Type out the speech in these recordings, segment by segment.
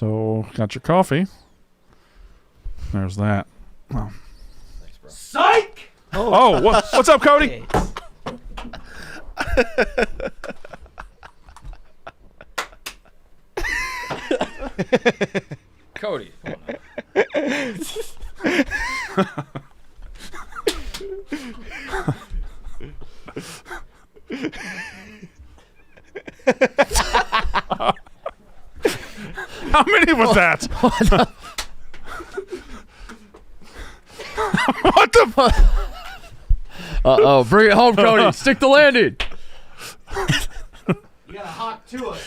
So, got your coffee. There's that. Oh. Thanks, bro. Psych! Oh, what's up, Cody? Cody. How many was that? What the fuck? Uh-oh. Bring it home, Cody. Stick the landing. You got a hawk to us.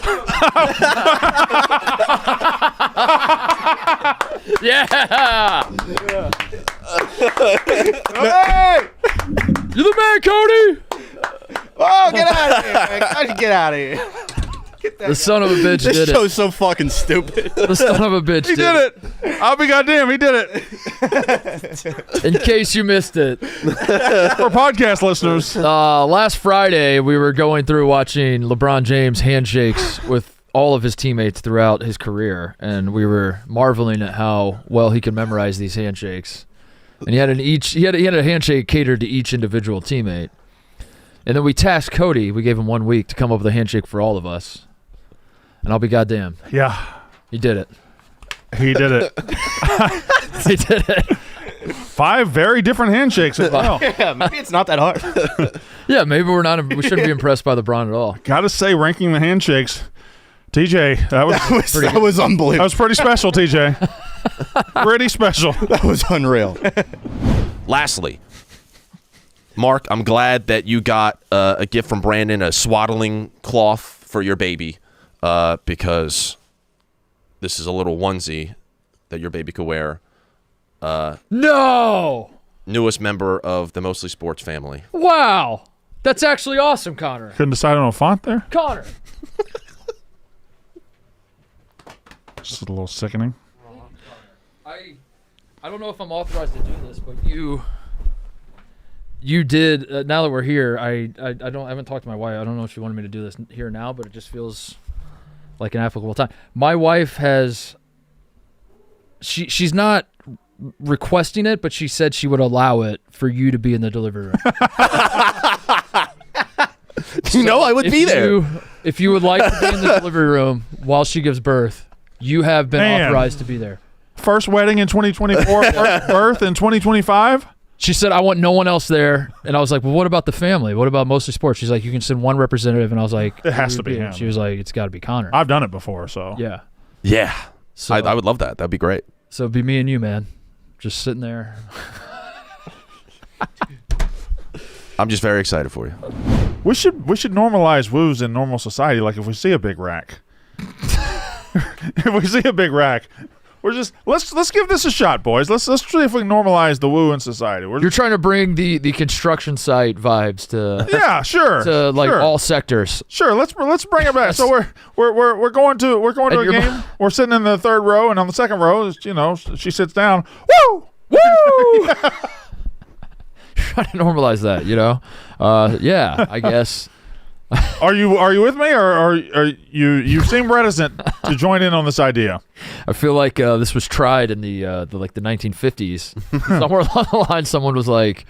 Yeah. Hey! You're the man, Cody. Oh, get out of here, man. How'd you get out of here? Get that The son of a bitch This did it. show's so fucking stupid. The son of a bitch He did it. I'll be goddamn. He did it. In case you missed it. For podcast listeners. Last Friday, we were going through watching LeBron James handshakes with all of his teammates throughout his career, and we were marveling at how well he could memorize these handshakes. And he had a handshake catered to each individual teammate. And then we tasked Cody. We gave him 1 week to come up with a handshake for all of us. And I'll be goddamn. Yeah. He did it. He did it. He did it. 5 very different handshakes as well. Yeah, maybe it's not that hard. Yeah, maybe we shouldn't be impressed by LeBron at all. Gotta say, ranking the handshakes, TJ, that was unbelievable. that was pretty special, TJ. Pretty special. That was unreal. Lastly, Mark, I'm glad that you got a gift from Brandon, a swaddling cloth for your baby, because this is a little onesie that your baby could wear. No! Newest member of the Mostly Sports family. Wow! That's actually awesome, Connor. Couldn't decide on a font there. Connor! Just a little sickening. I don't know if I'm authorized to do this, but you did. Now that we're here, I haven't talked to my wife. I don't know if she wanted me to do this here now, but it just feels like an applicable time. My wife has. She's not requesting it, but she said she would allow it for you to be in the delivery room. I would be there. If you would like to be in the delivery room while she gives birth, you have been authorized to be there. First wedding in 2024, first birth in 2025. She said, I want no one else there. And I was like, well, what about the family? What about Mostly Sports? She's like, you can send one representative. And I was like, It has to be him. She was like, it's got to be Connor. I've done it before, so. Yeah. Yeah. So, I would love that. That'd be great. So it'd be me and you, man. Just sitting there. I'm just very excited for you. We should normalize woos in normal society. Like if we see a big rack, we're just let's give this a shot, boys. Let's see if we can normalize the woo in society. You're trying to bring the construction site vibes to yeah, sure, to like sure. all sectors. Sure, let's bring it back. So we're going to a game. We're sitting in the third row, and on the second row, she sits down. Woo, woo. Trying to normalize that, yeah, I guess. Are you with me, or are you seem reticent to join in on this idea? I feel like this was tried in the 1950s. Somewhere along the line, someone was like,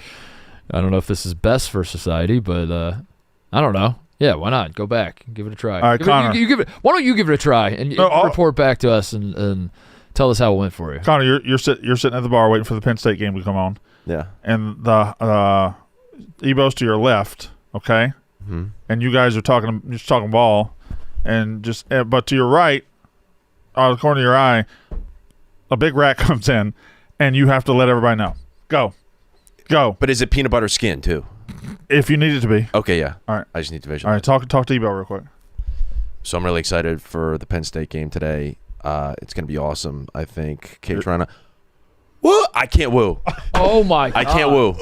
I don't know if this is best for society, but I don't know. Yeah, why not? Go back, give it a try. All right, Connor. Why don't you give it a try and report back to us and tell us how it went for you? Connor, you're sitting at the bar waiting for the Penn State game to come on. Yeah. And the Ebo's to your left, okay? Mm-hmm. And you guys are talking ball, and but to your right, out of the corner of your eye, a big rat comes in, and you have to let everybody know. Go. But is it peanut butter skin too? If you need it to be. Okay, yeah. All right. I just need to All visualize. right, talk to Ebo real quick. So I'm really excited for the Penn State game today. It's going to be awesome. I think Kate's trying to. Woo! I can't woo. Oh my God. I can't woo.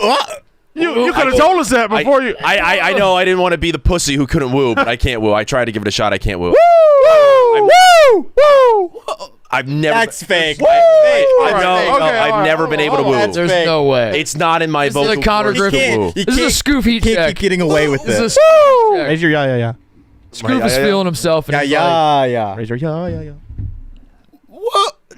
You could have told us that before you. I know I didn't want to be the pussy who couldn't woo, but I can't woo. I tried to give it a shot. I can't woo. Woo! I've never. That's fake. I've never been able to woo. There's no way. It's not in my This is vocal a Connor cords to Griffin. woo. This is a Scoof heat Can't check. keep getting away with This this. is a Scoof check. Raise your yeah. Scoof is feeling himself. And he's like, Yeah. Raise your yeah.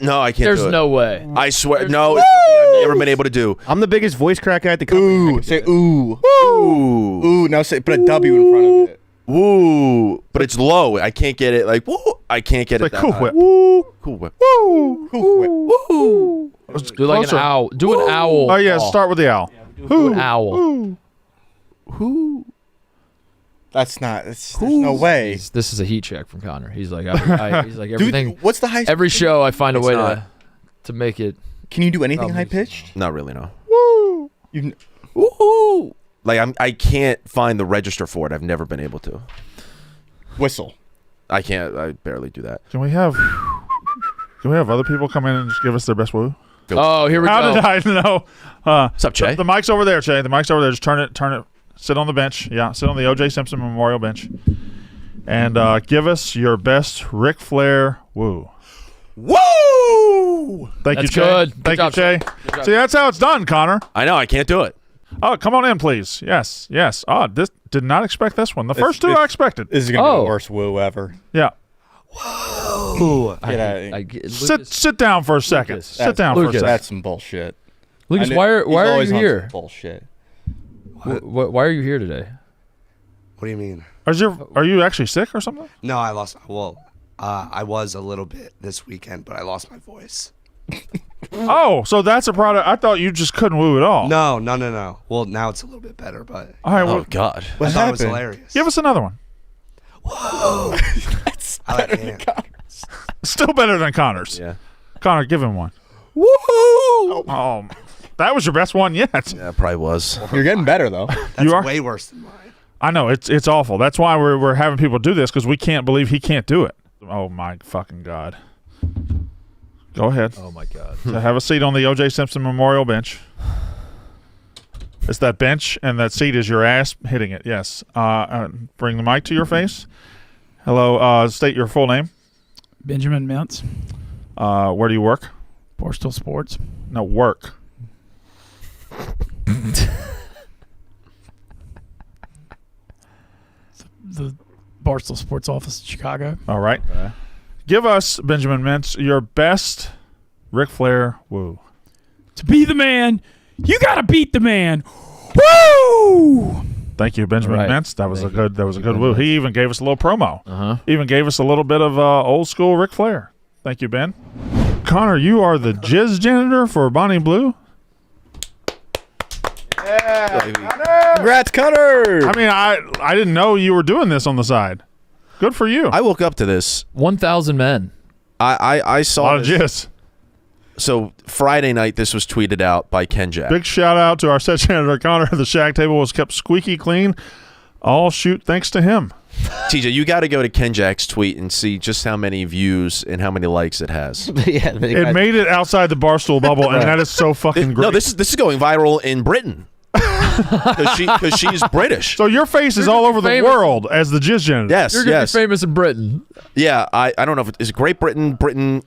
No, I can't There's do it. no way. I swear. No, it's something I've never been able to do. I'm the biggest voice crack guy at the company. Ooh, say ooh. Ooh. Ooh, now say put a W in front of it. Woo. But it's low. I can't get it like, woo. I can't get it Like that Cool high. Whip. Cool whip. Woo. Do like Closer. an owl. Do an owl. Oh, yeah, call. start with the owl. Do an owl. That's not. There's no way. This is a heat check from Connor. He's like, he's like Dude, everything. what's the highest? Every show I find a It's way not. to make it. Can you do anything Oh, high pitched? Not really, no. You. Woo. Like I can't find the register for it. I've never been able to. Whistle. I can't. I barely do that. Can we have other people come in and just give us their best woo? Oh, here we How go. did I know? What's up, Che? The mic's over there, Che. The mic's over there. Just turn it. Sit on the bench. Yeah, sit on the O.J. Simpson Memorial bench. And give us your best Ric Flair woo. Woo! Thank you, That's Che. good. Good Thank you, job, Che. See, that's how it's done, Connor. I know. I can't do it. Oh, come on in, please. Yes. Oh, this did not expect this one. The first two I expected. This is gonna be Oh. the worst woo ever. Yeah. Ooh, get out of here. Sit down for a second. Lucas. Sit down for a Lucas. second. That's some bullshit. Lucas, I knew- why he's are always you on here? some Bullshit. Why are you here today? What do you mean? Are you actually sick or something? No, I lost. Well, I was a little bit this weekend, but I lost my voice. Oh, so that's a product. I thought you just couldn't woo at all. No. Well, now it's a little bit better, but All right, Oh well, God. What I thought it was happened? hilarious. give us another one. I like it. Still better than Connor's. Yeah. Connor, give him one. Woo! Oh, that was your best one yet. Yeah, probably was. You're getting better though. That's You are? way worse than mine. I know it's awful. That's why we're having people do this, because we can't believe he can't do it. Oh my fucking God. Go ahead. Oh my God. So have a seat on the O.J. Simpson Memorial bench. It's that bench, and that seat is your ass hitting it. Yes. Bring the mic to your face. Hello. State your full name. Benjamin Mintz, Where do you work? Barstool Sports. No, work. The Barstool Sports office in Chicago. All right. Give us, Benjamin Mintz, your best Ric Flair woo. To be the man, you gotta beat the man. Woo! Thank you, Benjamin Right. Mintz. That was Thank a good. That was a good woo. He even gave us a little promo. Uh-huh. Even gave us a little bit of old school Ric Flair. Thank you, Ben. Connor, you are the jizz janitor for Bonnie Blue. Congrats, Connor. I mean, I didn't know you were doing this on the side. Good for you. I woke up to this. 1,000 men. I a saw lot of this. jizz. So Friday night, this was tweeted out by Ken Jack. Big shout out to our set janitor Connor. The shack table was kept squeaky clean. All shoot thanks to him. TJ, you got to go to Ken Jack's tweet and see just how many views and how many likes it has. Yeah, It made it outside the Barstool bubble, and that is so fucking great. No, this is going viral in Britain because she's British. So your face is all over the famous. world as the jizz janitor. Yes, You're gonna yes, be famous in Britain. yeah. I don't know if it's Great Britain,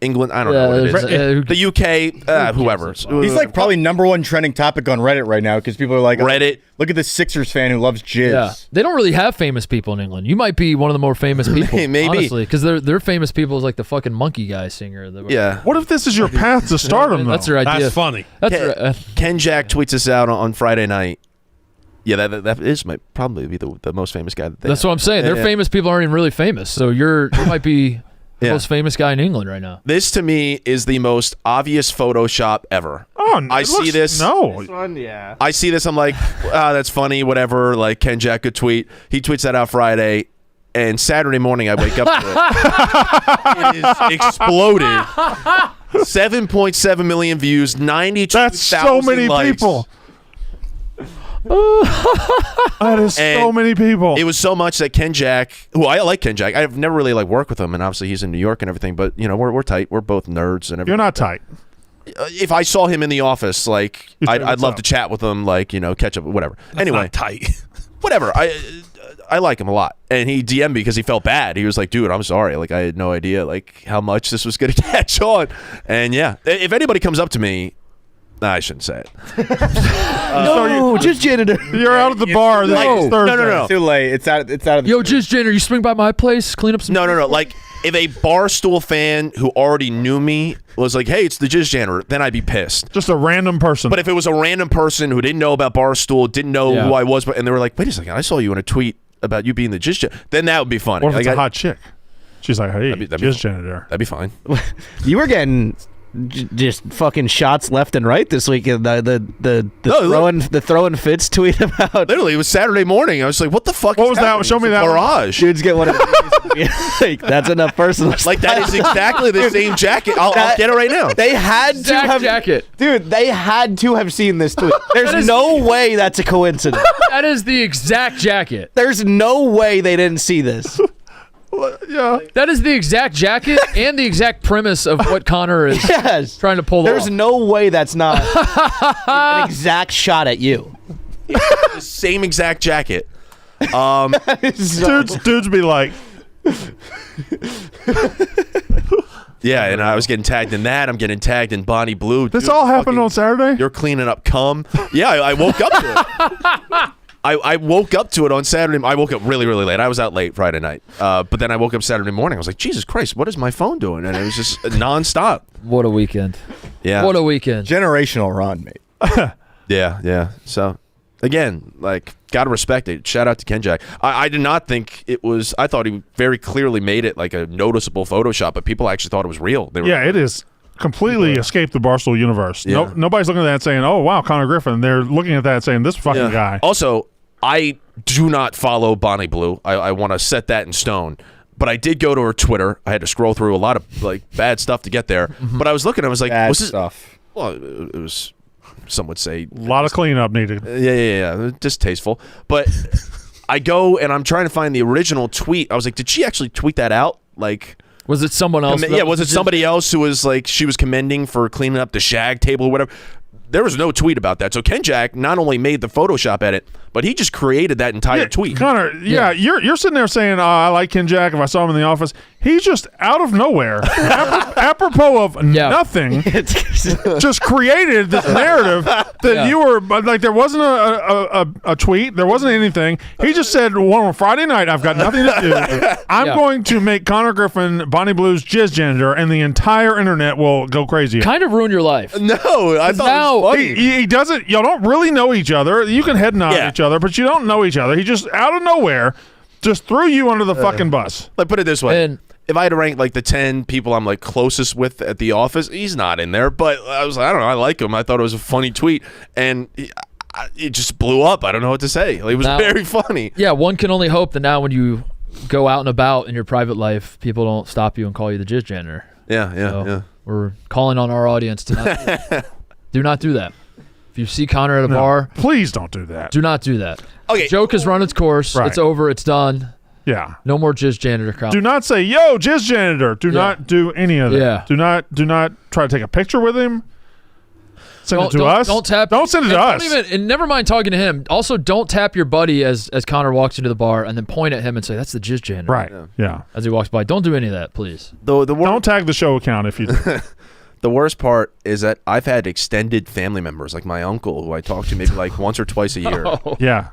England. I don't know what it is. The UK, whoever. He's like probably #1 trending topic on Reddit right now because people are like, Reddit. Look at this Sixers fan who loves jizz. Yeah, they don't really have famous people in England. You might be one of the more famous people, Maybe. honestly, because they're famous people is like the fucking monkey guy singer. Yeah. What if this is your path to stardom, though? That's their idea. That's funny. That's Ken, their, Ken Jack tweets us out on Friday night. Yeah, that is might probably be the most famous guy. That they that's have. what I'm saying. Their Yeah. famous people aren't even really famous. So you might be the Yeah. most famous guy in England right now. This to me is the most obvious Photoshop ever. Oh, no, I it see looks- this. No. One, yeah. I see this. I'm like, that's funny. Whatever. Like Ken Jack could tweet. He tweets that out Friday, and Saturday morning I wake up to it. It is exploded. 7.7 million views. 92,000 That's so many likes. people. That is so And many people. It was so much that Ken Jack, who I like Ken Jack, I've never really worked with him, and obviously he's in New York and everything. But we're tight. We're both nerds and everything. You're not tight. If I saw him in the office, You'd say, I'd "What's love up?" to chat with him, catch up, whatever. Anyway, Not tight. whatever. I like him a lot, and he DM'd me because he felt bad. He was like, "Dude, I'm sorry. I had no idea how much this was going to catch on." And yeah, if anybody comes up to me, I shouldn't say it. No, just janitor. You're out at the bar. This is Thursday. no. Too late. It's out of the Yo, Jizz Jenner, you swing by my place, clean up some. No. if a Barstool fan who already knew me was like, "Hey, it's the Jizz Janitor," then I'd be pissed. Just a random person. But if it was a random person who didn't know about Barstool, didn't know who I was, and they were like, "Wait a second, I saw you in a tweet about you being the Jizz Janitor," then that would be funny. What if it's a hot chick? She's like, "Hey, Jizz Janitor." That'd be fine. You were getting just fucking shots left and right this weekend. The throwing fits tweet about. Literally, it was Saturday morning. I was like, "What the fuck?" What was that? Show me that garage. Dudes get one of these. Like, that's enough personal. Like that is exactly the same jacket. I'll get it right now. They had to have jacket. Dude, they had to have seen this tweet. There's no way that's a coincidence. That is the exact jacket. There's no way they didn't see this. Yeah. That is the exact jacket and the exact premise of what Connor is trying to pull There's off. no way that's not an exact shot at you. The same exact jacket. Dudes be like, yeah, and I was getting tagged in that. I'm getting tagged in Bonnie Blue. this Dude, all happened on Saturday? You're cleaning up cum. Yeah, I woke up to it. I woke up to it on Saturday. I woke up really, really late. I was out late Friday night. But then I woke up Saturday morning. I was like, Jesus Christ, what is my phone doing? And it was just nonstop. What a weekend. Yeah. What a weekend. Generational run, mate. Yeah. So, again, like, got to respect it. Shout out to Ken Jack. I did not think it was, I thought he very clearly made it like a noticeable Photoshop, but people actually thought it was real. They were, Yeah, it is completely escaped the Barstool universe. Yeah. Nobody's looking at that saying, "Oh wow, Connor Griffin." They're looking at that saying, "This fucking guy." Also, I do not follow Bonnie Blue. I want to set that in stone. But I did go to her Twitter. I had to scroll through a lot of like bad stuff to get there. But I was looking. I was like, Bad "Was this?" stuff. Well, it was. Some would say A lot of cleanup needed. Yeah. Distasteful. But I go and I'm trying to find the original tweet. I was like, did she actually tweet that out? Like, Was it someone else? yeah, was it somebody else who was like, she was commending for cleaning up the shag table or whatever? There was no tweet about that. So Ken Jack not only made the Photoshop edit, but he just created that entire tweet. Connor, you're sitting there saying, I like Ken Jack if I saw him in the office. He's just out of nowhere, apropos of nothing, just created this narrative that you were like, there wasn't a tweet, there wasn't anything. He just said, well, on Friday night, I've got nothing to do. I'm going to make Connor Griffin Bonnie Blue's Jizz Janitor, and the entire internet will go crazy. Kind of ruin your life. No, I thought it was funny. He doesn't. Y'all don't really know each other. You can head nod at each other, but you don't know each other. He just out of nowhere just threw you under the fucking bus. Like, put it this way. And if I had to rank like the 10 people I'm like closest with at the office, he's not in there. But I was like, I don't know. I like him. I thought it was a funny tweet, and it just blew up. I don't know what to say. Like, it was very funny. Yeah, one can only hope that now when you go out and about in your private life, people don't stop you and call you the Jizz Janitor. Yeah. We're calling on our audience to not do not do that. If you see Connor at a bar, please don't do that. do not do that. Okay. The joke has run its course. Right. It's over. It's done. Yeah. No more Jizz Janitor crowd. Do not say, yo, Jizz Janitor. Do not do any of that. Yeah. Do not try to take a picture with him. Send it to us. Don't tap. Don't send it to us. And never mind talking to him. Also, don't tap your buddy as Connor walks into the bar and then point at him and say, that's the Jizz Janitor. Right. Yeah. As he walks by. Don't do any of that, please. Don't tag the show account if you do. The worst part is that I've had extended family members, like my uncle, who I talk to maybe like once or twice a year, Yeah.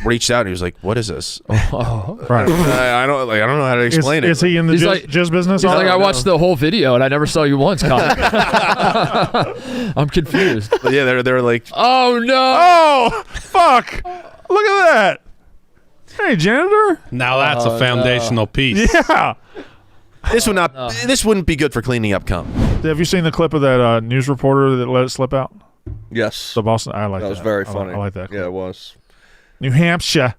reached out and he was like, "What is this?" Right. I don't know how to explain it. Is he in the He's jizz business? He's I like, don't I know. watched the whole video and I never saw you once, Connor. I'm confused. But yeah, they're like, Oh, no. Oh, fuck. Look at that. Hey, janitor. Now that's a foundational piece. Yeah. this wouldn't be good for cleaning up cum. Have you seen the clip of that news reporter that let it slip out? Yes. The Boston. I like that. That was very funny. I like that. Yeah, it was. New Hampshire.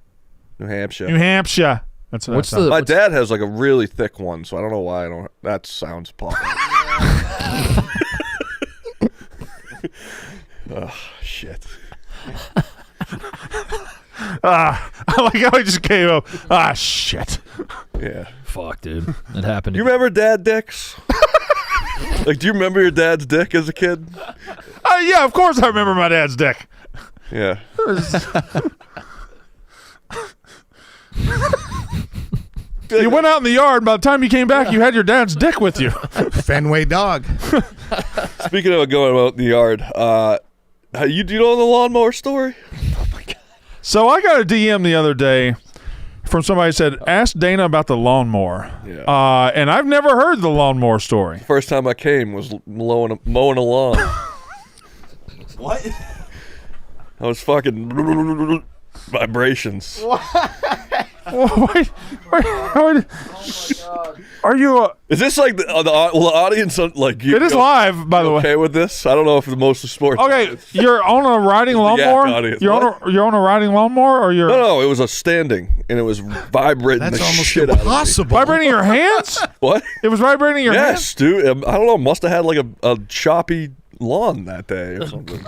New Hampshire. New Hampshire. That's What's that's the- My dad has like a really thick one, so I don't know why I don't. That sounds popular. Oh, shit. I like how he just came up. Shit. Yeah. Fuck, dude. That happened. You remember dad dicks? Like, do you remember your dad's dick as a kid? Yeah, of course I remember my dad's dick. Yeah. You went out in the yard, and by the time you came back, you had your dad's dick with you. Fenway dog. Speaking of going out in the yard, do you know the lawnmower story? So I got a DM the other day from somebody said, ask Dana about the lawnmower. Yeah. And I've never heard the lawnmower story. First time I came was mowing a lawn. What? I was fucking vibrations. Wait, are you? Is this like the audience? Like you It is live, by the way. Okay with this? I don't know if the most of sports. Okay, you're on a riding Yak lawnmower. audience. You're on a riding lawnmower, or you're No, it was a standing, and it was vibrating That's the almost shit out of me. impossible. vibrating your hands. What? It was vibrating your hands. Yes, dude. I don't know. Must have had like a choppy lawn that day or something.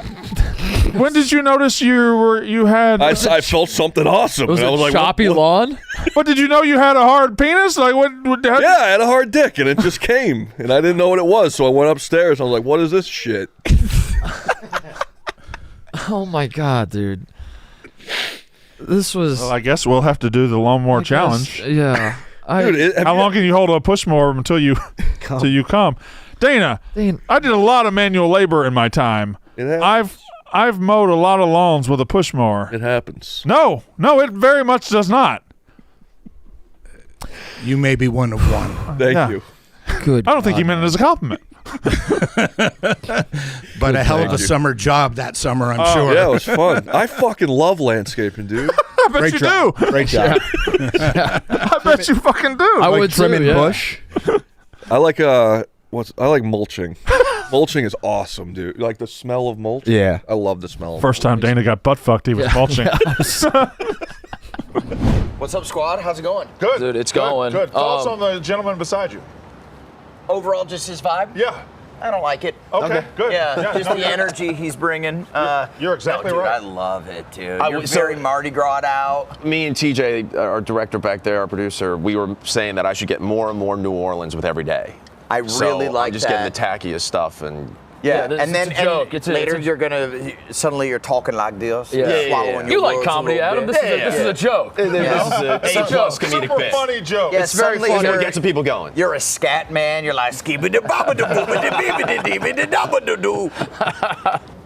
When did you notice you had? I felt something awesome. Was and I was it like, choppy what? lawn? But did you know you had a hard penis? Like what? How, Yeah, I had a hard dick, and it just came, and I didn't know what it was. So I went upstairs. I was like, "What is this shit?" Oh my god, dude. This was. Well, I guess we'll have to do the lawnmower challenge. Yeah. Dude, How long can you hold a push mower until you come? Dana, Dana. I did a lot of manual labor in my time. It happens. I've mowed a lot of lawns with a push mower. It happens. No, it very much does not. You may be one of one, Thank Yeah. you. Good. I don't think he meant it as a compliment. but a hell of a summer job that summer, I'm sure. Yeah, it was fun. I fucking love landscaping, dude. I bet Great you job. do. Great job. I bet you fucking do. I would Trimming too, yeah. bush. I like mulching. Mulching is awesome, dude. Like the smell of mulch. Yeah. I love the smell. First time Dana got butt fucked, he was mulching. What's up, squad? How's it going? Good. Dude, it's going. Good. Thoughts on the gentleman beside you? Overall, just his vibe? Yeah. I don't like it. Okay. Good. Yeah, just the energy he's bringing. You're exactly no, dude, right. I love it, dude. I You're was- very Mardi Gras out. Me and TJ, our director back there, our producer, we were saying that I should get more and more New Orleans with every day. I really like I'm just that. getting the tackiest stuff and. Yeah, this- and then it's a joke. It's a- later it's a- you're talking like this. Yeah. You're swallowing You your like words a comedy, little Adam? bit. This is a joke. This is a A-plus comedic Super bit. funny joke. Yeah, It's very suddenly funny. you're- Get some people going. You're a scat man. You're like skibidi babidi boobidi bibidi dibidi dabidi doo.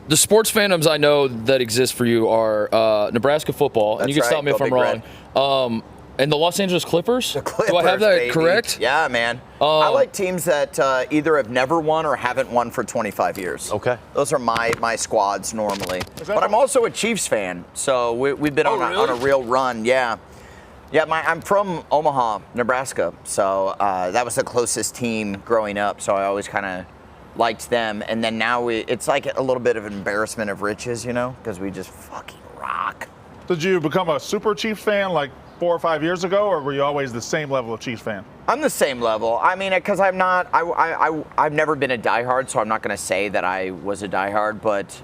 The sports fandoms I know that exist for you are Nebraska football, and you can That's stop me right, if go I'm Big wrong. And the Los Angeles Clippers. Clippers, Do I have that baby. correct? Yeah, man. I like teams that either have never won or haven't won for 25 years. Okay. Those are my squads normally. But I'm also a Chiefs fan, so we've been on a real run. Yeah. Yeah, I'm from Omaha, Nebraska, so that was the closest team growing up, so I always kind of liked them. And then now it's like a little bit of an embarrassment of riches, you know, because we just fucking rock. Did you become a super Chiefs fan like 4 or 5 years ago, or were you always the same level of Chiefs fan? I'm the same level. I mean, because I'm not. I've never been a diehard, so I'm not going to say that I was a diehard. But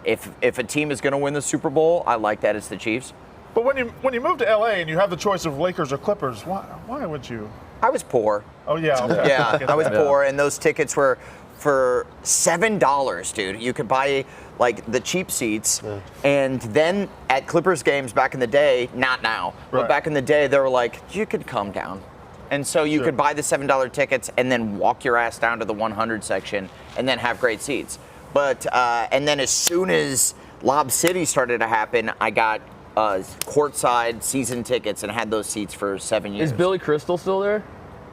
if a team is going to win the Super Bowl, I like that it's the Chiefs. But when you move to LA and you have the choice of Lakers or Clippers, why would you? I was poor. Oh yeah. Okay. Yeah, I was Yeah. poor, and those tickets were for $7, dude. You could buy like the cheap seats, and then at Clippers games back in the day, not now, but Right. back in the day, they were like, you could come down. And so you could buy the $7 tickets and then walk your ass down to the 100 section and then have great seats. But, and then as soon as Lob City started to happen, I got courtside season tickets and had those seats for 7 years. Is Billy Crystal still there?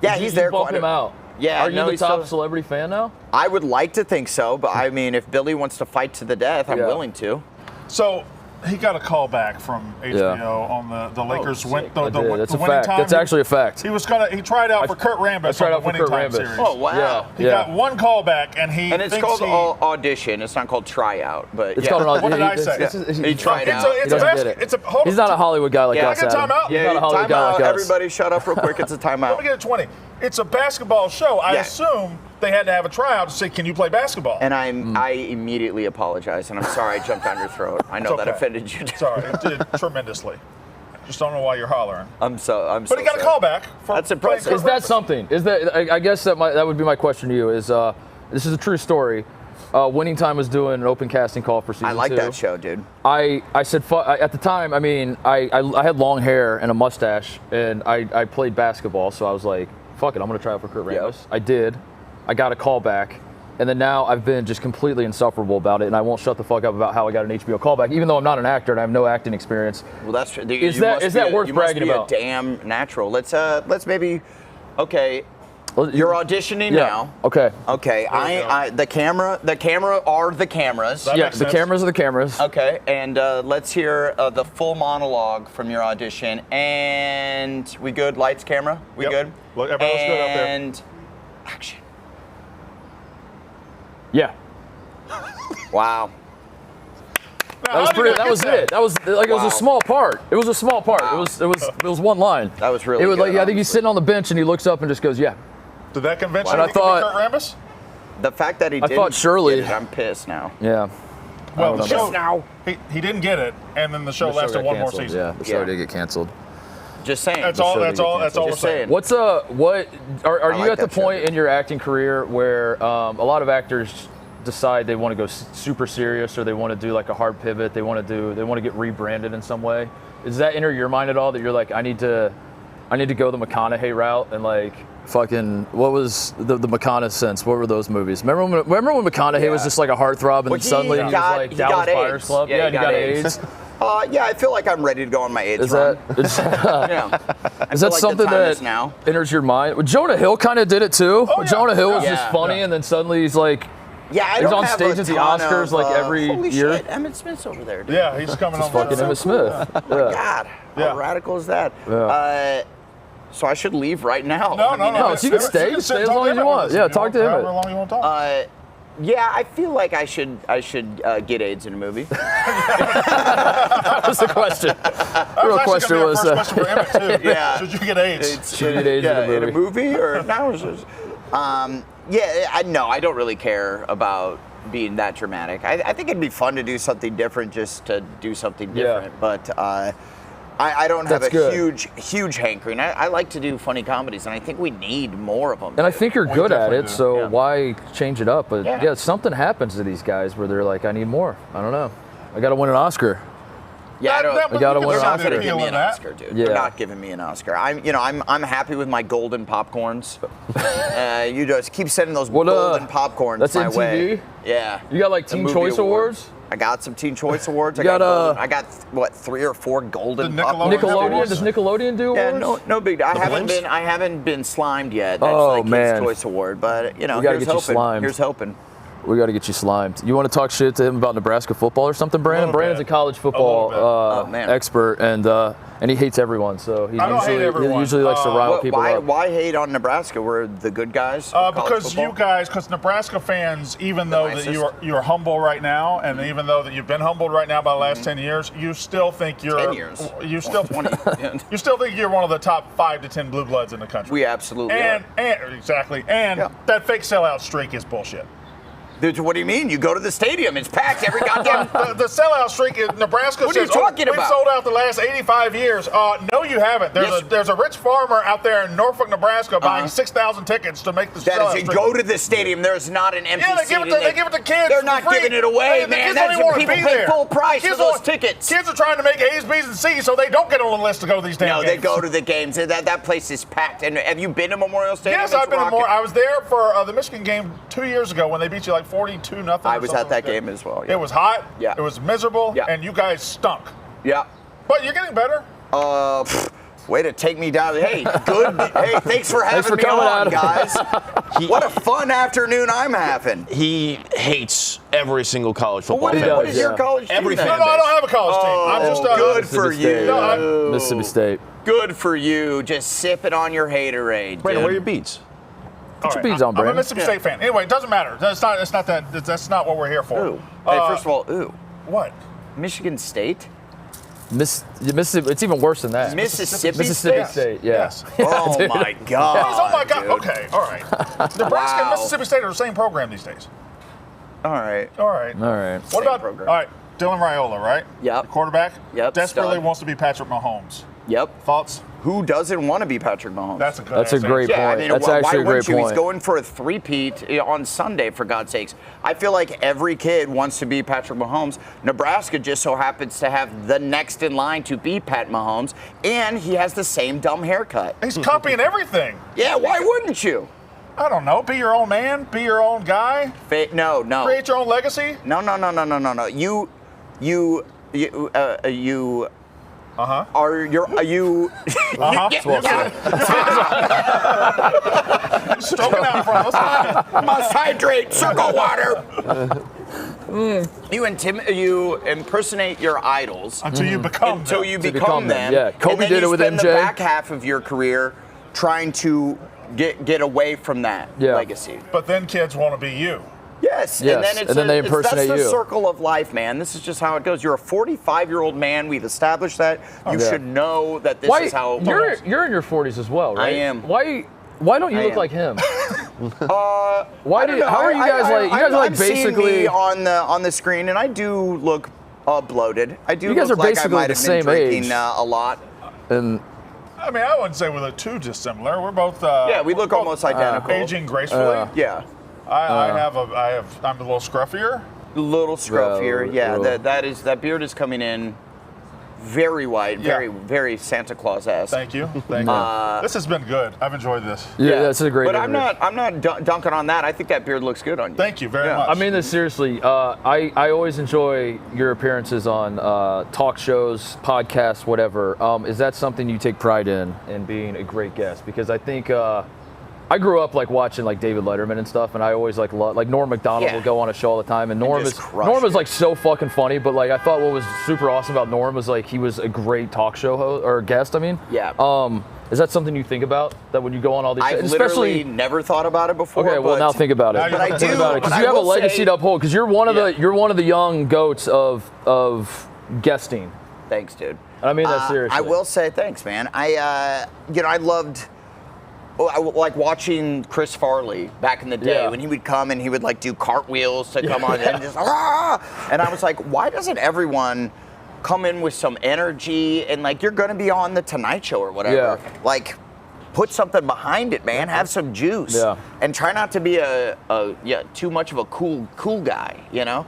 Yeah, Did he's you there bump quite him out. Yeah, Are you no, the he's top still- celebrity fan now? I would like to think so, but I mean, if Billy wants to fight to the death, I'm willing to. So he got a call back from HBO on the Lakers win the I did. That's the a winning fact. time. That's actually a fact. He tried out for Kurt Rambis tried on out the for winning Kurt time Rambis. series. Oh, wow. He got one call back, and he And it's thinks called audition. It's not called tryout, but It's yeah. called an What did I audition. say? He tried out. It's a doesn't basket. get it. It's a hold He's on. not a Hollywood guy like Yeah, us. I get Adam. timeout. He's not a Hollywood time guy out. like us. Everybody shut up real quick. It's a Let timeout. me get it 20. It's a basketball show. I Yeah. assume they had to have a tryout to say, "Can you play basketball?" And I immediately apologize, and I'm sorry I jumped down your throat. I know It's that okay. offended you. Sorry, it did tremendously. Just don't know why you're hollering. I'm so But he got a call back. That's impressive. Is that something? Is that? I guess that would be my question to you. Is this is a true story? Winning Time was doing an open casting call for season 2. I like that show, dude. I said at the time. I mean, I had long hair and a mustache, and I played basketball, so I was like, fuck it, I'm gonna try out for Kurt Rambis. I did. I got a call back, And then now I've been just completely insufferable about it, and I won't shut the fuck up about how I got an HBO callback, even though I'm not an actor and I have no acting experience. Well, that's true. Is that worth bragging about? You must be a damn natural. Let's maybe, okay. You're auditioning now. Okay. Okay. The camera are the cameras. The cameras are the cameras. Okay. And let's hear the full monologue from your audition. And we good? Lights, camera. We good? Look, everyone's good out there. And action. Yeah. Wow. That was pretty. That was it. That was like it was a small part. It was a small part. Wow. It was one line. That was really. It was good, like I think he's sitting on the bench and he looks up and just goes, "Yeah." Did that convince you? And I thought Kurt Rambis? The fact that he didn't thought surely get it, I'm pissed now. Yeah. Well, the show, now. He didn't get it, and then the show lasted one more season. Yeah, the show did get canceled. Just saying. That's all we're saying. What are you like at the that show. point in your acting career where a lot of actors decide they want to go super serious or they want to do like a hard pivot, they want to get rebranded in some way? Does that enter your mind at all that you're like, I need to go the McConaughey route and like fucking what was the McConaughey sense? What were those movies? Remember when McConaughey was just like a heartthrob and then suddenly he was like Dallas Buyers Club? Yeah, he got AIDS. Yeah, I feel like I'm ready to go on my AIDS Is run. that Is that something that now? enters your mind? Well, Jonah Hill kind of did it too. Jonah Hill was just funny, and then suddenly he's like, I he's don't on have stage a at the ton Oscars of, like every holy year. Shit, Emmett Smith's over there, dude. Yeah, he's coming on. Fucking Emmett Smith. Oh my God, how radical is that? Yeah. So I should leave right now. No. So you can stay. You can stay as long as you want. Yeah, talk to him. However long you want to talk. Yeah, I feel like I should get AIDS in a movie. That was the question. The real question was. First question for Emmett too. Yeah. Should you get AIDS? Should you get AIDS in a movie or no? I don't really care about being that dramatic. I think it'd be fun to do something different, just to do something different. But I don't have huge hankering. I like to do funny comedies, and I think we need more of them. And I think you're good at it, so why change it up? But something happens to these guys where they're like, I need more. I don't know. I got to win an Oscar. Yeah, I gotta win an Oscar. They're not going to give me an Oscar, dude. Yeah. They're not giving me an Oscar. I'm happy with my golden popcorns. You just keep sending those golden popcorns that's my MTV? way. Yeah. You got like Teen Choice Awards? I got some Teen Choice Awards. I got what 3 or 4 golden popcorns. Nickelodeon? Does Nickelodeon do awards? Yeah, no big. I haven't been slimed yet. That's Oh, like man. Kids Choice Award, but We gotta here's get you hoping. slimed. Here's hoping. We got to get you slimed. You want to talk shit to him about Nebraska football or something, Brandon? Brandon's a college football expert, and he hates everyone. So he usually likes to rile people up. Why hate on Nebraska? We're the good guys. Because Nebraska fans, even though that you're humble right now, and even though that you've been humbled right now by the last 10 years, you still think you're 10 years. You still 20. You still think you're one of the top 5 to 10 blue bloods in the country. We absolutely are. Exactly. And that fake sellout streak is bullshit. Dude, what do you mean? You go to the stadium, it's packed every goddamn. the sellout streak is Nebraska. What are you talking about? We've sold out the last 85 years. No, you haven't. There's a rich farmer out there in Norfolk, Nebraska, buying 6,000 tickets to make the sellout streak. Go to the stadium. There's not an empty seat. They give it to kids. They're not giving it away, man. That's when people pay full price for those tickets. Kids are trying to make A's, B's, and C's so they don't get on the list to go to these damn games. No, they go to the games. That place is packed. And have you been to Memorial Stadium? Yes, I've been to Memorial. I was there for the Michigan game 2 years ago when they beat you like 42-0. I was at that game as well. Yeah. It was hot. Yeah. It was miserable. Yeah. And you guys stunk. Yeah. But you're getting better. Way to take me down. Hey, good. Hey, thanks for having me on, guys. What a fun afternoon I'm having. He hates every single college football fan. What is your college team? No, I don't have a college team. I'm just good for you. Mississippi State. Good for you. Just sip it on your haterade. Brandon, what are your beats? Put your beads on, Brandon. I'm a Mississippi State fan. Anyway, it doesn't matter. That's not what we're here for. Ooh. Hey, first of all, What? Michigan State? Mississippi. It's even worse than that. Mississippi State. Yeah. Yes. Oh my God. Oh my God. Dude. Okay. All right. Nebraska and Mississippi State are the same program these days. All right. What about program. All right? Dylan Raiola, right? Yep. The quarterback. Yep. Desperately wants to be Patrick Mahomes. Yep. Thoughts? Who doesn't want to be Patrick Mahomes? That's a great point. I mean, That's why actually a great wouldn't you? point. He's going for a three-peat on Sunday, for God's sakes. I feel like every kid wants to be Patrick Mahomes. Nebraska just so happens to have the next in line to be Pat Mahomes, and he has the same dumb haircut. He's copying everything. Yeah, why wouldn't you? I don't know. Be your own man. Be your own guy. No. Create your own legacy. No. You. Are you? Stroking out from us. Must hydrate. Circle water. You impersonate your idols until you become them. Yeah, Kobe did it with MJ. The back half of your career trying to get away from that legacy. But then kids want to be you. Yes. And then they impersonate that's the you. circle of life, man. This is just how it goes. You're a 45-year-old man. We've established that. You should know that this is how it goes. You're in your 40s as well, right? I am. Why don't you look like him? How are you guys like? You guys are like basically on the screen, and I do look bloated. I do. You guys look are basically like I might the have same been drinking age. a lot. And I mean, I wouldn't say we look too dissimilar. We're both. We look almost identical. Aging gracefully. Yeah. I'm a little scruffier. A little scruffier. That beard is coming in very white, very Santa Claus-esque. Thank you. This has been good. I've enjoyed this. Yeah, this is a great. But interview. I'm not dunking on that. I think that beard looks good on you. Thank you very much. I mean this seriously. I always enjoy your appearances on talk shows, podcasts, whatever. Is that something you take pride in being a great guest? Because I think I grew up like watching like David Letterman and stuff, and I always like Norm Macdonald will go on a show all the time, and Norm is like so fucking funny. But like I thought what was super awesome about Norm was like he was a great talk show host or guest. I mean, is that something you think about that when you go on all these? I've literally never thought about it before. Okay, well now think about it. But I do because you have a legacy to uphold. Because you're one of the young goats of guesting. Thanks, dude. I mean that seriously. I will say thanks, man. I loved. I like watching Chris Farley back in the day when he would come and he would like do cartwheels to come on and just and I was like, why doesn't everyone come in with some energy and like you're gonna be on the Tonight Show or whatever? Like put something behind it, man. Have some juice. And try not to be too much of a cool guy, you know?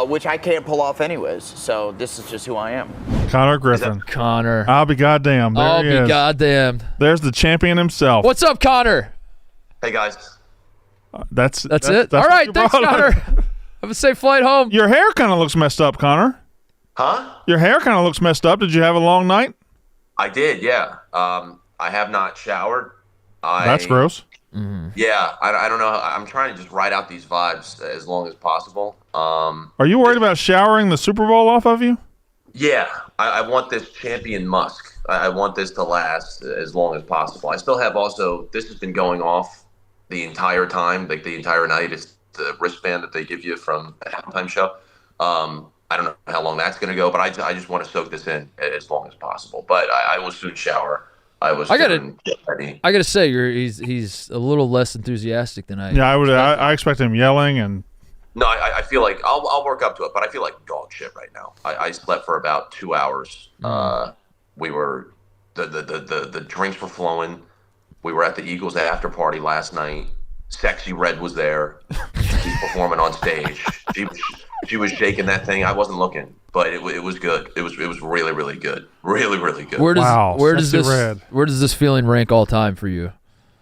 Which I can't pull off anyways. So this is just who I am. Connor Griffin. Connor. I'll be goddamn. I'll be goddamn. There's the champion himself. What's up, Connor? Hey guys. That's it. That's all right. Thanks, Connor. Have a safe flight home. Your hair kind of looks messed up, Connor. Huh? Your hair kind of looks messed up. Did you have a long night? I did, yeah. I have not showered. That's gross. Yeah, I don't know. I'm trying to just ride out these vibes as long as possible. Are you worried about showering the Super Bowl off of you? Yeah, I want this champion Musk. I want this to last as long as possible. I still have this has been going off the entire time, like the entire night. It's the wristband that they give you from a halftime show. I don't know how long that's going to go, but I just want to soak this in as long as possible. But I will soon shower. I gotta say, he's a little less enthusiastic than I. Yeah, I expect him yelling and. No, I feel like I'll work up to it, but I feel like dog shit right now. I slept for about 2 hours. We were the drinks were flowing. We were at the Eagles after party last night. Sexy Red was there. She's performing on stage. She was shaking that thing. I wasn't looking, but it was good. It was really, really good. Really, really good. Where does this feeling rank all time for you?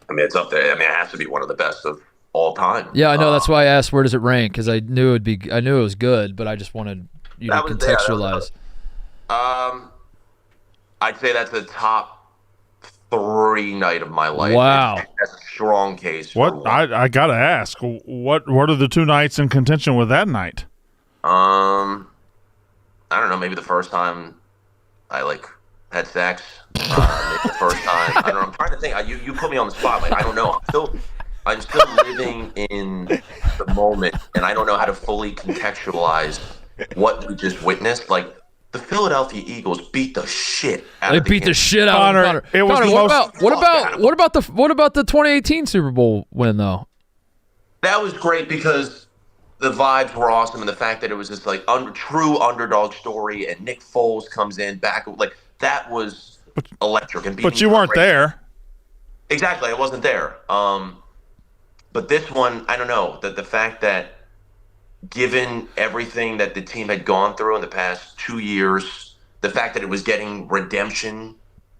I mean, it's up there. I mean, it has to be one of the best of all time. Yeah, I know. That's why I asked where does it rank, because I knew it was good, but I just wanted you to contextualize. I'd say that's the top 3 night of my life. Wow, that's a strong case. I gotta ask, what are the 2 nights in contention with that night? I don't know. Maybe the first time I had sex. Maybe the first time. I don't know. I'm trying to think. You put me on the spot. Like I don't know. I'm still living in the moment, and I don't know how to fully contextualize what we just witnessed. Like the Philadelphia Eagles beat the shit out of the shit out of Connor. It was what about the 2018 Super Bowl win though? That was great because the vibes were awesome, and the fact that it was this true underdog story, and Nick Foles comes in back that was electric. But you weren't there. Exactly, I wasn't there. But this one, I don't know, the fact that given everything that the team had gone through in the past 2 years, the fact that it was getting redemption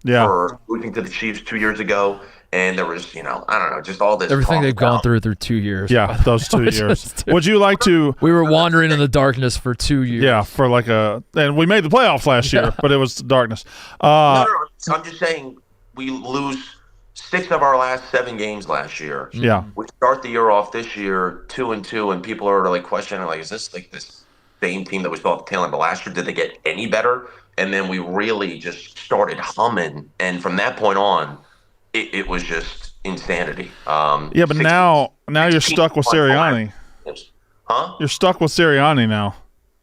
for losing to the Chiefs 2 years ago, And there was, I don't know, just all this. Everything talk they've gone about- through 2 years. Yeah, those 2 years. Would you like to? We were wandering in the darkness for 2 years. Yeah, for and we made the playoffs last year, but it was darkness. No, I'm just saying we lose 6 of our last 7 games last year. Yeah. We start the year off this year 2-2, and people are like questioning, like, is this like this same team that we saw at the tail end of last year? Did they get any better? And then we really just started humming, and from that point on, it was just insanity. Yeah, but now you're stuck with Sirianni. Huh? You're stuck with Sirianni now.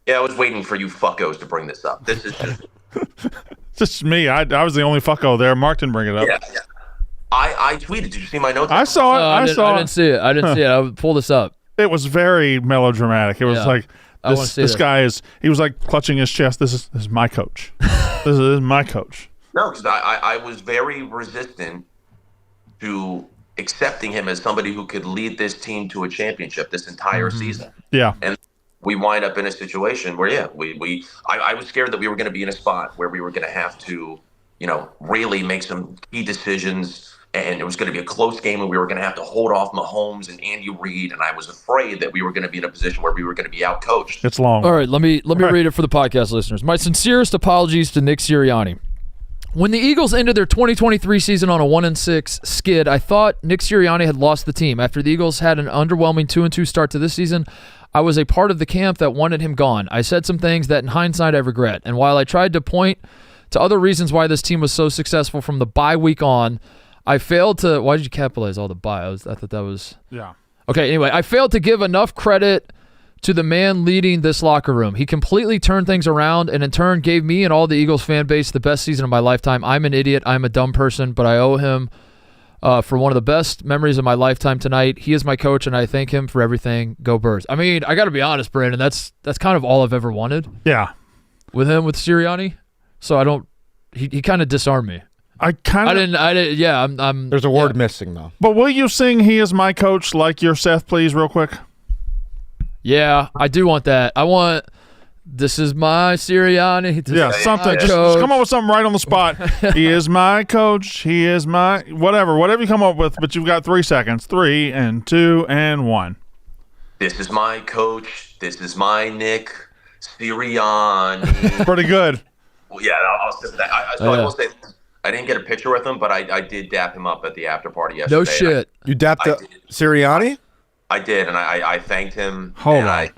Yeah, I was waiting for you fuckos to bring this up. This is just Just me. I was the only fucko there. Mark didn't bring it up. yeah. I tweeted. Did you see my notes? I saw it. I didn't see it. I didn't see it. I'll pull this up. It was very melodramatic. It was like I wanna see this this. guy is. He was like clutching his chest. This is my coach. this is my coach. No, because I was very resistant to accepting him as somebody who could lead this team to a championship this entire season. Yeah. And we wind up in a situation where, I was scared that we were going to be in a spot where we were going to have to, really make some key decisions, and it was going to be a close game, and we were going to have to hold off Mahomes and Andy Reid, and I was afraid that we were going to be in a position where we were going to be outcoached. It's long. All right, let me read it for the podcast listeners. My sincerest apologies to Nick Sirianni. When the Eagles ended their 2023 season on a 1-6 skid, I thought Nick Sirianni had lost the team. After the Eagles had an underwhelming 2-2 start to this season, I was a part of the camp that wanted him gone. I said some things that in hindsight I regret. And while I tried to point to other reasons why this team was so successful from the bye week on, I failed to... Why did you capitalize all the bye? I thought that was... Yeah. Okay, anyway, I failed to give enough credit to the man leading this locker room. He completely turned things around and in turn gave me and all the Eagles fan base the best season of my lifetime. I'm an idiot. I'm a dumb person, but I owe him for one of the best memories of my lifetime tonight. He is my coach, and I thank him for everything. Go Birds. I mean, I got to be honest, Brandon, that's kind of all I've ever wanted. Yeah. With Sirianni. So I don't – he kind of disarmed me. I didn't. Yeah, I'm There's a word missing, though. But will you sing "He Is My Coach" like your Seth, please, real quick? Yeah, I do want that. I want "This is my Sirianni." Something. Just come up with something right on the spot. He is my coach. He is my whatever you come up with. But you've got 3 seconds. 3 and 2 and 1. This is my coach. This is my Nick Sirianni. Pretty good. Well, yeah, I'll say that. I will say I didn't get a picture with him, but I did dap him up at the after party yesterday. No shit. You dapped Sirianni? I did, and I thanked him. Hold on.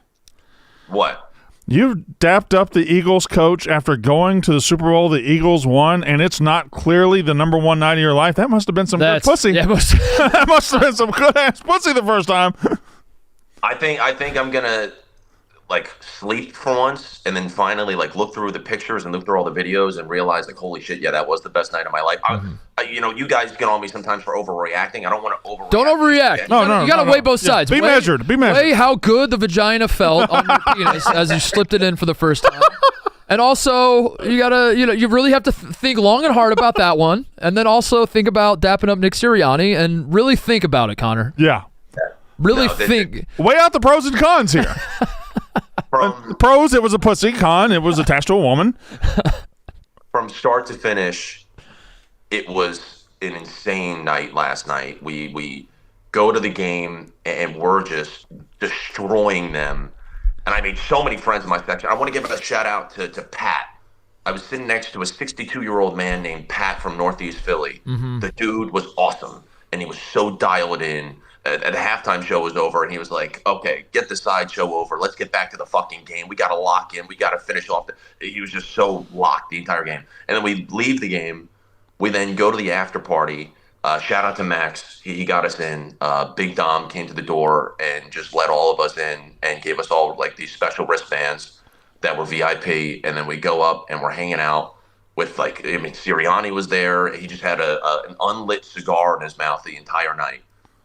What? You dapped up the Eagles coach after going to the Super Bowl. The Eagles won, and it's not clearly the number one night of your life. That must have been some good pussy. Yeah, that must have been some good ass pussy the first time. I think I'm gonna sleep for once, and then finally look through the pictures and look through all the videos and realize holy shit, yeah, that was the best night of my life. You guys get on me sometimes for overreacting. I don't want to overreact. Don't overreact. No, you gotta weigh both sides. Be measured. Weigh how good the vagina felt on your penis as you slipped it in for the first time. And also, you gotta, you really have to think long and hard about that one, and then also think about dapping up Nick Sirianni, and really think about it, Connor. Yeah. Really think. Weigh out the pros and cons here. Pros, it was a pussy. Con, it was attached to a woman. From start to finish, it was an insane night last night. We go to the game and we're just destroying them. And I made so many friends in my section. I want to give a shout out to Pat. I was sitting next to a 62-year-old man named Pat from Northeast Philly. Mm-hmm. The dude was awesome, and he was so dialed in. The halftime show was over, and he was like, okay, get the sideshow over. Let's get back to the fucking game. We got to lock in. We got to finish off. He was just so locked the entire game. And then we leave the game. We then go to the after party. Shout out to Max. He got us in. Big Dom came to the door and just let all of us in and gave us all these special wristbands that were VIP. And then we go up and we're hanging out with Sirianni was there. He just had an unlit cigar in his mouth the entire night.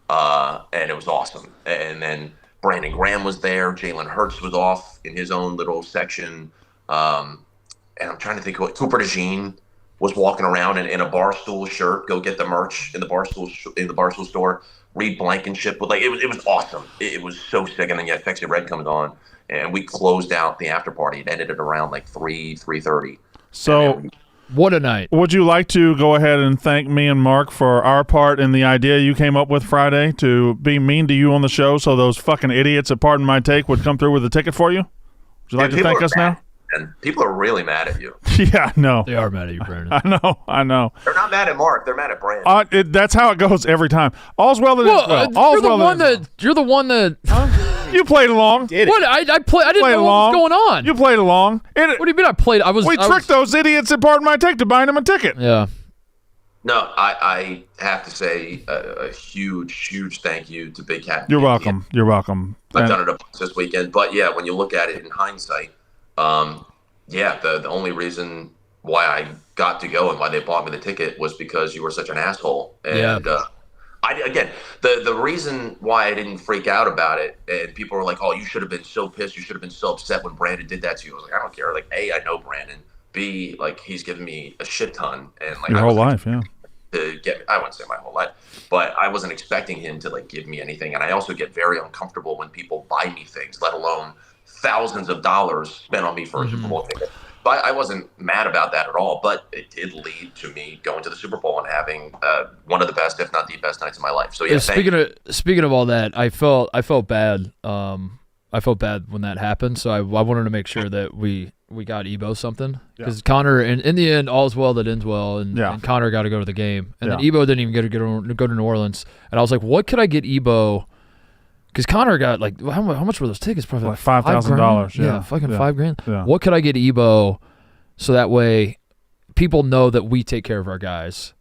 And it was awesome. And then Brandon Graham was there. Jalen Hurts was off in his own little section. And I'm trying to think what Cooper DeJean was walking around in a Barstool shirt. Go get the merch in the Barstool store. Reed Blankenship with it was awesome. It was so sick. And then Sexy Red comes on, and we closed out the after party. It ended at around 3:30. So What a night. Would you like to go ahead and thank me and Mark for our part in the idea you came up with Friday to be mean to you on the show so those fucking idiots at Pardon My Take would come through with a ticket for you? Would you like to thank us now? And people are really mad at you. Yeah, no. They are mad at you, Brandon. I know. They're not mad at Mark. They're mad at Brandon. That's how it goes every time. All's well that ends well. All's well You're the one that. You played along. What? I didn't know what was going on. You played along. What do you mean I played? We tricked those idiots at Pardon My Take to buy them a ticket. Yeah. No, I have to say a huge thank you to Big Cat. You're welcome. You're welcome. I've done it a bunch this weekend, but yeah, when you look at it in hindsight, the only reason why I got to go and why they bought me the ticket was because you were such an asshole. And the reason why I didn't freak out about it, and people were like, "Oh, you should have been so pissed. You should have been so upset when Brandon did that to you." I was like, I don't care. Like, A, I know Brandon. B, like, he's given me a shit ton, and like your whole life, yeah. I wouldn't say my whole life, but I wasn't expecting him to like give me anything. And I also get very uncomfortable when people buy me things, let alone thousands of dollars spent on me for a Super Bowl ticket. But I wasn't mad about that at all. But it did lead to me going to the Super Bowl and having one of the best, if not the best, nights of my life. So yeah. Speaking of all that, I felt bad. I felt bad when that happened. So I wanted to make sure that we got Ebo something because Connor, in the end, all's well that ends well, and Connor got to go to the game, and then Ebo didn't even get to go to New Orleans. And I was like, what could I get Ebo? Because Connor got like how much were those tickets? Probably like $5,000. Yeah, fucking $5,000. Yeah. What could I get Ebo so that way people know that we take care of our guys?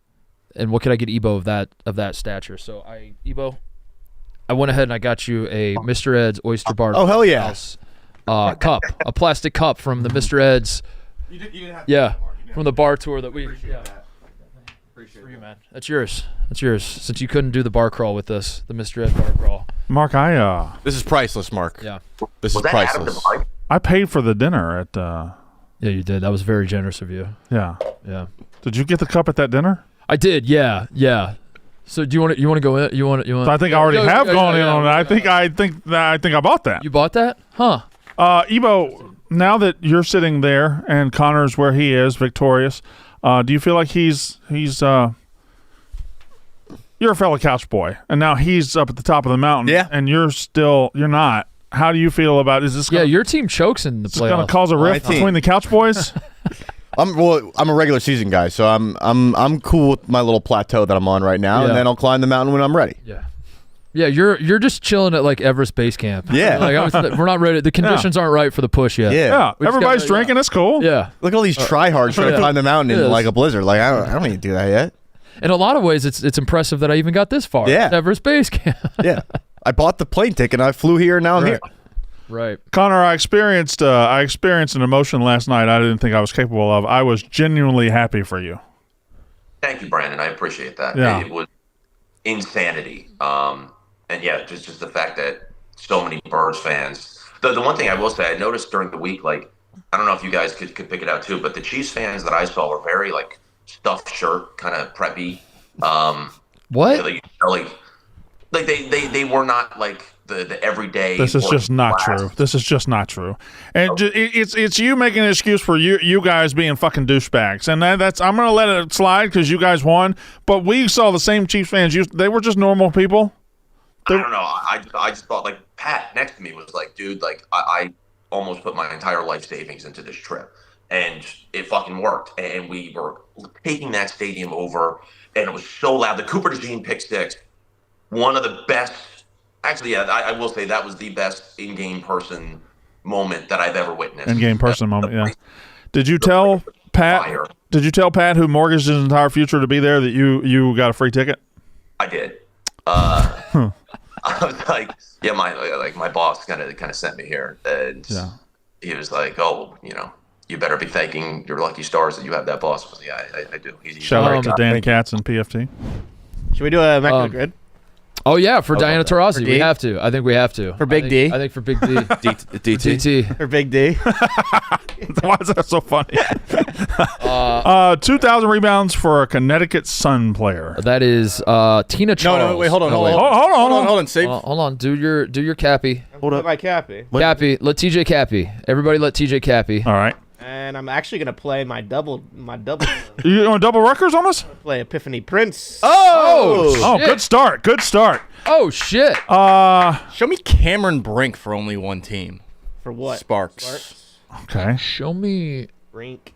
And what could I get Ebo of that stature? So Ebo, I went ahead and I got you a Mr. Ed's Oyster Bar. Oh hell yeah! Cup, a plastic cup from the Mr. Ed's. You didn't have from the bar tour that we. Appreciate you, man. That's yours. Since you couldn't do the bar crawl with us, the Mr. Ed bar crawl. Mark, This is priceless, Mark. Yeah. This is priceless. I paid for the dinner at. Yeah, you did. That was very generous of you. Yeah. Yeah. Did you get the cup at that dinner? I did. Yeah. So do you want to go in? You want? So I think I already have gone in on it. I think I bought that. You bought that? Huh? Ebo, now that you're sitting there and Connor's where he is, victorious, do you feel like he's you're a fellow couch boy, and now he's up at the top of the mountain, and you're not. How do you feel about? Is this? Your team chokes in the playoffs. Is going to cause a rift between the couch boys? I'm a regular season guy, so I'm cool with my little plateau that I'm on right now, and then I'll climb the mountain when I'm ready. Yeah, you're just chilling at like Everest Base Camp. Yeah, we're not ready. The conditions aren't right for the push yet. Yeah. Everybody's drinking. It's cool. Yeah, look at all these tryhards trying to climb the mountain in like a blizzard. Like I don't need to do that yet. In a lot of ways, it's impressive that I even got this far. Yeah, Everest Base Camp. Yeah, I bought the plane ticket and I flew here, and now I'm here. Right. Connor, I experienced an emotion last night I didn't think I was capable of. I was genuinely happy for you. Thank you, Brandon. I appreciate that. Yeah. It was insanity. And yeah, just the fact that so many Birds fans. The one thing I will say, I noticed during the week, like, I don't know if you guys could pick it out too, but the Chiefs fans that I saw were very like stuffed shirt, kind of preppy. What? Like they were not like the everyday. This is just not true. This is just not true. And it's you making an excuse for you guys being fucking douchebags. And that's I'm gonna let it slide because you guys won. But we saw the same Chiefs fans. They were just normal people. I don't know. I just thought like Pat next to me was like, dude, like I almost put my entire life savings into this trip, and it fucking worked. And we were taking that stadium over, and it was so loud. The Cooper DeJean pick six, one of the best. Actually, yeah, I will say that was the best in-game person moment that I've ever witnessed. In-game person moment, yeah. Did you tell Pat? Did you tell Pat, who mortgaged his entire future to be there, that you got a free ticket? I did. I was like, yeah, my boss kind of sent me here, and he was like, oh, you better be thanking your lucky stars that you have that boss. I was like, yeah, I do. Shout out to Dan Katz and PFT. Should we do a Immaculate Grid? Oh yeah, for Diana Taurasi, we have to. I think we have to. For Big D? I think for Big D. DT. For Big D. Why is that so funny? 2,000 rebounds for a Connecticut Sun player. That is Tina Charles. No, wait, hold on. Hold on. Save. Hold on. Do your Cappy. Hold up my Cappy. Cappy. Let TJ Cappy. Everybody let TJ Cappy. All right. And I'm actually gonna play my double. You on double Rutgers on us? Play Epiphany Prince. Oh, shit. good start. Good start. Oh shit. Show me Cameron Brink for only one team. For what? Sparks. Okay. Show me Brink.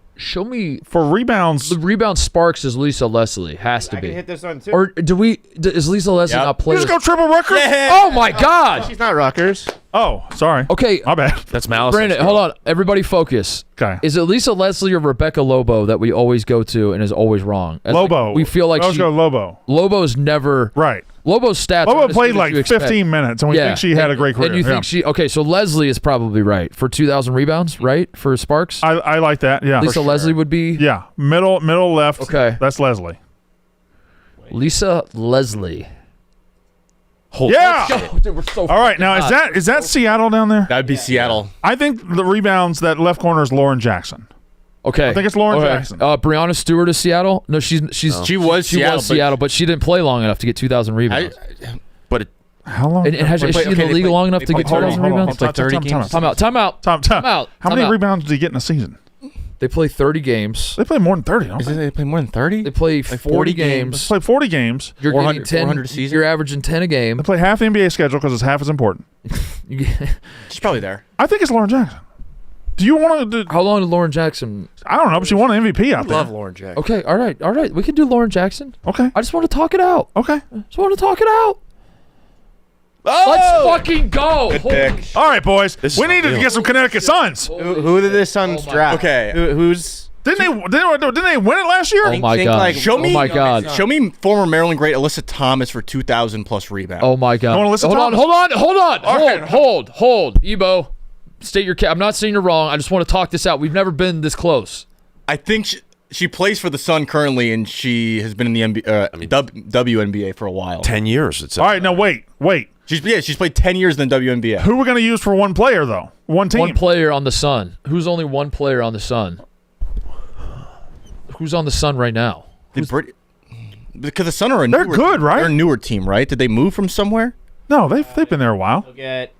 For rebounds. The rebound Sparks is Lisa Leslie. Has to I be. can hit this one too. Or is Lisa Leslie not You playing? just go triple Rutgers? Oh my God. She's not Rutgers. Oh, sorry. Okay. My bad. That's malice. Brandon, hold on. Everybody focus. Okay. Is it Lisa Leslie or Rebecca Lobo that we always go to and is always wrong? As Lobo. we feel like Let's go Lobo. Lobo's never right. Lobo's stats. Lobo aren't as played good as like you expect. 15 minutes, and we think she had a great career. And you think she? Okay, so Leslie is probably right for 2,000 rebounds, right, for Sparks. I like that. Yeah. Lisa Leslie would be. Yeah. Middle left. Okay. That's Leslie. Lisa Leslie. Yeah. Dude, we're so All right. Now fucking is that Seattle down there? That would be Seattle. I think the rebounds that left corner is Lauren Jackson. Okay. I think it's Lauren Jackson. Brianna Stewart is Seattle. No, she was Seattle, but she didn't play long enough to get 2,000 rebounds. How long? And is she in the league long enough to get 2,000 rebounds? They play 30 games. Time out. How many rebounds do you get in a season? They play 30 games. They play more than 30, don't they? They play more than 30? They play 40 games. They play 40 games. You're 400 getting 10. 400 a season? You're averaging 10 a game. They play half the NBA schedule because it's half as important. She's probably there. I think it's Lauren Jackson. Do you want to? How long did Lauren Jackson? I don't know, but she won an MVP out there. Love Lauren Jackson. Okay, all right. We can do Lauren Jackson. Okay. I just want to talk it out. Okay. Just want to talk it out. Let's fucking go. All right, boys. We need to get some Connecticut Suns. Who did the Suns draft? Okay. Who's? Didn't they win it last year? Oh my God. Show me. Oh my God. Show me former Maryland great Alyssa Thomas for 2,000 plus rebounds. Oh my God. You want Alyssa Hold on. Okay. Hold. Ebo, state your I'm not saying you're wrong. I just want to talk this out. We've never been this close. I think she plays for the Sun currently, and she has been in the WNBA for a while. 10 years. All right, now wait. She's played 10 years in the WNBA. Who are we going to use for one player, though? One team. One player on the Sun. Who's only one player on the Sun? Who's on the Sun right now? Because the Sun are They're good, right? They're a newer team, right? Did they move from somewhere? No, they've been there a while. Look at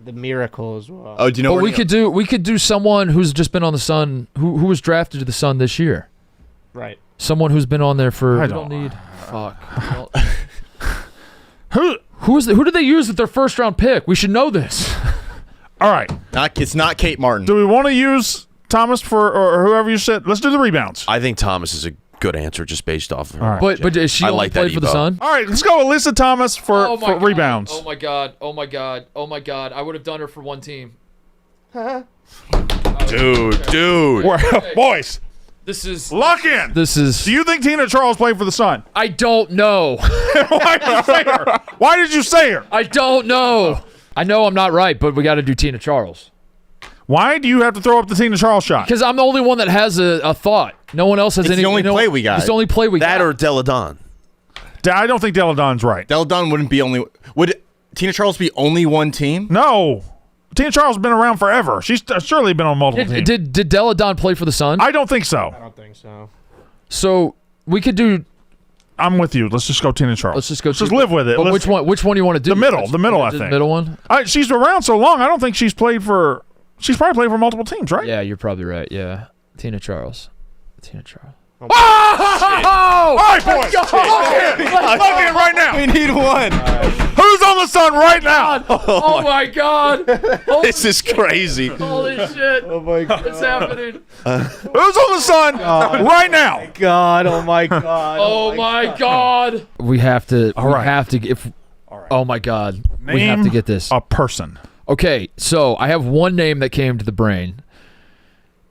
the Miracle as well. Oh, do you know? But we could do someone who's just been on the Sun, who was drafted to the Sun this year. Right. Someone who's been on there for. I We don't- don't need. Fuck. Who? Who did they use with their first round pick? We should know this. All right. It's not Kate Martin. Do we want to use Thomas or whoever you said? Let's do the rebounds. I think Thomas is a good answer just based off of her. All right. But is she I only like that, played for the Ebo. Sun? All right, let's go Alyssa Thomas for God. rebounds. Oh my God. I would have done her for one team. Dude. Boys, This is. lock in. This Do is. you think Tina Charles played for the Sun? I don't know. Why did you say her? Why did you say her? I don't know. I know I'm not right, but we got to do Tina Charles. Why do you have to throw up the Tina Charles shot? Because I'm the only one that has a thought. No one else has It's any. the only play we got. It's the only play we That got. or Deladon. I don't think Deladon's right. Deladon wouldn't be only. Would Tina Charles be only one team? No. Tina Charles has been around forever. She's surely been on multiple teams. Did Deladon play for the Sun? I don't think so. I don't think so. So we could do. I'm with you. Let's just go Tina Charles. Let's just go. Just live with it. But Let's- which one do you want to do? The middle, I The think. middle one. She's around so long. I don't think she's played for. She's probably played for multiple teams, right? Yeah, you're probably right. Yeah, Tina Charles. All right, boys. Lock in right now. We need one. Who's on the Sun right now? Oh my God! This is crazy. Holy shit! Oh my God. What's happening? Who's on the Sun right now? God. Oh my God. Oh my God! We have to. All we right. have to. If. Oh my God! We have Name to get this. a person. Okay, so I have one name that came to the brain,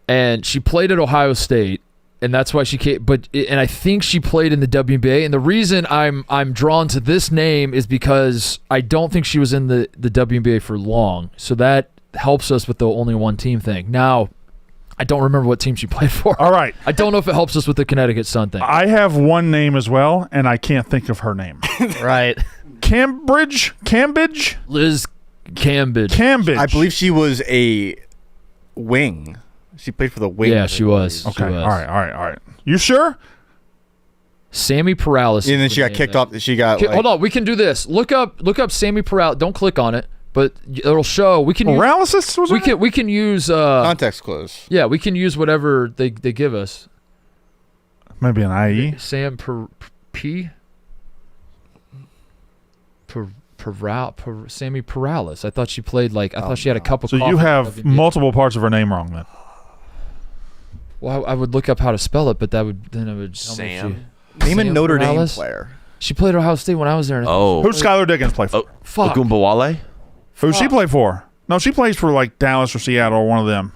and she played at Ohio State, and that's why she came. And I think she played in the WNBA. And the reason I'm drawn to this name is because I don't think she was in the WNBA for long, so that helps us with the only one team thing. Now, I don't remember what team she played for. All right. I don't know if it helps us with the Connecticut Sun thing. I have one name as well, and I can't think of her name. Right. Cambridge? Liz Cambridge. I believe she was a wing. She played for the Wings. Yeah, she was. Okay. She was. All right. You sure? Sammy Paralis. And then she got kicked off. She got. Hold on, we can do this. Look up Sammy Paralis. Don't click on it. but it'll show. We can paralysis. We can use context clues. Yeah, we can use whatever they give us. Maybe an IE. Sammy Paralis. I thought she played I thought she had a cup of coffee. So you have multiple parts of her name wrong then. Well, I would look up how to spell it, but it would tell me Name a Notre Dame player. She played Ohio State when I was there. Who's Skylar Diggins play for? Fuck. Ogunbowale? Who's she play for? No, she plays for Dallas or Seattle or one of them.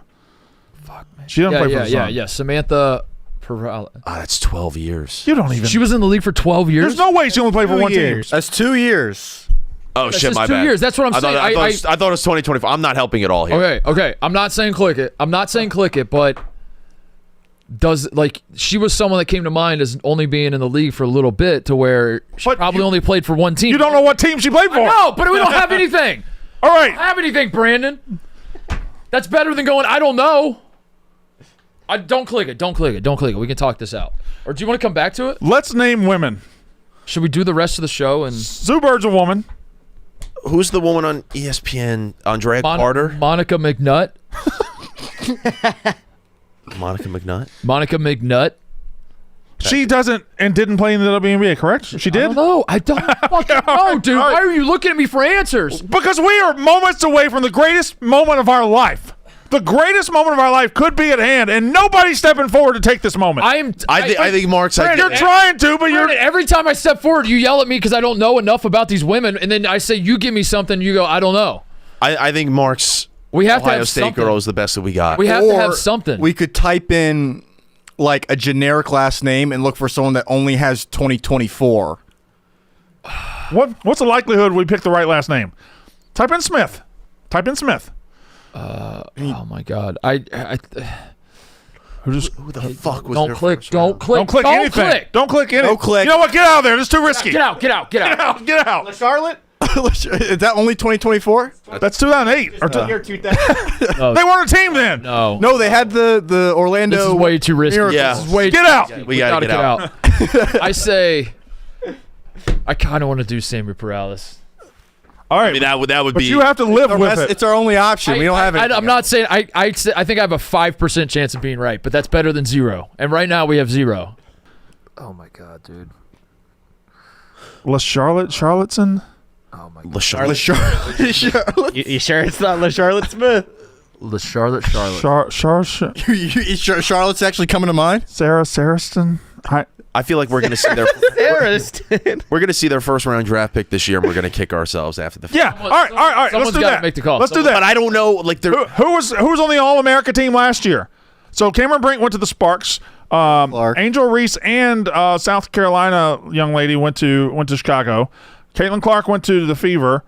Fuck, man. She doesn't play for the Sun. Yeah. Samantha Paralis. That's 12 years. You don't even. She was in the league for 12 years. There's no way she only played for 1 team. That's 2 years. Oh, shit, my 2 bad. years. That's what I'm saying. I thought it was 2024. I'm not helping at all here. Okay. I'm not saying click it, but she was someone that came to mind as only being in the league for a little bit to where she probably only played for one team. You don't know what team she played for. No, but we don't have anything. All right. We don't have anything, Brandon. That's better than going, I don't know. Don't click it. We can talk this out. Or do you want to come back to it? Let's name women. Should we do the rest of the show? And Sue Bird's a woman. Who's the woman on ESPN? Andrea Carter? Monica McNutt. Monica McNutt? Monica McNutt. She doesn't and didn't play in the WNBA, correct? She did? I don't fucking know, dude. Why are you looking at me for answers? Because we are moments away from the greatest moment of our life. The greatest moment of our life could be at hand, and nobody's stepping forward to take this moment. I think Mark's Brandon, you're trying to, but Brandon, every time I step forward, you yell at me because I don't know enough about these women, and then I say, you give me something, you go, I don't know. I think Mark's we have Ohio to have State something. girl is the best that we got. We have to have something. We could type in a generic last name and look for someone that only has 2024. What's the likelihood we pick the right last name? Type in Smith. Oh my God! Who the fuck was Don't click anything. Don't click anything. No click. You know what? Get out of there. It's too risky. Get out. Get out. Charlotte? Is that only 2024? That's 2008. Year 2000. They weren't a team then. No, they had the Orlando. This is way too risky. Miracles. Yeah. This is way Get too out. risky. We gotta get out. I say, I kind of want to do Sammy Paralis. All right. I mean, that would But be. you have to live with it. It's our only option. We don't have it. I'm not saying I think I have a 5% chance of being right, but that's better than 0. And right now we have 0. Oh my God, dude. Charlotteson? Oh my God. LaCharlotte. You sure it's not LaCharlotte Smith? Charlotte. Charlotte's actually coming to mind. Sarah Saraston? I feel like we're going to see their first round draft pick this year, and we're going to kick ourselves after the fact. Yeah. All right. Let's do that. Make the call. Let's do that. But I don't know. Who was on the All-America team last year? So Cameron Brink went to the Sparks. Angel Reese and South Carolina young lady went to Chicago. Caitlin Clark went to the Fever.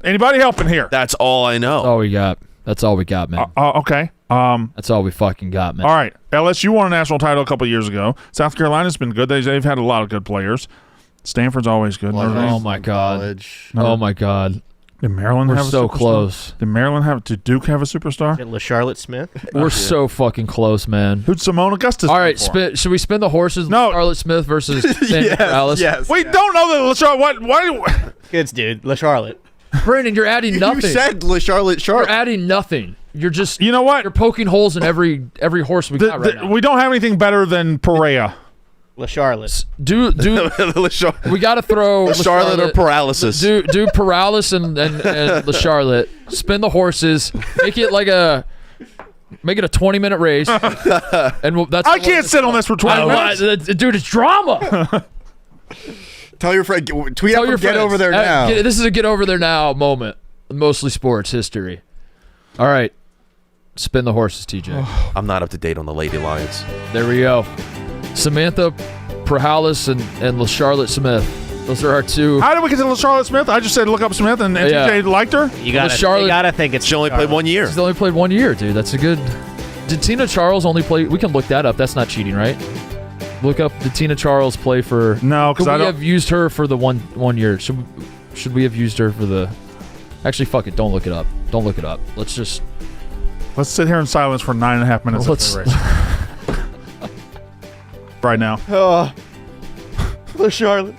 Anybody helping here? That's all I know. That's all we got. That's all we got, man. Okay. That's all we fucking got, man. All right. LSU won a national title a couple of years ago. South Carolina's been good. They've had a lot of good players. Stanford's always good. Oh my God. Oh my God. Did Maryland We're have a so superstar? close. Did Duke have a superstar? LaCharlotte Smith? We're so fucking close, man. Who'd Simone Augustus? All right, should we spin the horses? No. Charlotte Smith versus Sammy Paralis? Yes. We don't know that LaCharlotte. Why? Kids, dude. LaCharlotte. Brandon, you're adding nothing. You said LaCharlotte You're Sharp. adding nothing. You're just. You know what? You're poking holes in every horse we got right now. We don't have anything better than Perea. LaCharlotte. Do we got to throw Charlotte or paralysis? Do Paralis and LaCharlotte. Spin the horses. Make it a 20-minute race. And that's. I can't sit on this for 20 minutes. Dude, it's drama. Tell your friend. Tweet Tell out your Get friends. Over There Now. This is a Get Over There Now moment. Mostly sports history. All right. Spin the horses, TJ. I'm not up to date on the Lady Lions. There we go. Samantha Paralis and LaCharlotte Smith. Those are our two. How did we get to LaCharlotte Smith? I just said look up Smith, and TJ liked her. You gotta think it's. She only played 1 year. She's only played 1 year, dude. That's a good. Did Tina Charles only play? We can look that up. That's not cheating, right? Look up. Did Tina Charles play for? No, because I don't. Have used her for the one year. Should we have used her for the? Actually, fuck it. Don't look it up. Let's sit here in silence for 9.5 minutes. Let's. Right now. LaCharlotte.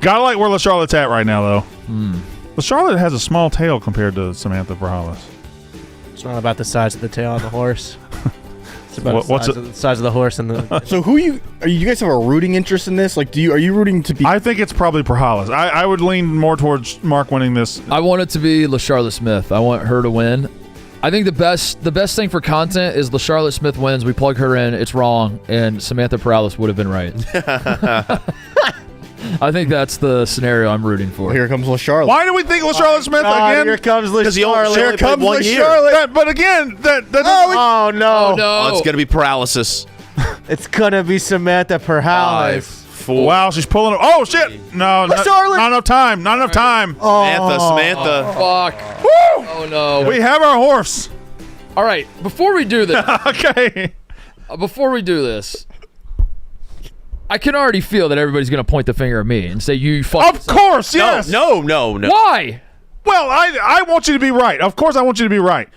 Gotta like where LaCharlotte's at right now, though. Well, Charlotte has a small tail compared to Samantha Perhalis. It's not about the size of the tail on the horse. It's about What's the size of the horse and the. So who are you guys have a rooting interest in this? Like, are you rooting to be? I think it's probably Perhalis. I would lean more towards Mark winning this. I want it to be LaCharlotte Smith. I want her to win. I think the best thing for content is LaCharlotte Smith wins. We plug her in. It's wrong, and Samantha Perhalis would have been right. I think that's the scenario I'm rooting for. Here comes LaCharlotte. Why do we think LaCharlotte Smith again? Here comes LaCharlotte. Here comes LaCharlotte. But again, Oh no! Oh, it's gonna be paralysis. It's gonna be Samantha Perhalis. 5, 4. Wow, she's pulling it. Oh shit! No, not enough time. Not enough time. Samantha. Fuck. Woo! Oh no. We have our horse. All right, before we do this. Okay. Before we do this, I can already feel that everybody's going to point the finger at me and say, you fucking... Of course, yes. No. Why? Well, I want you to be right. Of course I want you to be right.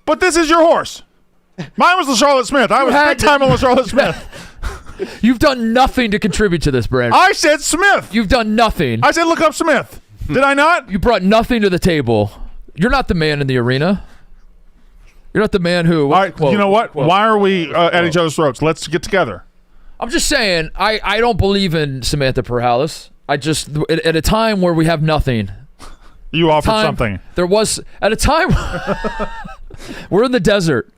But this is your horse. Mine was LaCharlotte Smith. I was big time on LaCharlotte Smith. You've done nothing to contribute to this, Brandon. I said Smith. You've done nothing. I said look up Smith. Did I not? You brought nothing to the table. You're not the man in the arena. You're not the man who... All right, you know what? Why are we at each other's throats? Let's get together. I'm just saying, I don't believe in Samantha Perhalis. I just, at a time where we have nothing. You offered something. There was, at a time, we're in the desert,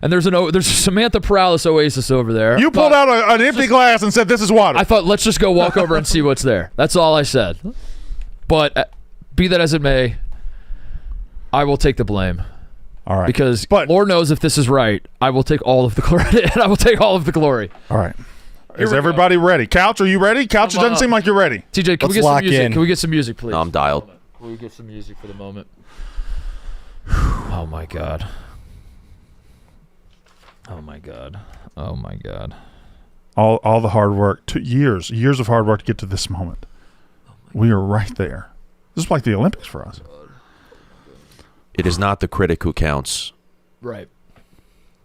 and there's a Samantha Perhalis oasis over there. You pulled out an empty glass and said, this is water. I thought, let's just go walk over and see what's there. That's all I said. But be that as it may, I will take the blame. All right. Because Lord knows if this is right, I will take all of the credit, and I will take all of the glory. All right. Is everybody ready? Couch, are you ready? Couch, it doesn't seem like you're ready. TJ, can we get some music? Can we get some music, please? No, I'm dialed. Can we get some music for the moment? Oh my god. Oh my god. Oh my god. All the hard work, years of hard work to get to this moment. We are right there. This is like the Olympics for us. It is not the critic who counts. Right.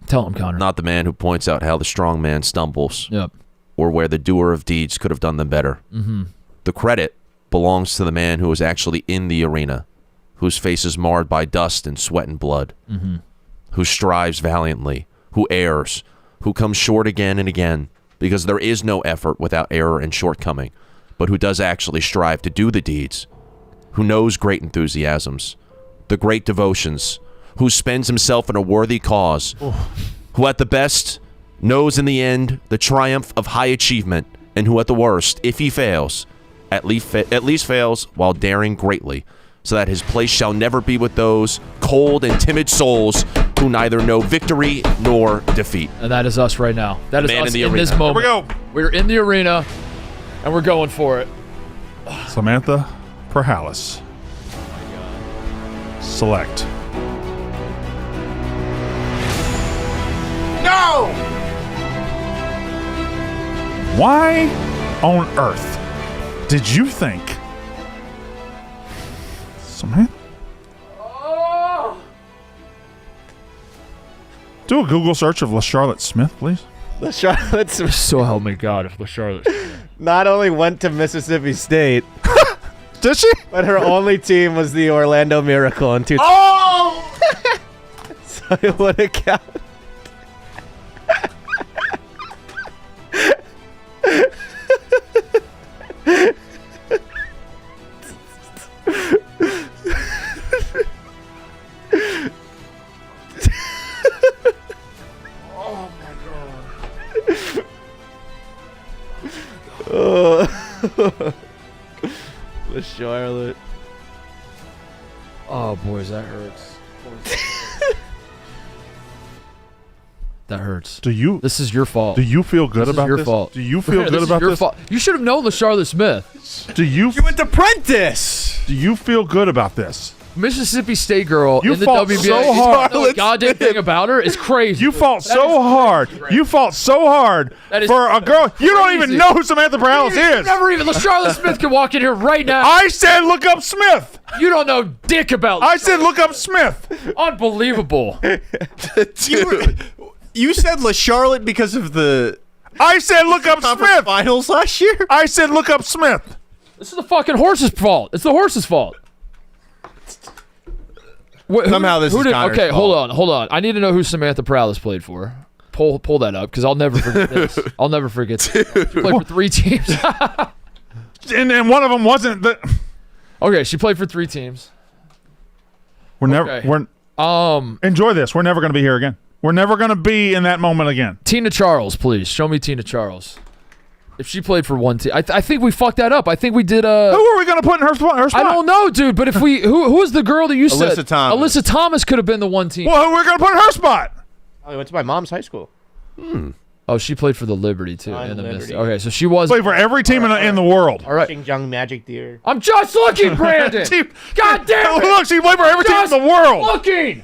Tell him, Connor. Not the man who points out how the strong man stumbles. Yep. Or where the doer of deeds could have done them better. Mm-hmm. The credit belongs to the man who is actually in the arena, whose face is marred by dust and sweat and blood, who strives valiantly, who errs, who comes short again and again, because there is no effort without error and shortcoming, but who does actually strive to do the deeds, who knows great enthusiasms, the great devotions, who spends himself in a worthy cause, who at the best knows in the end the triumph of high achievement, and who at the worst, if he fails, at least fails while daring greatly, so that his place shall never be with those cold and timid souls who neither know victory nor defeat. And that is us right now. That is us in this moment. Here we go. We're in the arena, and we're going for it. Samantha Perhalis. Select. No! Why on earth did you think Samantha? Do a Google search of LaCharlotte Smith, please. LaCharlotte Smith. So help me God if LaCharlotte not only went to Mississippi State, did she? But her only team was the Orlando Miracle in 2000. Oh! So it would have counted. Oh my god. The Charlotte. Oh, boys, that hurts. That hurts. This is your fault. Do you feel good about this? this? Your fault. Do you feel good about your this? Fault. You should have known LaCharlotte Smith. You went to Prentice. Do you feel good about this? Mississippi State girl You in the fought WNBA. so hard. You know the goddamn thing about her is crazy. You fought so hard. You fought so hard for a girl. You don't even know who Samantha Perhalis is. Never even. LaCharlotte Smith can walk in here right now. I said look up Smith. You don't know dick about. I said look up Smith. Unbelievable. You said LaCharlotte because of the. I said look up Smith. Finals last year. I said look up Smith. This is the fucking horse's fault. It's the horse's fault. Somehow this is Connor's okay, fault. hold on. I need to know who Samantha Prowlis played for. Pull that up because I'll never forget this. I'll never forget this. She played for 3 teams. and one of them wasn't the. Okay, she played for 3 teams. Enjoy this. We're never going to be here again. We're never going to be in that moment again. Tina Charles, please. Show me Tina Charles. If she played for 1 team. I think we fucked that up. I think we did Who are we going to put in her spot? I don't know, dude, but if we who was the girl that you said? Alyssa Thomas. Alyssa Thomas could have been the 1 team. Well, who are we going to put in her spot? I went to my mom's high school. Oh, she played for the Liberty too. In And the Liberty. Mystic. Okay, so she was Played for every team in the world. All right. Xinjiang Magic Deer. I'm just looking, Brandon. God damn it. Look, she played for every team in the world. Looking.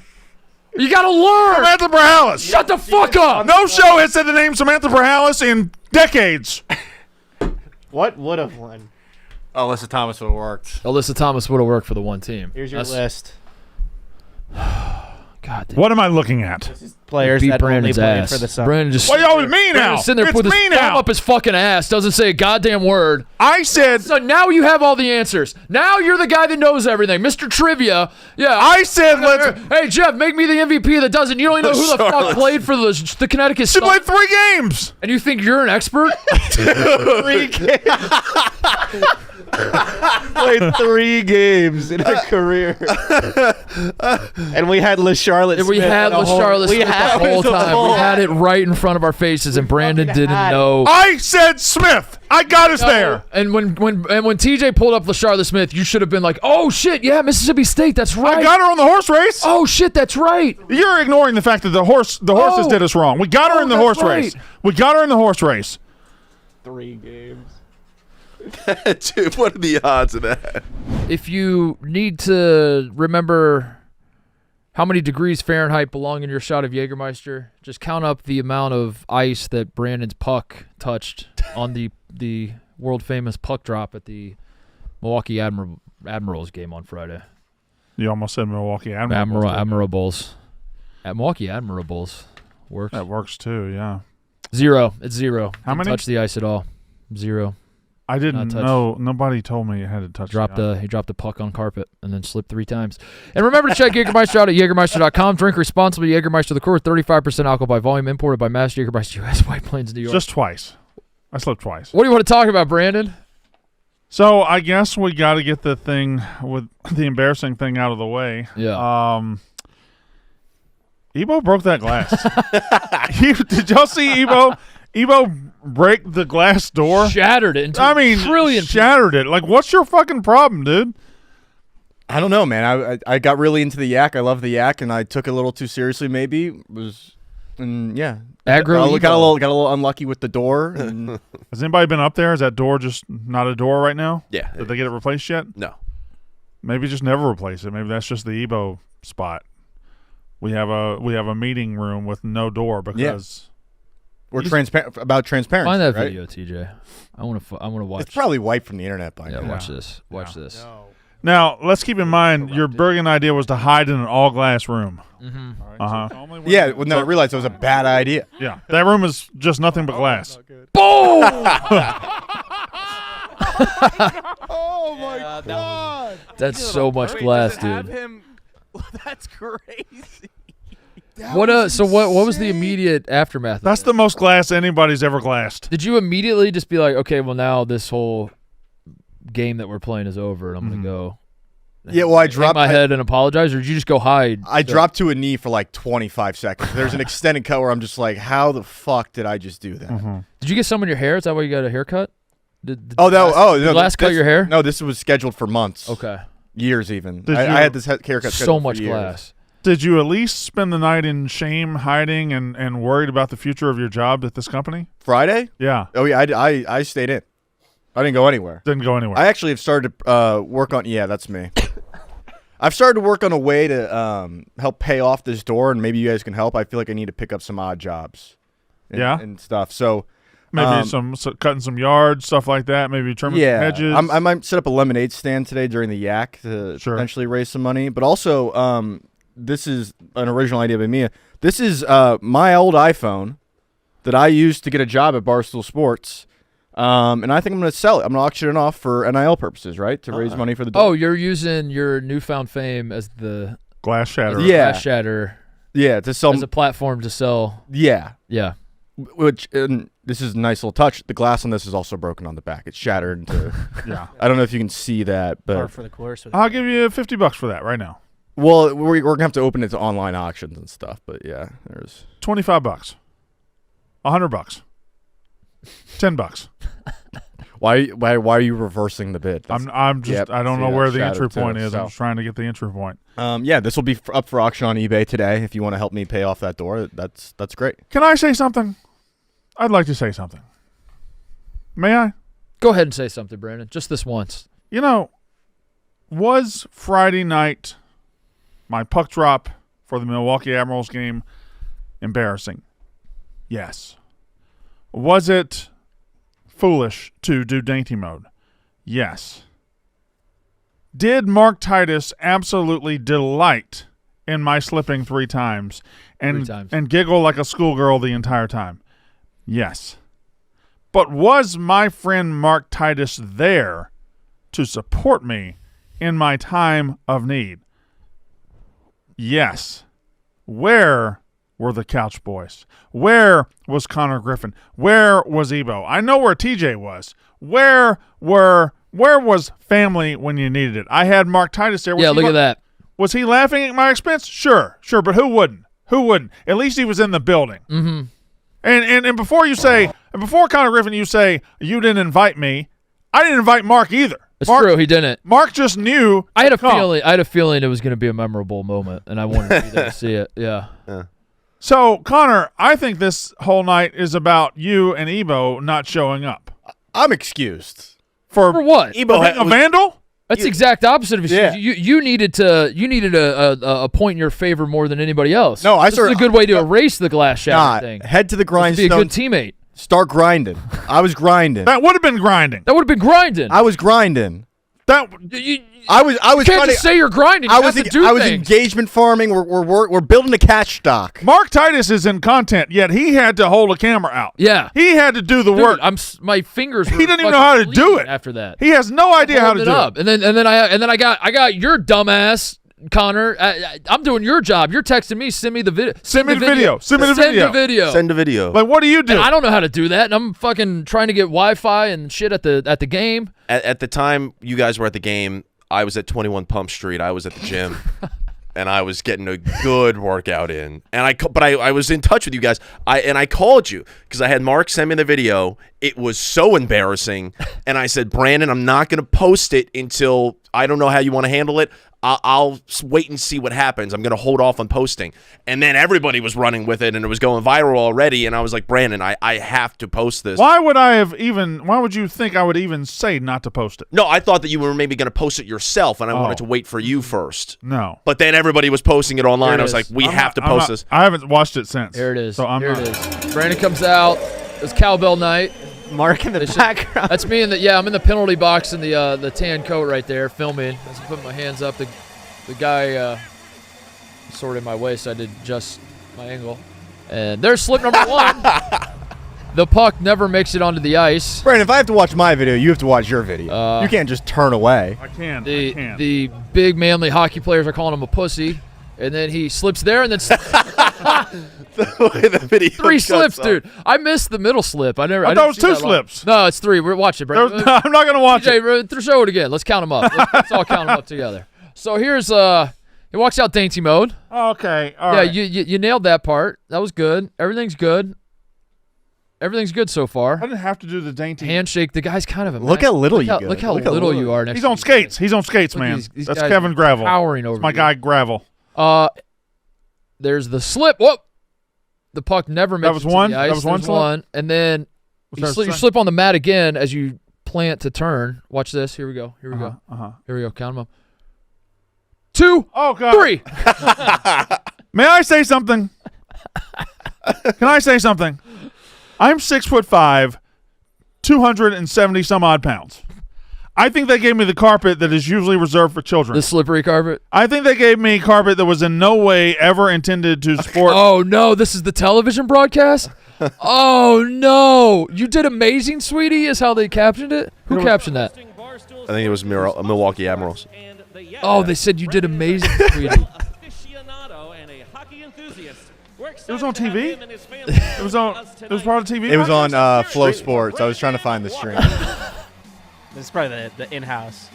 You gotta learn. Samantha Prowlis. Shut the fuck up. No show has said the name Samantha Prowlis in decades. What would have won? Alyssa Thomas would have worked. Alyssa Thomas would have worked for the 1 team. Here's your list. God damn. What am I looking at? Players Beat that Brandon's only played ass. for the Suns. Brandon just. What y'all with me now? Brandon's sitting there It's with his me thumb now. up his fucking ass. Doesn't say a goddamn word. I said. So now you have all the answers. Now you're the guy that knows everything, Mr. Trivia. Yeah. I said let's. Hey Jeff, make me the MVP that doesn't. You don't even know who the fuck Charlotte. played for the Connecticut. She played 3 games. And you think you're an expert? 3 games. Played 3 games in her career. And we had LaCharlotte Smith. We had LaCharlotte Smith the whole time. We had it right in front of our faces, and Brandon didn't know. I said Smith. I got us there. And when TJ pulled up LaCharlotte Smith, you should have been like, "Oh shit, yeah, Mississippi State. That's right. I got her on the horse race. Oh shit, that's right. You're ignoring the fact that the horses did us wrong. We got her in the that's horse race. right. We got her in the horse race. 3 games. Dude, what are the odds of that? If you need to remember how many degrees Fahrenheit belong in your shot of Jägermeister, just count up the amount of ice that Brandon's puck touched on the world famous puck drop at the Milwaukee Admirals game on Friday. You almost said Milwaukee Admirals. Admirables. At Milwaukee Admirables works. That works too. Yeah. 0. It's 0. How many? Didn't touch the ice at all. 0. I didn't know. Nobody told me you had to touch. He dropped the puck on carpet and then slipped 3 times. And remember to check Jägermeister out at Jägermeister.com. Drink responsibly. Jägermeister the core, 35% alcohol by volume, imported by Mass Jägermeister U.S. White Plains, New York. Just twice. I slipped twice. What do you want to talk about, Brandon? So I guess we got to get the thing with the embarrassing thing out of the way. Yeah. Ebo broke that glass. Did y'all see Ebo? Ebo break the glass door? Shattered it into a trillion shattered it. Like, what's your fucking problem, dude? I don't know, man. I got really into the yak. I love the yak, and I took it a little too seriously. Maybe yeah. Aggro. Got a little unlucky with the door. And Has anybody been up there? Is that door just not a door right now? Yeah. Did they get it replaced yet? No. Maybe just never replace it. Maybe that's just the Ebo spot. We have a meeting room with no door because we're transparent about transparency. Find that right? video, TJ. I want to watch. It's probably wiped from the internet by now. Yeah, watch this. Watch this. No. Now, let's keep in mind, your brilliant idea was to hide in an all-glass room. Mm-hmm. Yeah, well, no, I realized it was a bad idea. Yeah, that room is just nothing but glass. Boom! Oh my god! That's so much glass, dude. That's crazy. So what was the immediate aftermath of That's this? the most glass anybody's ever glassed. Did you immediately just be like, okay, well now this whole game that we're playing is over and I'm gonna go Yeah, well, I dropped my head and apologize, or did you just go hide? I dropped to a knee for like 25 seconds. There's an extended cut where I'm just like, how the fuck did I just do that? Did you get some in your hair? Is that why you got a haircut? Did No, last cut your hair? No, this was scheduled for months. Okay. Years even. Did I you- had this haircut So scheduled much for years. glass. Did you at least spend the night in shame, hiding, and worried about the future of your job at this company? Friday? Yeah. Oh yeah, I stayed in. I didn't go anywhere. Didn't go anywhere. I actually have started to work on. Yeah, that's me. I've started to work on a way to help pay off this door, and maybe you guys can help. I feel like I need to pick up some odd jobs. And stuff. So maybe cutting some yards, stuff like that. Maybe trimming some hedges. I might set up a lemonade stand today during the yak to potentially raise some money. But also, this is an original idea by Mia. This is my old iPhone that I used to get a job at Barstool Sports. And I think I'm going to sell it. I'm going to auction it off for NIL purposes, right? To raise money for the Oh, you're using your newfound fame as the Glass shatter. Yeah. Glass shatter. Yeah, to sell as a platform to sell. Yeah. Yeah. Which, and this is a nice little touch. The glass on this is also broken on the back. It's shattered into. Yeah. I don't know if you can see that, but Par for the course. I'll give you $50 for that right now. Well, we're gonna have to open it to online auctions and stuff. But yeah, there's $25. $100. $10. Why are you reversing the bid? I'm just I don't know where the entry point is. So. I'm just trying to get the entry point. Yeah, this will be up for auction on eBay today. If you want to help me pay off that door, that's great. Can I say something? I'd like to say something. May I? Go ahead and say something, Brandon. Just this once. You know, was Friday night my puck drop for the Milwaukee Admirals game embarrassing? Yes. Was it foolish to do dainty mode? Yes. Did Mark Titus absolutely delight in my slipping 3 times and giggle like a schoolgirl the entire time? Yes. But was my friend Mark Titus there to support me in my time of need? Yes. Where were the Couch Boys? Where was Connor Griffin? Where was Ebo? I know where TJ was. Where was family when you needed it? I had Mark Titus there. Look at that. Was he laughing at my expense? Sure, but who wouldn't? At least he was in the building. Mm-hmm. And before you say, before Connor Griffin, you say you didn't invite me. I didn't invite Mark either. It's true, he didn't. Mark just knew. I had a feeling it was going to be a memorable moment, and I wanted you there to see it. Yeah. So, Connor, I think this whole night is about you and Ebo not showing up. I'm excused. For what? Ebo being a vandal? That's the exact opposite of Yeah. you needed a point in your favor more than anybody else. No, this is a good way to erase the glass shatter thing. Head to the grindstone. Be a good teammate. Start grinding. I was grinding. That would have been grinding. I was grinding. I was you can't just say you're grinding. You have to do I was things. engagement farming. We're building a catch stock. Mark Titus is in content, yet he had to hold a camera out. Yeah, he had to do the work. My fingers. He didn't even know how to do it. After that, he has no idea how to do it. And then I got your dumbass. Connor, I'm doing your job. You're texting me. Send me the video. Send me the video. Send the video. Like, what do you do? And I don't know how to do that, and I'm fucking trying to get Wi-Fi and shit at the game. At the time you guys were at the game, I was at 21 Pump Street. I was at the gym, and I was getting a good workout in. And I was in touch with you guys. I called you because I had Mark send me the video. It was so embarrassing, and I said, Brandon, I'm not going to post it until I don't know how you want to handle it. I'll wait and see what happens. I'm going to hold off on posting. And then everybody was running with it, and it was going viral already. And I was like, Brandon, I have to post this. Why would you think I would even say not to post it? No, I thought that you were maybe going to post it yourself, and I wanted to wait for you first. No. But then everybody was posting it online. I was like, we have to post this. I haven't watched it since. Here it is. So Here it is. Brandon comes out. It's cowbell night. Mark in the background. That's me I'm in the penalty box in the tan coat right there filming. I was putting my hands up. The guy sort of in my way, so I did just my angle. And there's slip number 1. The puck never makes it onto the ice. Brandon, if I have to watch my video, you have to watch your video. You can't just turn away. I can. The big manly hockey players are calling him a pussy. And then he slips there, and then the way the video 3 slips, dude. I missed the middle slip. I thought it was 2 slips. No, it's 3. We're watching, bro. I'm not going to watch it. Show it again. Let's count them up. Let's all count them up together. So here's he walks out dainty mode. Okay, all right. You nailed that part. That was good. Everything's good. Everything's good so far. I didn't have to do the dainty handshake. The guy's kind of a mess. Look how little you Look how little you are. He's on skates. He's on skates, man. That's Kevin Gravel. Towering over. That's my guy Gravel. There's the slip. Whoop. The puck never makes it to the ice. That was one. There's one. And then you slip on the mat again as you plant to turn. Watch this. Here we go. Here we go. Here we go. Count them up. 2. Oh, God. 3. May I say something? Can I say something? I'm 6'5", 270 some odd pounds. I think they gave me the carpet that is usually reserved for children. The slippery carpet? I think they gave me carpet that was in no way ever intended to support. Oh, no. This is the television broadcast? Oh, no. You did amazing, sweetie, is how they captioned it? Who captioned that? I think it was Milwaukee Admirals. Oh, they said you did amazing, sweetie. It was on TV? It was part of the TV? It was on Flow Sports. I was trying to find the stream. This is probably the in-house.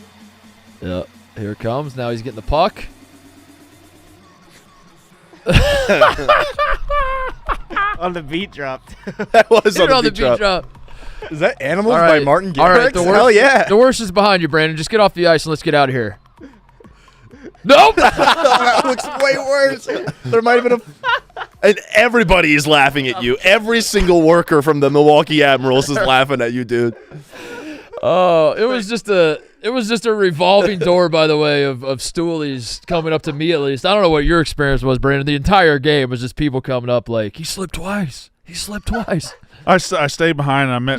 Yeah, here it comes. Now he's getting the puck. On the beat drop. That was on the beat drop. Is that Animals All right. by Martin Garrix? All right, the worst, Hell yeah. The worst is behind you, Brandon. Just get off the ice and let's get out of here. Nope. That looks way worse. There might have been And everybody is laughing at you. Every single worker from the Milwaukee Admirals is laughing at you, dude. Oh, it was just a revolving door, by the way, of stoolies coming up to me at least. I don't know what your experience was, Brandon. The entire game was just people coming up like, he slipped twice. He slipped twice. I stayed behind and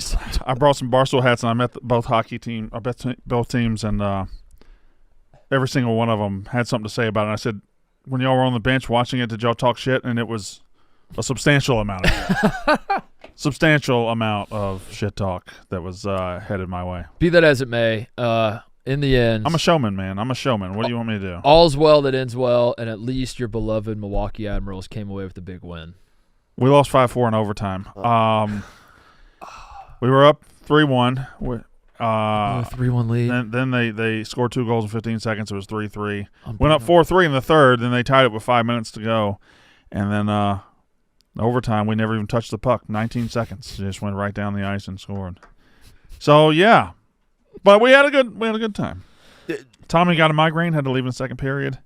I brought some Barstool hats and I met both teams and every single one of them had something to say about it. And I said, when y'all were on the bench watching it, did y'all talk shit? And it was a substantial amount of shit talk that was headed my way. Be that as it may, in the end, I'm a showman, man. I'm a showman. What do you want me to do? All's well that ends well, and at least your beloved Milwaukee Admirals came away with a big win. We lost 5-4 in overtime. We were up 3-1. 3-1 lead. Then they scored 2 goals in 15 seconds. It was 3-3. Went up 4-3 in the third. Then they tied it with 5 minutes to go. And then overtime, we never even touched the puck. 19 seconds. Just went right down the ice and scored. So yeah, but we had a good time. Tommy got a migraine. Had to leave in the second period.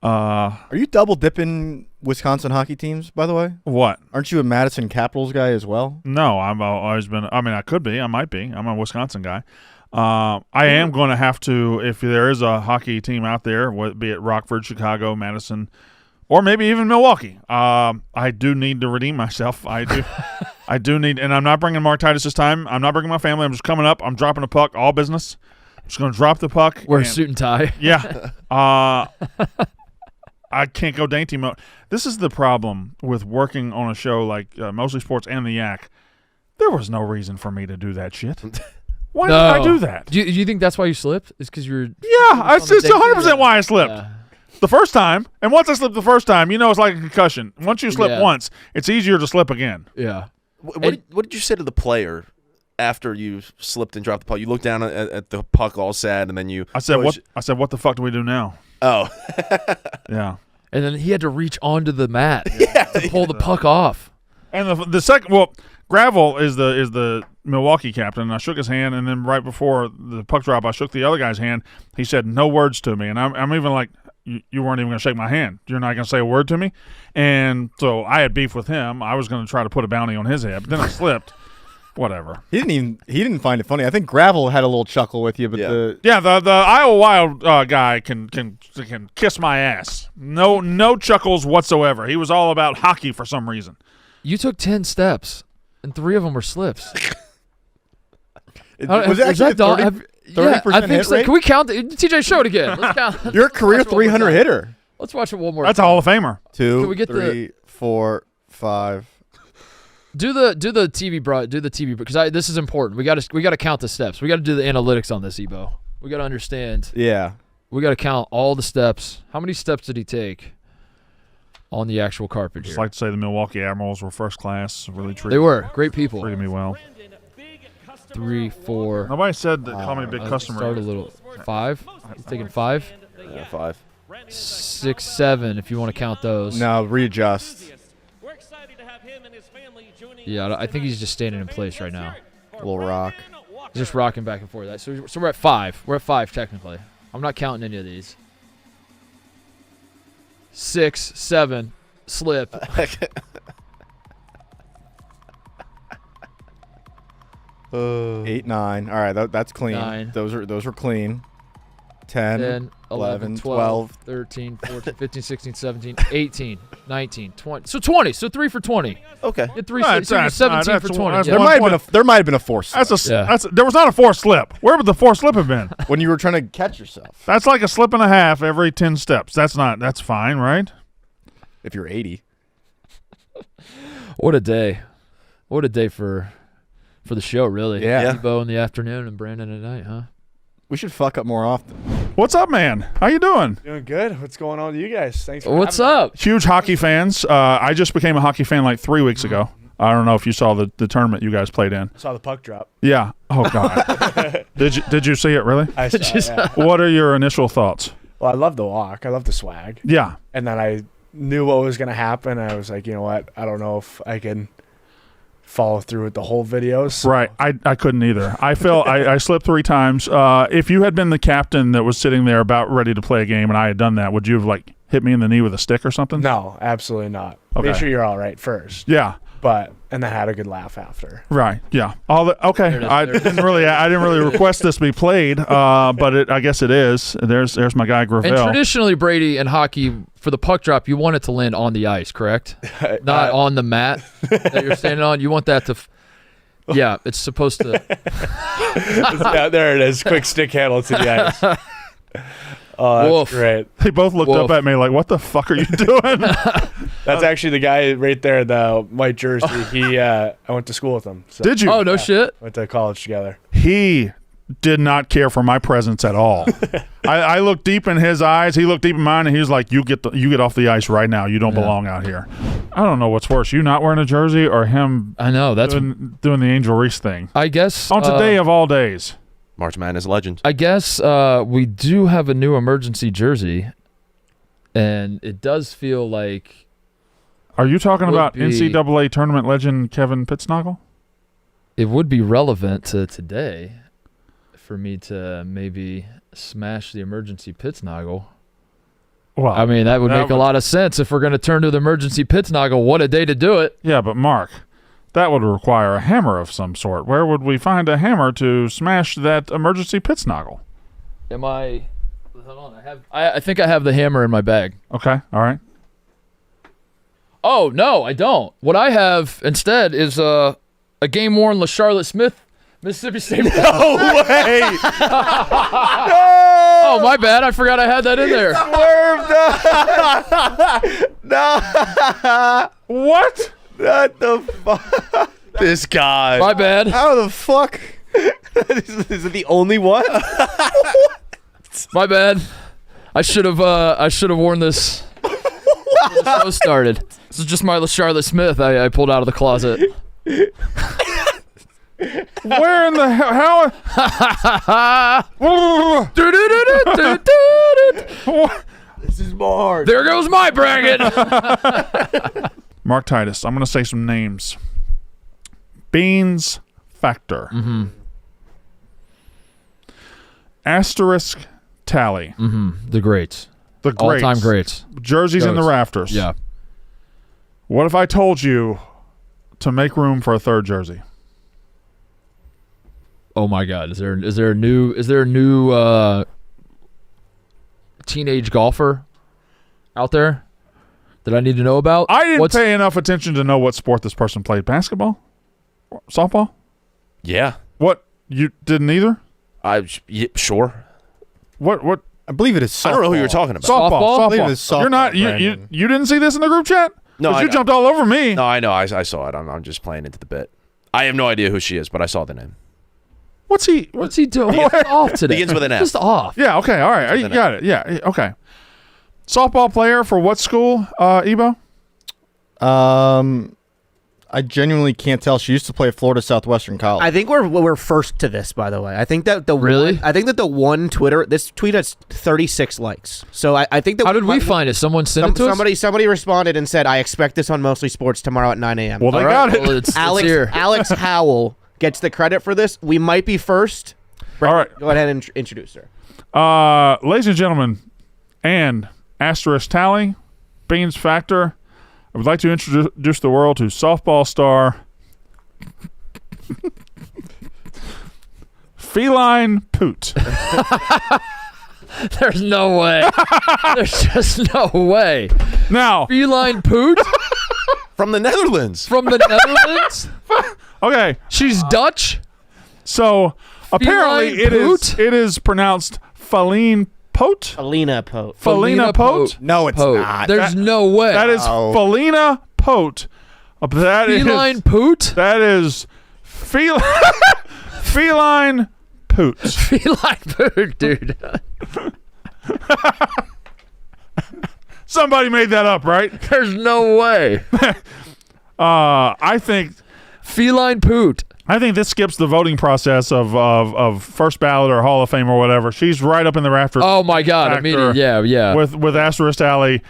Are you double dipping Wisconsin hockey teams, by the way? What? Aren't you a Madison Capitals guy as well? No, I've always been. I mean, I could be. I might be. I'm a Wisconsin guy. I am going to have to, if there is a hockey team out there, be it Rockford, Chicago, Madison, or maybe even Milwaukee. I do need to redeem myself. I do. I do need, and I'm not bringing Mark Titus this time. I'm not bringing my family. I'm just coming up. I'm dropping a puck, all business. I'm just going to drop the puck. Wear a suit and tie. Yeah. I can't go dainty mode. This is the problem with working on a show like Mostly Sports and the Yak. There was no reason for me to do that shit. Why did I do that? Do you think that's why you slipped? Is because you're... Yeah, it's 100% why I slipped. Yeah. The first time, and once I slipped the first time, it's like a concussion. Once you slip once, it's easier to slip again. Yeah. What did you say to the player after you slipped and dropped the puck? You looked down at the puck all sad, and then you... I said, what the fuck do we do now? Oh. Yeah. And then he had to reach onto the mat to pull the puck off. And the second, Gravel is the Milwaukee captain. And I shook his hand, and then right before the puck drop, I shook the other guy's hand. He said no words to me, and I'm even like, you weren't even going to shake my hand. You're not going to say a word to me. And so I had beef with him. I was going to try to put a bounty on his head, but then I slipped. Whatever. He didn't find it funny. I think Gravel had a little chuckle with you, but the Iowa Wild guy can kiss my ass. No chuckles whatsoever. He was all about hockey for some reason. You took 10 steps, and 3 of them were slips. Was it actually 30% hit rate? Can we count TJ? Show it again. Let's count. You're a career 300 hitter. Let's watch it one more. That's a Hall of Famer. 2, 3, 4, 5. Do the TV because this is important. We got to count the steps. We got to do the analytics on this, Ebo. We got to understand. Yeah. We got to count all the steps. How many steps did he take on the actual carpet here? Just like to say the Milwaukee Admirals were first class. Really They were great people. Treated me well. 3, 4. Nobody said that. Call me a big customer. Start a little. 5. He's taking 5. Yeah, 5. 6, 7. If you want to count those. No, readjust. Yeah, I think he's just standing in place right now. A little rock. He's just rocking back and forth. So we're at 5. We're at 5 technically. I'm not counting any of these. 6, 7, slip. 8, 9. All right, that's clean. 9. Those are clean. 10, 11, 12, 13, 14, 15, 16, 17, 18, 19, 20. So 20. So 3 for 20. Okay. 17 for 20. There might have been a forced slip. There was not a forced slip. Where would the forced slip have been? When you were trying to catch yourself. That's like a slip and a half every 10 steps. That's fine, right? If you're 80. What a day. What a day for the show, really. Yeah. Ebo in the afternoon and Brandon at night, huh? We should fuck up more often. What's up, man? How you doing? Doing good. What's going on with you guys? Thanks for What's having me. up? Huge hockey fans. I just became a hockey fan like 3 weeks ago. I don't know if you saw the tournament you guys played in. I saw the puck drop. Yeah. Oh God. Did you see it really? I saw it, yeah. What are your initial thoughts? Well, I love the walk. I love the swag. Yeah. And then I knew what was going to happen. I was like, you know what? I don't know if I can follow through with the whole video. So. Right. I couldn't either. I felt I slipped 3 times. If you had been the captain that was sitting there about ready to play a game and I had done that, would you have like hit me in the knee with a stick or something? No, absolutely not. Okay. Make sure you're all right first. Yeah. And then had a good laugh after. Right. Yeah. Okay. I didn't really request this be played, but I guess it is. There's my guy Gravel. And traditionally, Brady, in hockey, for the puck drop, you want it to land on the ice, correct? Not on the mat that you're standing on. You want that to. Yeah, it's supposed to. Yeah, there it is. Quick stick handle to the ice. Oh, that's great. They both looked up at me like, "What the fuck are you doing?" That's actually the guy right there, the white jersey. I went to school with him. So. Did you? Oh, no shit. Went to college together. He did not care for my presence at all. I looked deep in his eyes. He looked deep in mine, and he was like, "You get off the ice right now. You don't belong out here." I don't know what's worse, you not wearing a jersey or him. I know that's doing the Angel Reese thing. I guess on today of all days. March Madness legend. I guess we do have a new emergency jersey, and it does feel like. Are you talking about NCAA tournament legend Kevin Pittsnoggle? It would be relevant to today for me to maybe smash the emergency Pittsnoggle. Well, I mean, that would make a lot of sense if we're going to turn to the emergency Pittsnoggle. What a day to do it. Yeah, but Mark, that would require a hammer of some sort. Where would we find a hammer to smash that emergency Pittsnoggle? Am I? Hold on, I think I have the hammer in my bag. Okay, all right. Oh no, I don't. What I have instead is a game-worn LaCharlotte Smith Mississippi State. No way! Oh, my bad. I forgot I had that in there. No. What? What the fuck? This guy. My bad. How the fuck? Is it the only one? My bad. I should have worn this when the show started. This is just my LaCharlotte Smith I pulled out of the closet. Where in the hell? This is more. There goes my bracket. Mark Titus. I'm going to say some names. Beans Factor. Mm-hmm. Asterisk Tally. Mm-hmm. The greats. The greats. All-time greats. Jerseys in the rafters. Yeah. What if I told you to make room for a third jersey? Oh my God! Is there a new teenage golfer out there that I need to know about? I didn't pay enough attention to know what sport this person played. Basketball? Softball? Yeah. What? You didn't either? Sure. What? I believe it is softball. I don't know who you're talking about. Softball. I believe it is softball. You're not. You didn't see this in the group chat? No, you jumped all over me. No, I know. I saw it. I'm just playing into the bit. I have no idea who she is, but I saw the name. What's he doing? He's off today. Begins with an F. Just off. Yeah. Okay. All right. You got it. Yeah. Okay. Softball player for what school? Ebo. I genuinely can't tell. She used to play at Florida Southwestern College. I think we're first to this, by the way. I think that the one Twitter, this tweet has 36 likes. So I think that. How did we find it? Someone sent it to us? Somebody responded and said, "I expect this on Mostly Sports tomorrow at 9 a.m." Well, they got it. Well, Alex Howell gets the credit for this. We might be first. All right. Go ahead and introduce her. Ladies and gentlemen, and asterisk Tally, Beans Factor. I would like to introduce the world to softball star Feline Poot. There's no way. There's just no way. Now, Feline Poot from the Netherlands. From the Netherlands. Okay, she's Dutch. So apparently Feline it is pronounced Feline Poot. Feline Poot. Feline Poot. No, it's not. There's no way. That is Feline Poot. That Feline Poot. That is Feline Poot. Feline Poot, dude. Somebody made that up, right? There's no way. I think Feline Poot. I think this skips the voting process of first ballot or Hall of Fame or whatever. She's right up in the rafters. Oh my God! Immediately, yeah. With Asterisk Alley,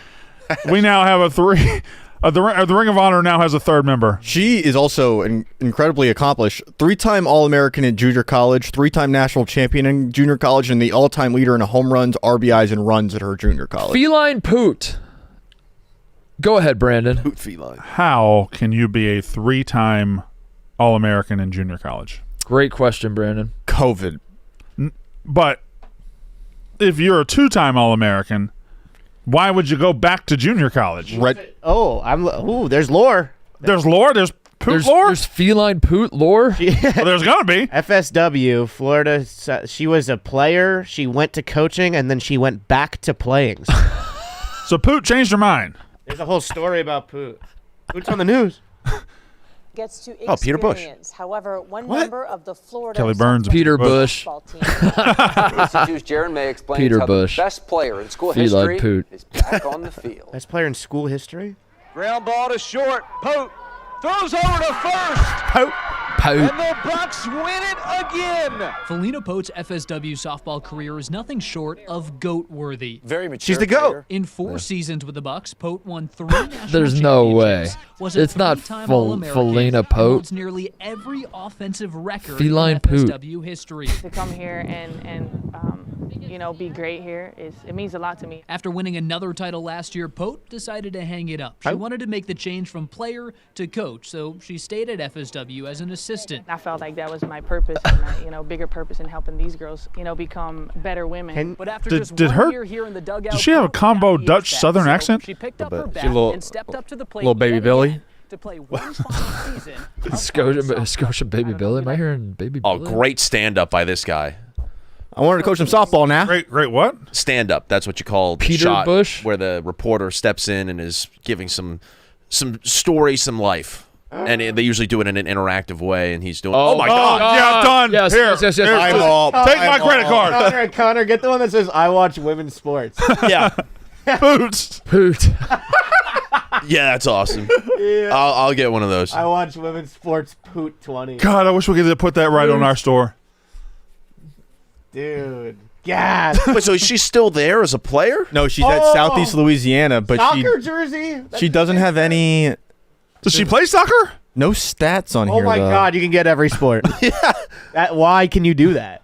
we now have a three. The Ring of Honor now has a third member. She is also incredibly accomplished. 3-time All-American in junior college, 3-time national champion in junior college, and the all-time leader in home runs, RBIs, and runs at her junior college. Feline Poot. Go ahead, Brandon. Poot Feline. How can you be a 3-time All-American in junior college? Great question, Brandon. COVID. But if you're a 2-time All-American, why would you go back to junior college? There's lore. There's lore? There's Poot lore? There's Feline Poot lore? Well, there's going to be. FSW, Florida. She was a player. She went to coaching, and then she went back to playing. So Poot changed her mind. There's a whole story about Poot. Poot's on the news. Gets to Peter Bush. experience. However, one member of the Florida Kelly Burns. Peter Bush. Institute's Jaron May explains Peter how Bush. the best player in school Feline history Poot. is back on the field. Best player in school history? Ground ball to short. Poot throws over to first. Poot. And the Bucks win it again. Feline Poot's FSW softball career is nothing short of GOAT-worthy. Very mature. She's the GOAT. player. In 4 seasons with the Bucks, Poot won 3 national There's no way. championships, was a It's not 3-time All-American, Feline and Poot. holds nearly every offensive record Feline in Poot. FSW history. To come here and be great here it means a lot to me. After winning another title last year, Poot decided to hang it up. She wanted to make the change from player to coach, so she stayed at FSW as an assistant. I felt like that was my purpose, and my, bigger purpose in helping these girls, become better women. But after Did- just did 1 her- year here in the dugout, Does she have a combo Dutch Southern accent? She picked up her bat She a little- and stepped up to the plate. little baby yet Billy? again to play one final season. Scotia Baby Billy. Am I hearing Baby Billy? Oh, great stand-up by this guy. I wanted to coach some softball now. Great what? Stand-up. That's what you call the Peter shot Bush? where the reporter steps in and is giving some story, some life. And they usually do it in an interactive way, and he's doing. Oh my God! Yeah, done. Yes, Here, yes. here. I'm all. Take my credit card. Connor, get the one that says, I watch women's sports. Yeah, Boots. Poot. yeah, that's awesome. Yeah. I'll get one of those. I watch women's sports, Poot 20. God, I wish we could put that right on our store. Dude. God. Wait, so is she still there as a player? No, she's at Southeast Louisiana, but Soccer jersey? she doesn't have any. Does she play soccer? No stats on Oh here. my though. God, you can get every sport. Why can you do that?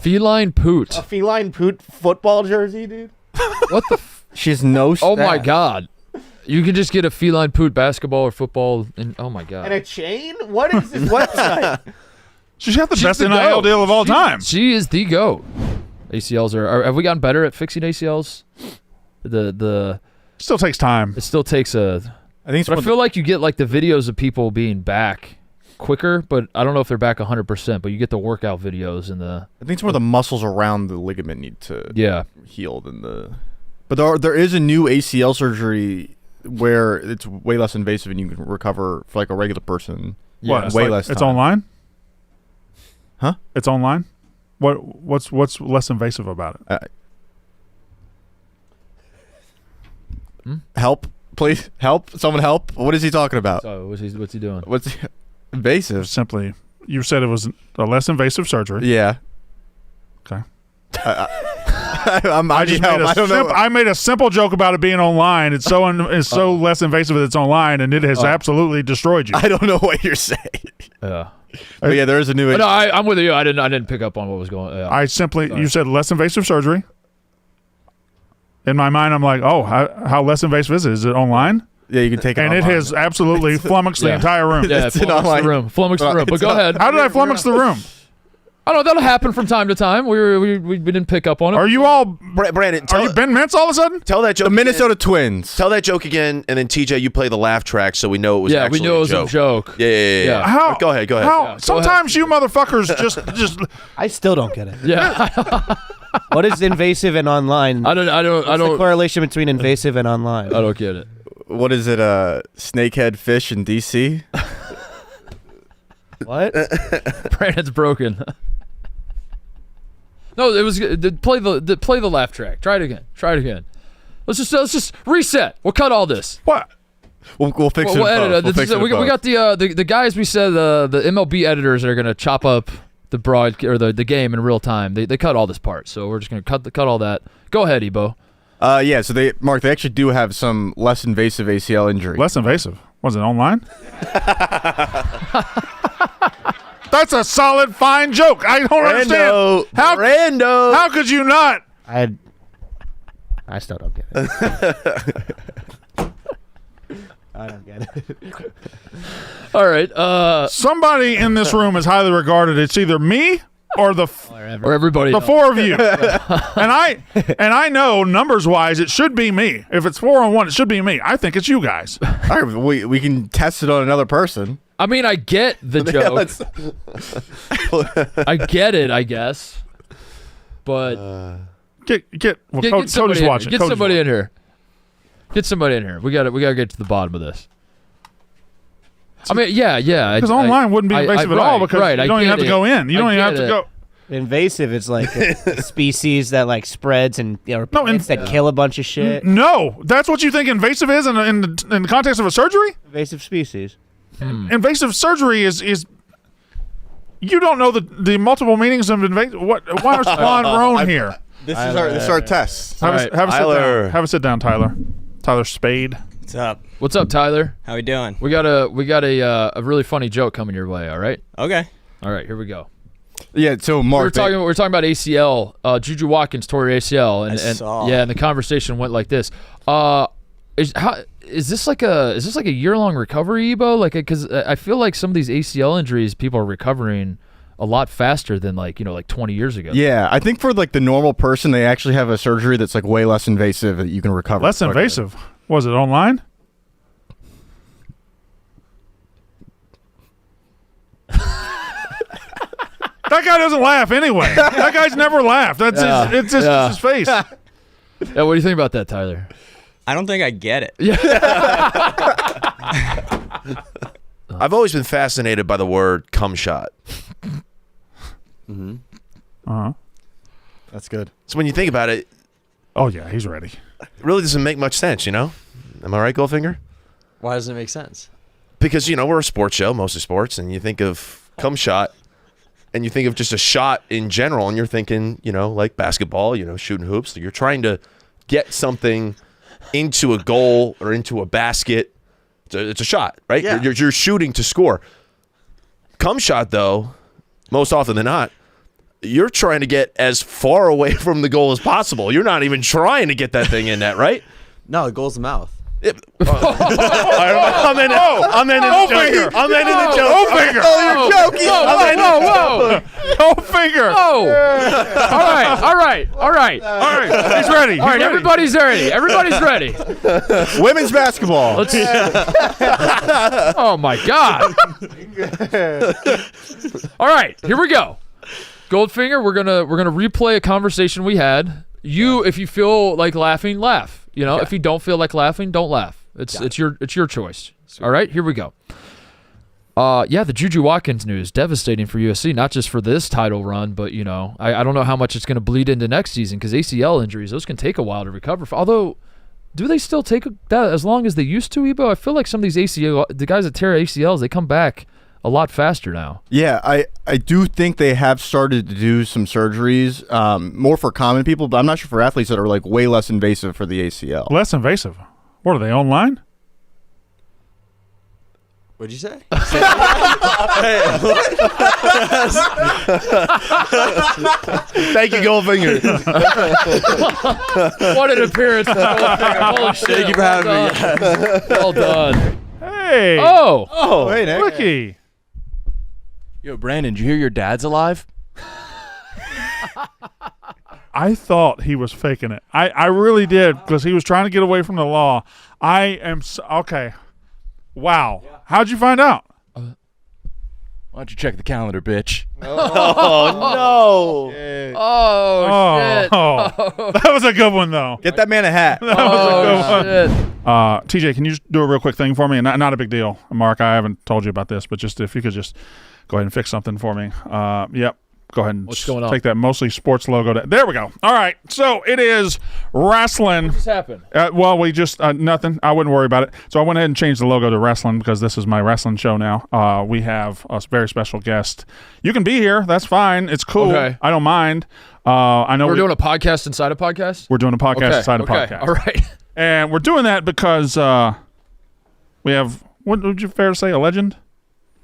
Feline Poot. A Feline Poot football jersey, dude? What the? She has no stats. Oh my God. You can just get a Feline Poot basketball or football, and oh my God. And a chain? What is this website? She's got the She's best the NIL GOAT. deal of all time. She is the GOAT. ACLs are. Have we gotten better at fixing ACLs? The Still takes time. It still takes a. I think. But I feel like you get like the videos of people being back quicker, but I don't know if they're back 100%. But you get the workout videos and the. I think it's more the muscles around the ligament need to heal than the. But there is a new ACL surgery where it's way less invasive and you can recover for like a regular person. What? It's way like- less. It's time. online. Huh? It's online. What's less invasive about it? Help, please. Help. Someone help. What is he talking about? So what's he doing? What's invasive? Simply, you said it was a less invasive surgery. Yeah. Okay. I just made I made a simple joke about it being online. It's so it's so less invasive that it's online, and it has absolutely destroyed you. I don't know what you're saying. Yeah. But yeah, there is a new. No, I'm with you. I didn't pick up on what was going on. I simply, you said less invasive surgery. In my mind, I'm like, oh, how less invasive is it? Is it online? Yeah, you can take it And it online. has absolutely flummoxed the Yeah. entire room. Yeah, flummoxed the room. Flummoxed the room. But go ahead. How did I flummox the room? I don't know. That'll happen from time to time. We didn't pick up on it. Are you all Brandon? Are you Ben Mintz all of a sudden? Tell that joke. The Minnesota again. Twins. Tell that joke again, and then TJ, you play the laugh track so we know it was. Yeah, we actually knew it was a joke. Yeah. How? Go ahead. How? Sometimes you motherfuckers just. I still don't get it. Yeah. What is invasive and online? I don't. What's the correlation between invasive and online? I don't get it. What is it? Snakehead fish in DC. What? Brandon's broken. No, it was play the laugh track. Try it again. Let's just reset. We'll cut all this. What? We'll fix it. We'll edit it. We got the guys. We said the MLB editors that are gonna chop up the the game in real time. They cut all this part, so we're just gonna cut all that. Go ahead, Ebo. Yeah. So they actually do have some less invasive ACL injury. Less invasive. Was it online? That's a solid, fine joke. I don't understand. How could you not? I still don't get it. I don't get it. All right. Somebody in this room is highly regarded. It's either me or or everybody. The four of you. and I know numbers wise, it should be me. If it's 4-on-1, it should be me. I think it's you guys. All right, we can test it on another person. I mean, I get the joke. I get it, I guess. But Cody's watching. Get somebody in here. Get somebody in here. We got to get to the bottom of this. I mean, yeah. Because online wouldn't be invasive at all because you don't even have to go in. You don't even have to go. Invasive is like a species that like spreads and that kill a bunch of shit. No, that's what you think invasive is in the context of a surgery? Invasive species. Invasive surgery is you don't know the multiple meanings of invasive. Why is Juan Roan here? This is our test. Have a sit down, Tyler. Tyler Spade. What's up? What's up, Tyler? How we doing? We got a really funny joke coming your way. All right. Okay. All right. Here we go. Yeah. So Mark, we're talking about ACL. Juju Watkins tore ACL, and the conversation went like this. Is this like a year-long recovery, Ebo? Like, because I feel like some of these ACL injuries, people are recovering a lot faster than like 20 years ago. Yeah, I think for like the normal person, they actually have a surgery that's like way less invasive that you can recover. Less invasive? Was it online? That guy doesn't laugh anyway. That guy's never laughed. It's his face. Yeah, what do you think about that, Tyler? I don't think I get it. Yeah. I've always been fascinated by the word cum shot. Mm-hmm. Uh-huh. That's good. So when you think about it, oh yeah, he's ready. It really doesn't make much sense, Am I right, Goldfinger? Why doesn't it make sense? Because, we're a sports show, mostly sports, and you think of cum shot, and you think of just a shot in general, and you're thinking, like basketball, shooting hoops. You're trying to get something into a goal or into a basket. It's a shot, right? Yeah. You're shooting to score. Cum shot, though, most often than not, you're trying to get as far away from the goal as possible. You're not even trying to get that thing in net, right? No, the goal's the mouth. I'm ending the joke. I'm ending the joke. No finger. Oh, you're joking. Whoa. No finger. Oh. All right. He's ready. All right, everybody's ready. Women's basketball. Oh my God. All right, here we go. Goldfinger, we're gonna replay a conversation we had. If you feel like laughing, laugh. If you don't feel like laughing, don't laugh. It's your choice. Sweet. All right, here we go. The Juju Watkins news, devastating for USC, not just for this title run, but I don't know how much it's going to bleed into next season because ACL injuries, those can take a while to recover. Although, do they still take that as long as they used to, Ebo? I feel like some of these the guys that tear ACLs, they come back a lot faster now. Yeah, I do think they have started to do some surgeries, more for common people, but I'm not sure for athletes that are like way less invasive for the ACL. Less invasive? What are they, online? What'd you say? Thank you, Goldfinger. What an appearance. Holy shit. Thank you for having me. Well done. Hey. Oh. Hey, Nick. Ricky. Yo, Brandon, did you hear your dad's alive? I thought he was faking it. I really did because he was trying to get away from the law. Okay. Wow. How'd you find out? Why don't you check the calendar, bitch? Oh, no. Shit. That was a good one, though. Get that man a hat. That was a good one. TJ, can you just do a real quick thing for me? And not a big deal. Mark, I haven't told you about this, but just if you could just go ahead and fix something for me. Yep. Go ahead and What's going on? take that Mostly Sports logo. There we go. All right. So it is wrestling. What just happened? Well, we just nothing. I wouldn't worry about it. So I went ahead and changed the logo to wrestling because this is my wrestling show now. We have a very special guest. You can be here. That's fine. It's cool. Okay. I don't mind. I know we're doing a podcast inside a podcast. We're doing a podcast inside a Okay. podcast. All right. And we're doing that because we have, what would you fair to say, a legend?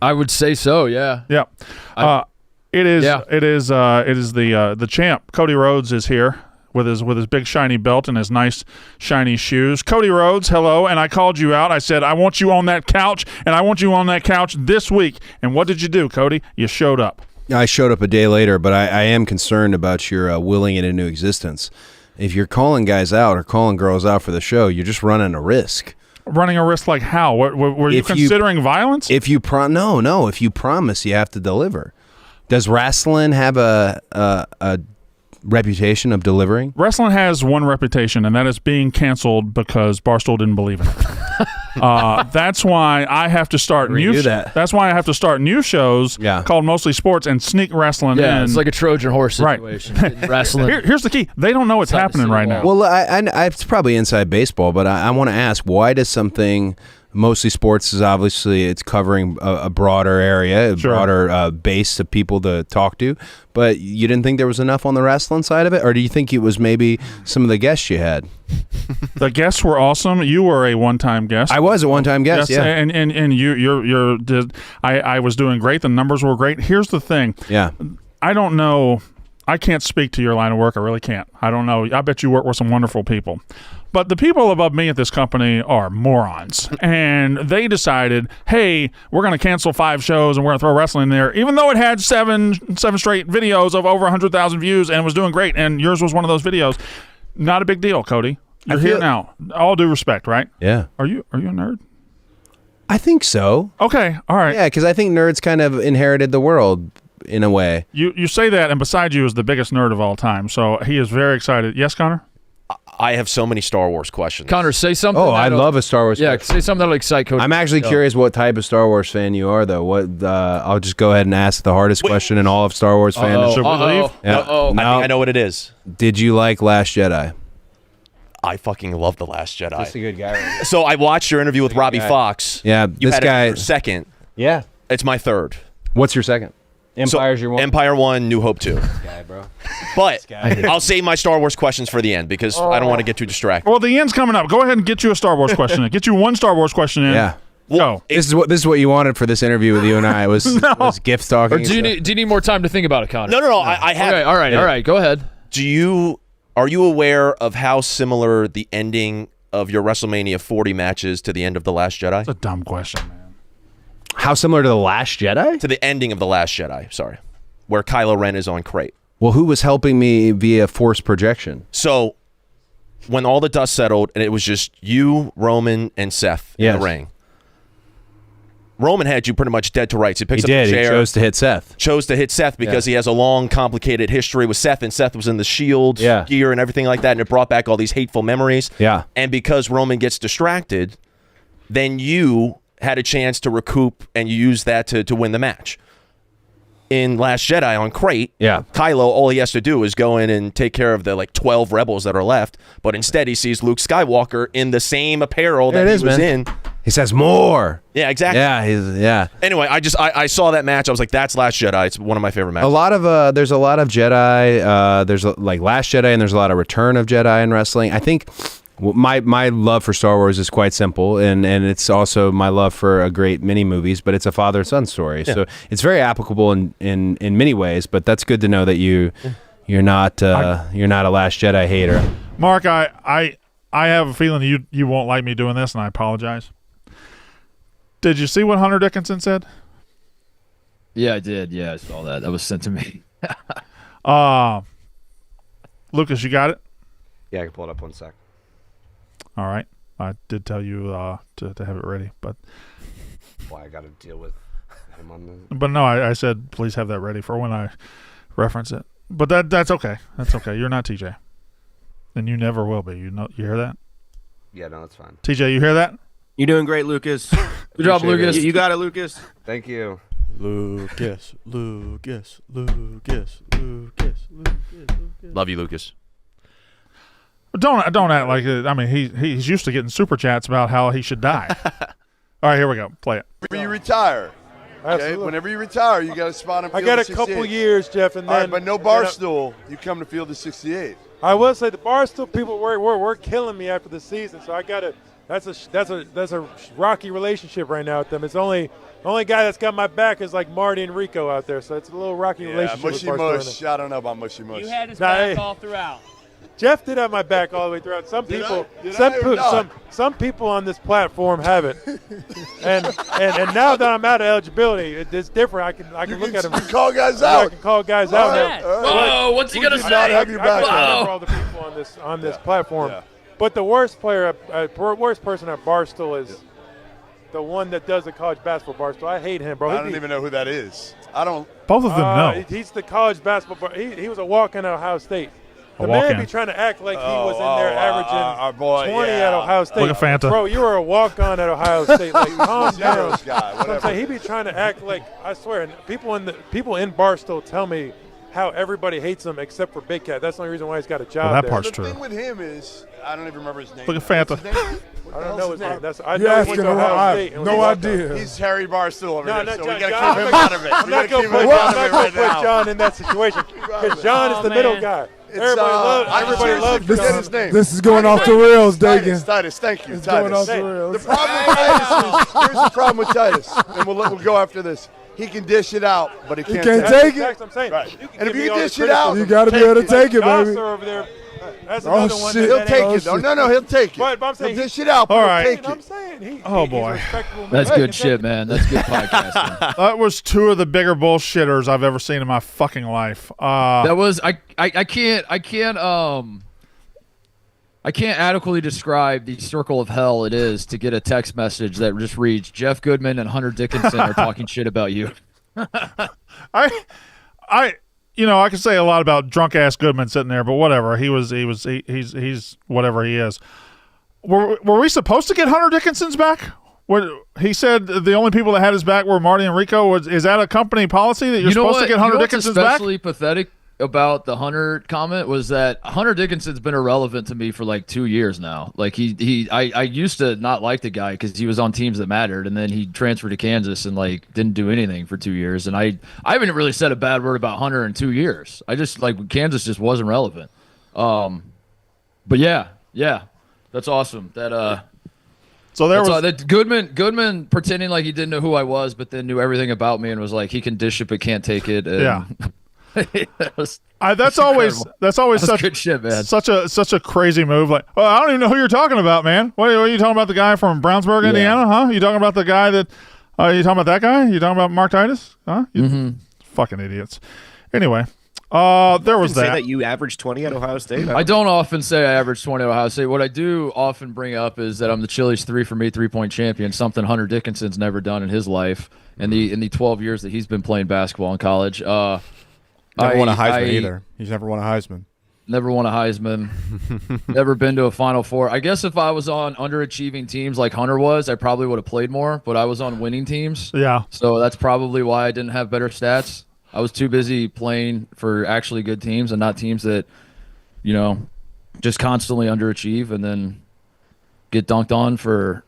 I would say so. Yeah. Yeah. It is the champ. Cody Rhodes is here with his big shiny belt and his nice shiny shoes. Cody Rhodes, hello. And I called you out. I said, I want you on that couch, and I want you on that couch this week. And what did you do, Cody? You showed up. I showed up a day later, but I am concerned about your willing it into existence. If you're calling guys out or calling girls out for the show, you're just running a risk. Running a risk like how? Were you considering violence? If you no. If you promise, you have to deliver. Does wrestling have a reputation of delivering? Wrestling has one reputation, and that is being canceled because Barstool didn't believe in it. That's why I have to start That's why I have to start new shows called Mostly Sports and sneak wrestling in. Yeah, it's like a Trojan horse situation. Right. Wrestling. Here's the key. They don't know what's happening right now. Well, it's probably inside baseball, but I want to ask, why does something Mostly Sports is obviously it's covering a broader area, a broader base of people to talk to, but you didn't think there was enough on the wrestling side of it, or do you think it was maybe some of the guests you had? The guests were awesome. You were a one-time guest. I was a one-time guest. Yes, yeah, and I was doing great. The numbers were great. Here's the thing. Yeah, I don't know. I can't speak to your line of work. I really can't. I don't know. I bet you work with some wonderful people. But the people above me at this company are morons. And they decided, hey, we're going to cancel 5 shows and we're going to throw wrestling in there, even though it had seven straight videos of over 100,000 views and was doing great. And yours was one of those videos. Not a big deal, Cody. You're here now. All due respect, right? Yeah. Are you a nerd? I think so. Okay. All right. Yeah, because I think nerds kind of inherited the world in a way. You say that, and beside you is the biggest nerd of all time. So he is very excited. Yes, Connor? I have so many Star Wars questions. Connor, say something. Oh, I love a Star Wars. Yeah, say something that'll excite Cody. I'm actually curious what type of Star Wars fan you are, though. What I'll just go ahead and ask the hardest question in all of Star Wars fandom. Should we leave? Yeah. I think I know what it is. Did you like Last Jedi? I fucking love The Last Jedi. That's a good guy. Right? So I watched your interview with Robbie guy. Fox. Yeah, You this had guy. it for second. Yeah. It's my third. What's your second? Empire's your one. Empire 1, New Hope 2. Guy, bro. But I'll save my Star Wars questions for the end because I don't want to get too distracted. Well, the end's coming up. Go ahead and get you a Star Wars question in. Get you one Star Wars question in. Yeah. Go. This is what you wanted for this interview with you and I was gift talking. Or do you need more time to think about it, Connor? No. I have. Okay, all right. Go ahead. Are you aware of how similar the ending of your WrestleMania 40 match is to the end of The Last Jedi? That's a dumb question, man. How similar to The Last Jedi? To the ending of The Last Jedi, sorry. Where Kylo Ren is on crate. Well, who was helping me via force projection? So, when all the dust settled and it was just you, Roman, and Seth in the ring, Roman had you pretty much dead to rights. He picks up the chair. He chose to hit Seth. Chose to hit Seth because he has a long, complicated history with Seth, and Seth was in the Shield gear and everything like that, and it brought back all these hateful memories. Yeah. And because Roman gets distracted, then you had a chance to recoup, and you used that to win the match. In Last Jedi on crate, Kylo, all he has to do is go in and take care of the 12 rebels that are left, but instead he sees Luke Skywalker in the same apparel that he was in. He says more. Yeah, exactly. Yeah, Anyway, I saw that match. I was like, that's Last Jedi. It's one of my favorite matches. There's a lot of Jedi. There's like Last Jedi, and there's a lot of Return of Jedi in wrestling. I think my love for Star Wars is quite simple, and it's also my love for a great mini movies, but it's a father-son story. Yeah. So it's very applicable in many ways, but that's good to know that you're not a Last Jedi hater. Mark, I have a feeling you won't like me doing this, and I apologize. Did you see what Hunter Dickinson said? Yeah, I did. Yeah, I saw that. That was sent to me. Lucas, you got it? Yeah, I can pull it up 1 sec. All right. I did tell you to have it ready, but Why I got to deal with him on the. But no, I said please have that ready for when I reference it. But that's okay. That's okay. You're not TJ, and you never will be. You hear that? Yeah, no, that's fine. TJ, you hear that? You're doing great, Lucas. Good job, Lucas. You got it, Lucas. Thank you. Lucas. Love you, Lucas. Don't act like it. I mean, he's used to getting super chats about how he should die. All right, here we go. Play it. Whenever you retire, okay? Absolutely. Whenever you retire, you got a spot on I field got a of 68. couple years, Jeff, and then. All right, but no Barstool. You come to field of 68. I will say the Barstool people were killing me after the season, so I got to. That's a rocky relationship right now with them. It's only guy that's got my back is like Marty and Rico out there, so it's a little rocky relationship. Mushy with Barstool mush. I don't know about mushy mush. You had his back all throughout. Jeff did have my back all the way throughout. Some Did people, I? Did I or not? some people on this platform haven't, and now that I'm out of eligibility, it's different. I can look at them. Call guys out. I can call guys All out. right, now. all right. Whoa, what's he We gonna did say? not have your back. I can for all the people on this platform. Yeah. But the worst player, worst person at Barstool is the one that does the college basketball Barstool. I hate him, bro. I don't even know who that is. I don't. Both of them know. He's the college basketball. He was a walk-in at Ohio State. A The man walk-in. be trying to act like he was in there averaging our boy, 20 yeah. at Ohio State. Look at Fanta. Bro, you were a walk-on at Ohio State. Like, calm down. Zeros guy, So I'm whatever. saying he be trying to act like, I swear, and people in Barstool tell me how everybody hates him except for Big Cat. That's the only reason why he's got a job that there. part's The true. thing with him is, I don't even remember his name. Look at Fanta. What's his name? I don't know his name. I You're know he asking went to him. Ohio I State. have and no was a walk-on. idea. He's Harry Barstool over No, here, no, so John, we got to John, keep him out of it. I'm not going to put John in that situation because John is the middle guy. Everybody loves Forget John. his name. This is going off the rails, Dagan. Titus, thank you. It's Titus. going off the rails. The problem with Titus is, here's the problem with Titus, and we'll go after this. He can dish it out, but he can't take it. That's what I'm saying. Right. You can And if give you me all the dish it out, criticism. you gotta be able to take it, Like baby. Gosser over there. That's Oh, another one. shit. He'll take it, though. No, he'll take it. But I'm saying He'll dish it out, but All he'll right. take it. I'm saying Oh, he's boy. a respectable man. That's Hey, good shit, man. That's good podcasting. That was two of the bigger bullshitters I've ever seen in my fucking life. That was I can't adequately describe the circle of hell it is to get a text message that just reads Jeff Goodman and Hunter Dickinson are talking shit about you. I can say a lot about drunk ass Goodman sitting there, but whatever. He's whatever he is. Were we supposed to get Hunter Dickinson's back? He said the only people that had his back were Marty and Rico. Is that a company policy that you're supposed to get Hunter Dickinson's back? What's especially pathetic about the Hunter comment was that Hunter Dickinson's been irrelevant to me for like 2 years now. Like I used to not like the guy because he was on teams that mattered, and then he transferred to Kansas and like didn't do anything for 2 years. And I haven't really said a bad word about Hunter in 2 years. I just like Kansas just wasn't relevant. But yeah, that's awesome. So there was that Goodman pretending like he didn't know who I was, but then knew everything about me and was like he can dish it but can't take it. And Yeah. that's always That's such good shit, man. Such a crazy move. Like, oh, I don't even know who you're talking about, man. What are you talking about? The guy from Brownsburg, Indiana, huh? You talking about the guy that? You talking about that guy? You talking about Mark Titus? Huh? Fucking idiots. Anyway, there was Say that. that you averaged 20 at Ohio State. I don't often say I average 20 at Ohio State. What I do often bring up is that I'm the Chili's 3-for-me 3-point champion, something Hunter Dickinson's never done in his life in the 12 years that he's been playing basketball in college. Never won a Heisman either. He's never won a Heisman. Never won a Heisman. Never been to a Final Four. I guess if I was on underachieving teams like Hunter was, I probably would have played more, but I was on winning teams. Yeah. So that's probably why I didn't have better stats. I was too busy playing for actually good teams and not teams that, just constantly underachieve and then get dunked on for,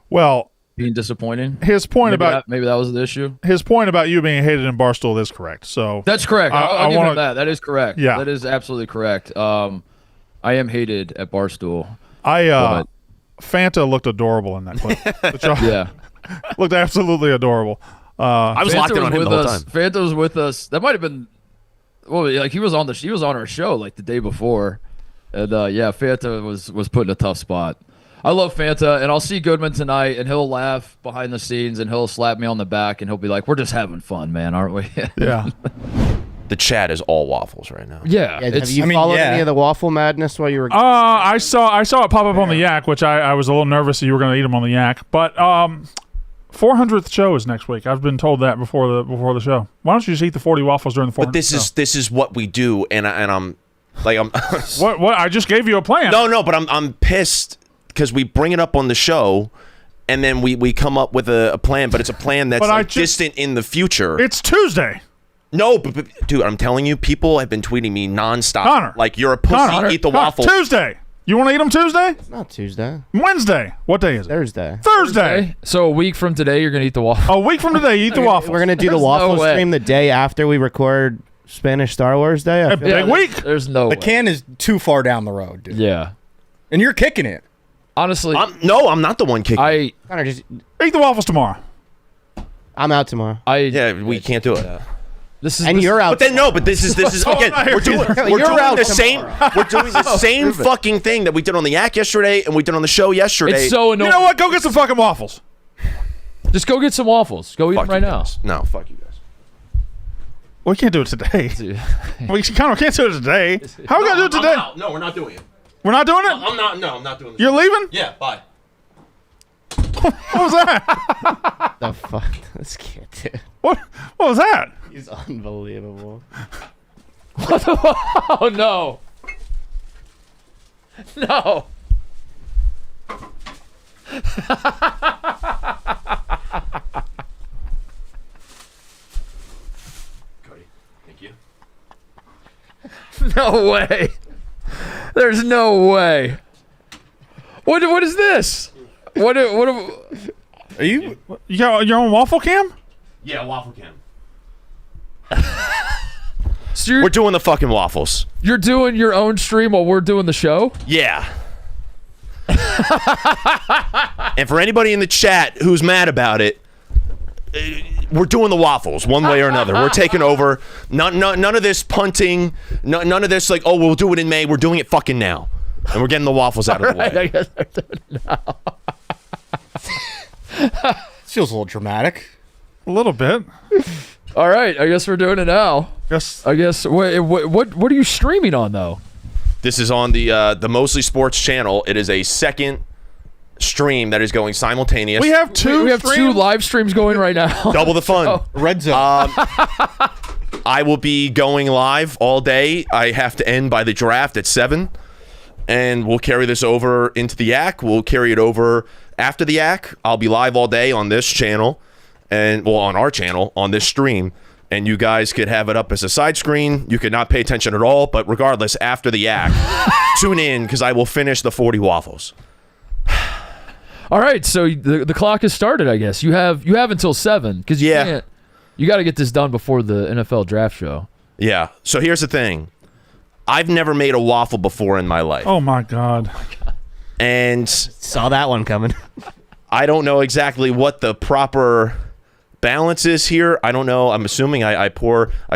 Well, being disappointing. His point maybe that was the issue. His point about you being hated in Barstool is correct. So that's correct. I'll give him that. That is correct. Yeah, that is absolutely correct. I am hated at Barstool. Fanta looked adorable in that clip. Yeah, looked absolutely adorable. I was locked in on him the whole time. Fanta was with us. That might have been. Well, like he was on our show like the day before, and Fanta was put in a tough spot. I love Fanta, and I'll see Goodman tonight, and he'll laugh behind the scenes, and he'll slap me on the back, and he'll be like, "We're just having fun, man, aren't we?" Yeah. The chat is all Waffles right now. Yeah. Have you followed any of the waffle madness while you were? I saw it pop up on the Yak, which I was a little nervous that you were going to eat them on the Yak. But 400th show is next week. I've been told that before the show. Why don't you just eat the 40 waffles during the 400th? But this is what we do, and I'm like I'm. What? I just gave you a plan. No, but I'm pissed because we bring it up on the show, and then we come up with a plan, but it's a plan that's distant in the future. It's Tuesday. No, but dude, I'm telling you, people have been tweeting me nonstop. Connor. Like, you're a pussy, eat the waffle. Tuesday. You want to eat them Tuesday? It's not Tuesday. Wednesday. What day is it? Thursday. So a week from today, you're gonna eat the waffle. A week from today, you eat the waffle. We're gonna do the waffle stream the day after we record Spanish Star Wars Day. I feel big week. There's no The way. can is too far down the road, dude. Yeah. And you're kicking it. Honestly, I'm not the one kicking. Connor, just eat the waffles tomorrow. I'm out tomorrow. We can't do it. This is you're out. But then this is again. We're doing the same. We're doing the same fucking thing that we did on the Yak yesterday and we did on the show yesterday. It's so annoying. You know what? Go get some fucking waffles. Just go get some waffles. Go eat them right now. No, fuck you guys. We can't do it today. We can't do it today. How are we gonna do it today? No, we're not doing it. We're not doing it. I'm not. No, I'm not doing it. You're leaving? Yeah. Bye. What was that? The fuck? This kid, dude. What was that? He's unbelievable. Oh no! No! Cody, thank you. No way! There's no way! What is this? What are you? You got your own waffle cam? Yeah, waffle cam. So we're doing the fucking waffles. You're doing your own stream while we're doing the show? Yeah. And for anybody in the chat who's mad about it, we're doing the waffles one way or another. We're taking over. None of this punting. None of this like, oh, we'll do it in May. We're doing it fucking now. And we're getting the waffles out of the way. I guess we're doing it now. Feels a little dramatic. A little bit. All right, I guess we're doing it now. Yes. I guess. What are you streaming on though? This is on the Mostly Sports channel. It is a second stream that is going simultaneous. We have two. We have two live streams going right now. Double the fun. Red zone. I will be going live all day. I have to end by the draft at 7, and we'll carry this over into the Yak. We'll carry it over after the Yak. I'll be live all day on this channel, and on our channel on this stream. And you guys could have it up as a side screen. You could not pay attention at all, but regardless, after the Yak, tune in because I will finish the 40 waffles. All right, so the clock has started. I guess you have until 7 because you got to get this done before the NFL draft show. Yeah. So here's the thing: I've never made a waffle before in my life. Oh my god! And saw that one coming. I don't know exactly what the proper balance is here. I don't know. I'm assuming I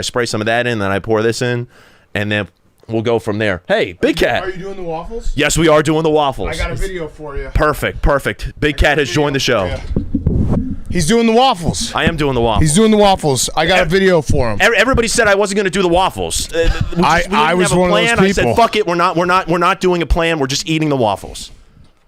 spray some of that in, then I pour this in, and then we'll go from there. Hey, Big Cat. Are you doing the waffles? Yes, we are doing the waffles. I got a video for you. Perfect. Big Cat has joined the show. He's doing the waffles. I am doing the waffles. He's doing the waffles. I got a video for him. Everybody said I wasn't going to do the waffles. I was one of those people. I said, "Fuck it, we're not doing a plan. We're just eating the waffles."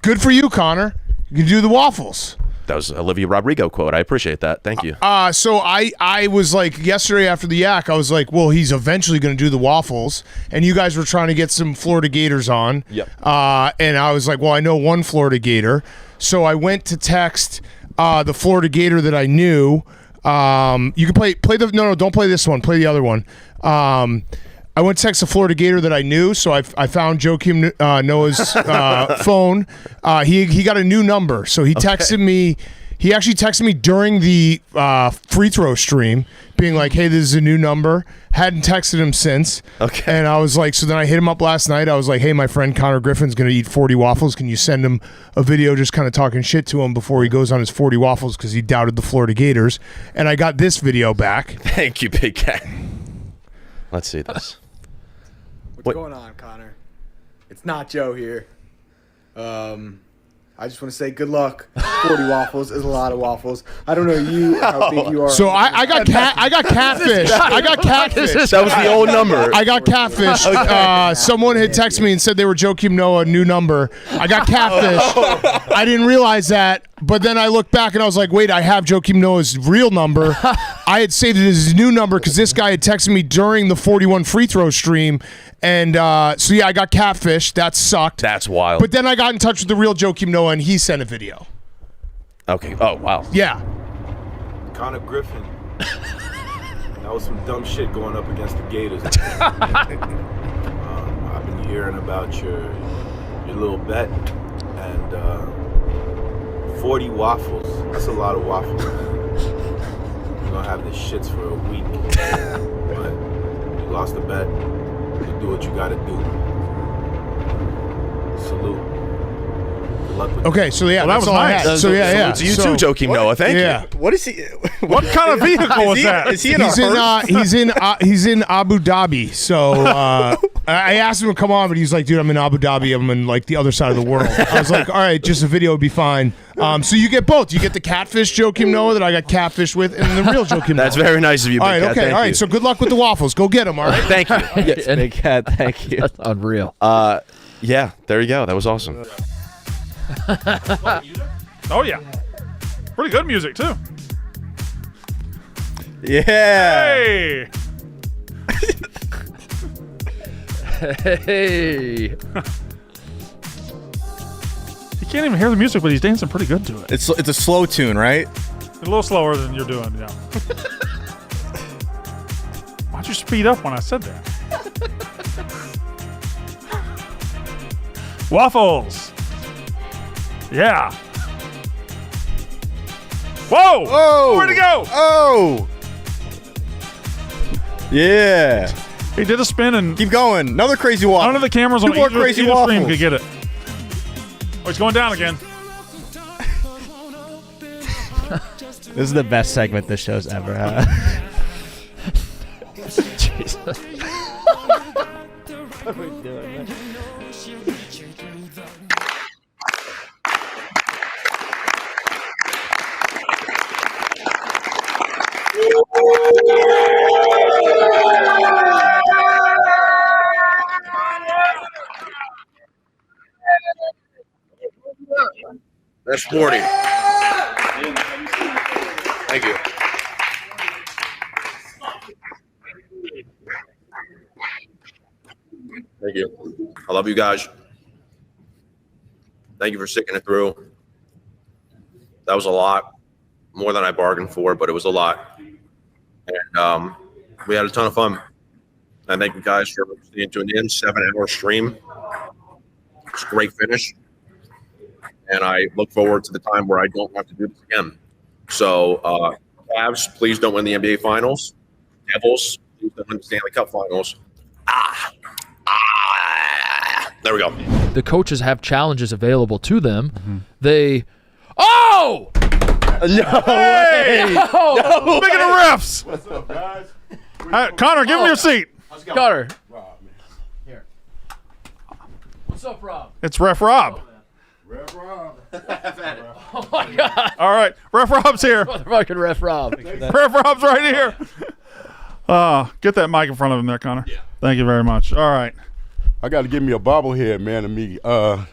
Good for you, Connor. You can do the waffles. That was Olivia Rodrigo quote. I appreciate that. Thank you. So I was like, yesterday after the Yak, I was like, well, he's eventually going to do the waffles. And you guys were trying to get some Florida Gators on. Yep. And I was like, well, I know one Florida Gator. So I went to text the Florida Gator that I knew. You can play the, no, don't play this one. Play the other one. I went to text the Florida Gator that I knew, so I found Joakim Noah's phone. He got a new number, so he texted me. He actually texted me during the free throw stream, being like, "Hey, this is a new number." Hadn't texted him since. Okay. And I was like, so then I hit him up last night. I was like, "Hey, my friend Connor Griffin's going to eat 40 waffles. Can you send him a video just kind of talking shit to him before he goes on his 40 waffles because he doubted the Florida Gators?" And I got this video back. Thank you, Big Cat. Let's see this. What's going on, Connor? It's not Joe here. I just want to say good luck. 40 waffles is a lot of waffles. I don't know how big you are. So I got catfish. I got catfish. That was the old number. I got catfish. Someone had texted me and said they were Joakim Noah, new number. I got catfish. I didn't realize that, but then I looked back and I was like, wait, I have Joakim Noah's real number. I had saved it as his new number because this guy had texted me during the 41 free throw stream. And so, yeah, I got catfish. That sucked. That's wild. But then I got in touch with the real Joakim Noah, and he sent a video. Okay. Oh, wow. Yeah. Connor Griffin. That was some dumb shit going up against the Gators. I've been hearing about your little bet, and 40 waffles. That's a lot of waffles. You're gonna have the shits for a week, but you lost the bet. You do what you gotta do. Salute. Good luck with Okay, so yeah, Well, that that's was all I nice. had. So yeah. To you too, Joakim Noah. Thank yeah. What is he? What kind of vehicle was that? Is he in a He's in, hearse? he's in Abu Dhabi. So I asked him to come on, but he's like, dude, I'm in Abu Dhabi. I'm in like the other side of the world. I was like, all right, just a video would be fine. So you get both. You get the catfish Joakim Noah that I got catfish with, and the real Joakim Noah. That's very nice of you, All Big right, Cat. okay, Thank all right. you. So good luck with the waffles. Go get them. All right. Thank you. Yes, Big Cat. Thank you. That's unreal. Yeah, there you go. That was awesome. Oh yeah, pretty good music too. Yeah. Hey, Hey. he can't even hear the music, but he's dancing pretty good to it. It's a slow tune, right? A little slower than you're doing, yeah. Why'd you speed up when I said that? Waffles. Yeah. Whoa! Whoa! Where'd he go? Oh! Yeah. He did a spin and Keep going. Another crazy waffle. none of the cameras on Two more either crazy stream waffles. could get it. Oh, he's going down again. This is the best segment this show's ever had. Jesus. What are we doing, man? That's 40. Thank you. Thank you. I love you guys. Thank you for sticking it through. That was a lot. More than I bargained for, but it was a lot. And we had a ton of fun. And thank you guys for staying tuned in. 7-hour stream. It's a great finish. And I look forward to the time where I don't have to do this again. So, Cavs, please don't win the NBA Finals. Devils, please don't win the Stanley Cup Finals. There we go. The coaches have challenges available to them. They. Oh! No Hey! way! No! Speaking of refs, What's up, guys? Connor, give him your seat. Connor. Here. What's up, Rob? It's Ref Rob. Rev Rob. Oh my God. All right, Ref Rob's here. Motherfucking Ref Rob. Ref Rob's right here. Get that mic in front of him there, Connor. Yeah. Thank you very much. All right. I got to give me a bobblehead, man, to me.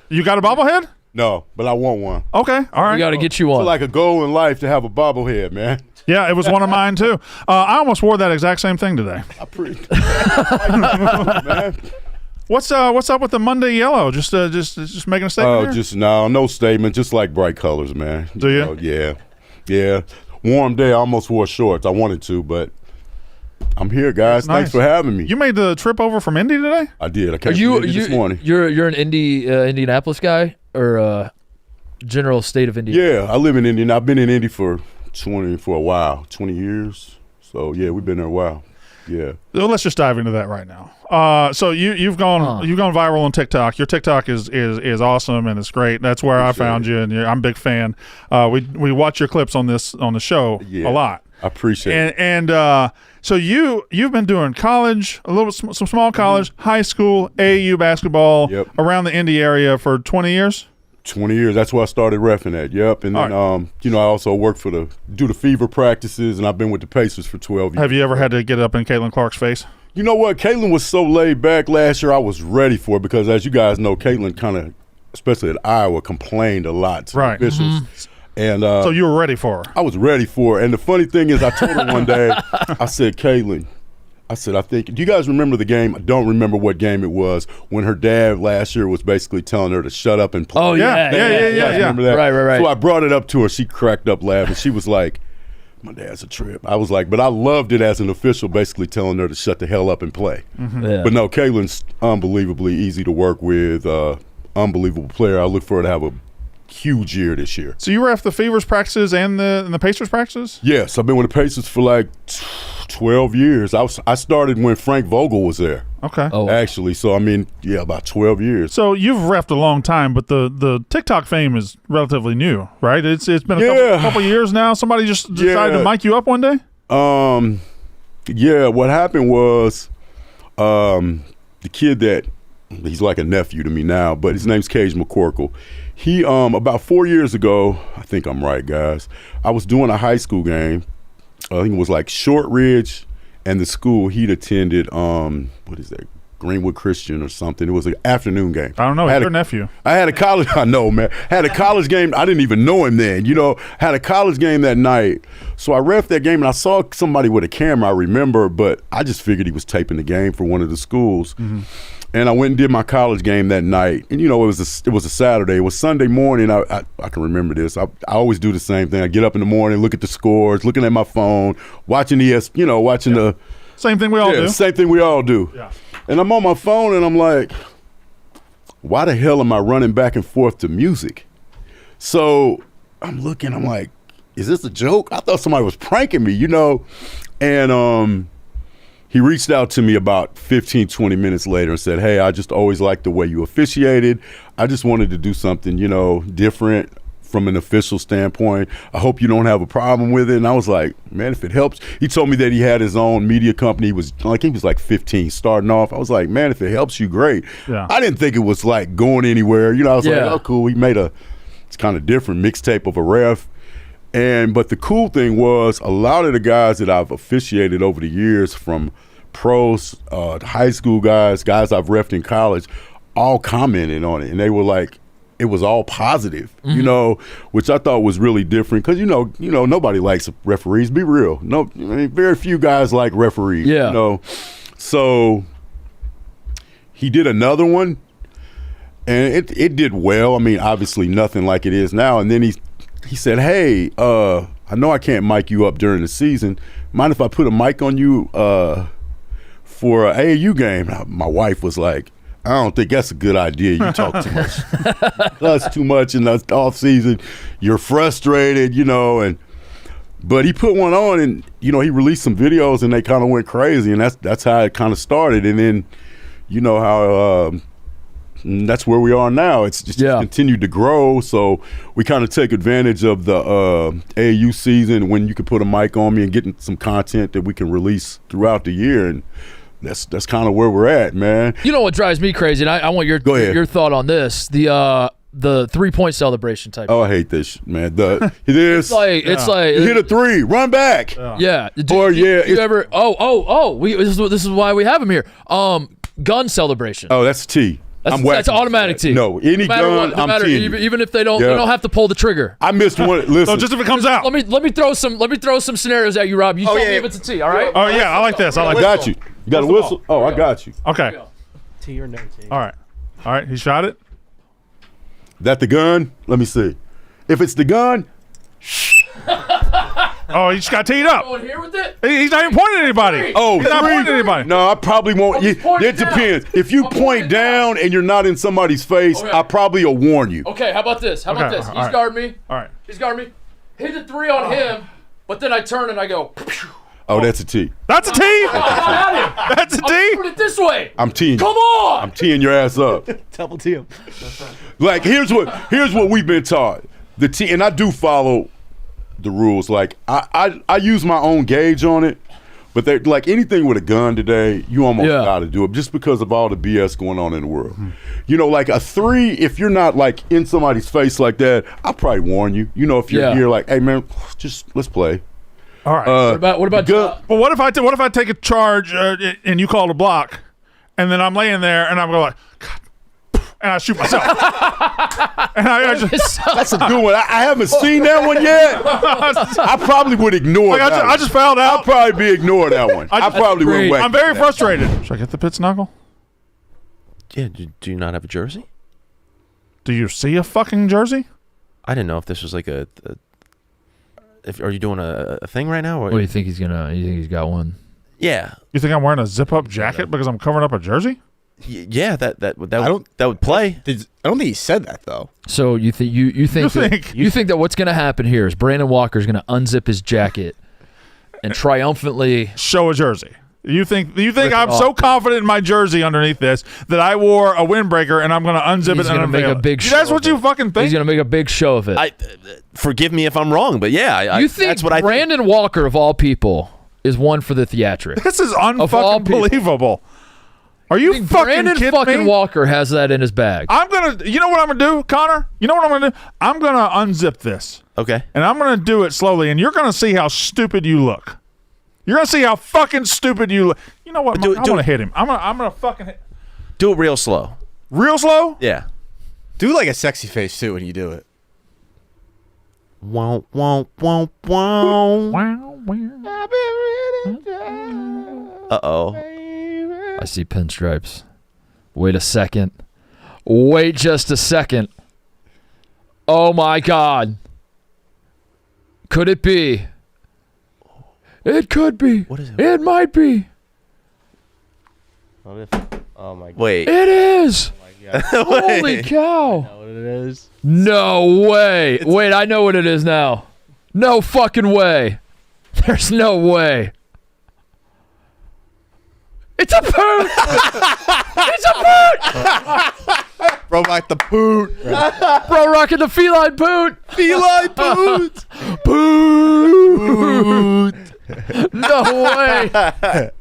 You got a bobblehead? No, but I want one. Okay. All right. We got to get you one. It's like a goal in life to have a bobblehead, man. Yeah, it was one of mine too. I almost wore that exact same thing today. Man. What's up with the Monday yellow? Just making a statement. Oh, here? no statement. Just like bright colors, man. Do you? know, yeah. Warm day. I almost wore shorts. I wanted to, but I'm here, guys. Nice. Thanks for having me. You made the trip over from Indy today? I did. I came Are you, from Indy this morning. You're an Indianapolis guy or general state of Indiana? Yeah, I live in Indy. And I've been in Indy for a while, 20 years. So yeah, we've been there a while. Yeah. Well, let's just dive into that right now. So you've gone viral on TikTok. Your TikTok is awesome and it's great. That's where I found you, and I'm a big fan. We watch your clips on the show a lot. I appreciate it. And so you've been doing college, some small college, high school, AAU basketball around the Indy area for 20 years. 20 years. That's where I started reffing at. Yep. And then, I also work do the Fever practices, and I've been with the Pacers for 12 years. Have you ever had to get up in Caitlin Clark's face? You know what? Caitlin was so laid back last year. I was ready for it because, as you guys know, Caitlin kind of, especially at Iowa, complained a lot to the officials. And so you were ready for her? I was ready for her. And the funny thing is, I told her one day, I said, Caitlin, I said, I think, do you guys remember the game? I don't remember what game it was when her dad last year was basically telling her to shut up and play. Oh, yeah. Remember that? Right. So I brought it up to her. She cracked up laughing. She was like, my dad's a trip. I was like, but I loved it as an official basically telling her to shut the hell up and play. Yeah. But no, Kaylin's unbelievably easy to work with, unbelievable player. I look for her to have a huge year this year. So you were at the Fevers practices and the Pacers practices? Yes, I've been with the Pacers for like 12 years. I started when Frank Vogel was there. Okay. Actually, so I mean, yeah, about 12 years. So you've reffed a long time, but the TikTok fame is relatively new, right? It's been a couple years now. Somebody just decided to mic you up one day? Yeah, what happened was the kid that he's like a nephew to me now, but his name's Cage McCorkle. He about 4 years ago, I think I'm right, guys. I was doing a high school game. I think it was like Shortridge and the school he'd attended. What is that? Greenwood Christian or something. It was an afternoon game. I don't know. He's your nephew. I had a college. I know, man. Had a college game. I didn't even know him then. Had a college game that night. So I reffed that game and I saw somebody with a camera. I remember, but I just figured he was taping the game for one of the schools. Mm-hmm. And I went and did my college game that night. And, it was a Saturday. It was Sunday morning. I can remember this. I always do the same thing. I get up in the morning, look at the scores, looking at my phone, watching watching the – Same thing we all do. Same thing we all do. Yeah. And I'm on my phone and I'm like, why the hell am I running back and forth to music? So I'm looking, I'm like, is this a joke? I thought somebody was pranking me, And he reached out to me about 15, 20 minutes later and said, hey, I just always liked the way you officiated. I just wanted to do something, different from an official standpoint. I hope you don't have a problem with it. And I was like, man, if it helps. He told me that he had his own media company. He was like 15 starting off. I was like, man, if it helps you, great. Yeah. I didn't think it was like going anywhere. I was like, oh, cool. He made it's kind of different mixtape of a ref. But the cool thing was a lot of the guys that I've officiated over the years, from pros, high school guys I've reffed in college, all commented on it. And they were like, it was all positive, which I thought was really different because, nobody likes referees. Be real. No, very few guys like referees. Yeah. So he did another one, and it did well. I mean, obviously nothing like it is now. And then he said, hey, I know I can't mic you up during the season. Mind if I put a mic on you for an AAU game? My wife was like, I don't think that's a good idea. You talk too much. That's too much in the off season. You're frustrated, but he put one on and, he released some videos and they kind of went crazy, and that's how it kind of started. And then, how that's where we are now. It's just continued to grow. So we kind of take advantage of the AAU season when you can put a mic on me and getting some content that we can release throughout the year. And that's kind of where we're at, man. You know what drives me crazy, and I want your thought on this. The 3-point celebration type. Oh, I hate this, man. It's like you hit a three, run back. Yeah. You ever? This is why we have him here. Gun celebration. Oh, that's T. That's automatic T. No, any gun, I'm T. Even if they don't have to pull the trigger. I missed one. Listen, so just if it comes out. Let me throw some scenarios at you, Rob. You tell me if it's a T. All right. Oh yeah, I like this. I got you. You got a whistle? Oh, I got you. Okay. T or no T. All right. He shot it. That the gun? Let me see. If it's the gun. Oh, he just got teed up. Going here with it? He's not even pointing at anybody. Oh, he's not pointing at anybody. No, I probably won't. It depends. If you point down and you're not in somebody's face, I probably will warn you. Okay, how about this? He's guarding me. All right. He's guarding me. Hit the 3 on him, but then I turn and I go. Oh, that's a T. That's a T? That's a T? Put it this way. I'm T'ing. Come on. I'm T'ing your ass up. Double T him. Like, here's what we've been taught. The T, and I do follow the rules. Like, I use my own gauge on it, but they're like anything with a gun today, you almost got to do it just because of all the BS going on in the world. Like a 3, if you're not like in somebody's face like that, I'll probably warn you. If you're here, like, hey man, just let's play. All right. What about gun? But what if I take a charge and you call a block, and then I'm laying there and I'm going like, God, and I shoot myself. And I just, That's a good one. I haven't seen that one yet. I probably would ignore that. I just found out. I'll probably be ignoring that one. I probably would. I'm very frustrated. Should I get the pit snuggle? Yeah. Do you not have a jersey? Do you see a fucking jersey? I didn't know if this was like are you doing a thing right now? Or? What do you think he's gonna? You think he's got one? Yeah. You think I'm wearing a zip-up jacket because I'm covering up a jersey? Yeah, that would play. I don't think he said that though. So you think you think that what's gonna happen here is Brandon Walker's gonna unzip his jacket and triumphantly show a jersey. You think I'm so confident in my jersey underneath this that I wore a windbreaker and I'm going to unzip He's it and gonna make unveil a big it? show That's what of you it. fucking think? He's gonna make a big show of it. Forgive me if I'm wrong, but yeah, you think that's what I think. Brandon Walker of all people is one for the theatrics? This is unfucking believable. Are you fucking Brandon kidding fucking me? Walker has that in his bag. I'm going to, you know what I'm going to do, Connor? You know what I'm going to do? I'm going to unzip this. Okay. And I'm going to do it slowly, and you're going to see how stupid you look. You're going to see how fucking stupid you look. You know what? I'm going to hit him. I'm going to fucking hit. Do it real slow. Real slow? Yeah. Do like a sexy face too when you do it. Wow, wow, wow, wow. Uh-oh. I see pinstripes. Wait a second. Wait just a second. Oh my God. Could it be? It could be. What is it? It might be. Oh my God. Wait. It is. Oh Holy Wait. cow. I know what it is. No way. Wait, I know what it is now. No fucking way. There's no way. It's a poot! It's a poot! Bro, like the poot. Bro, rocking the feline poot! Feline poot! Poot! No way!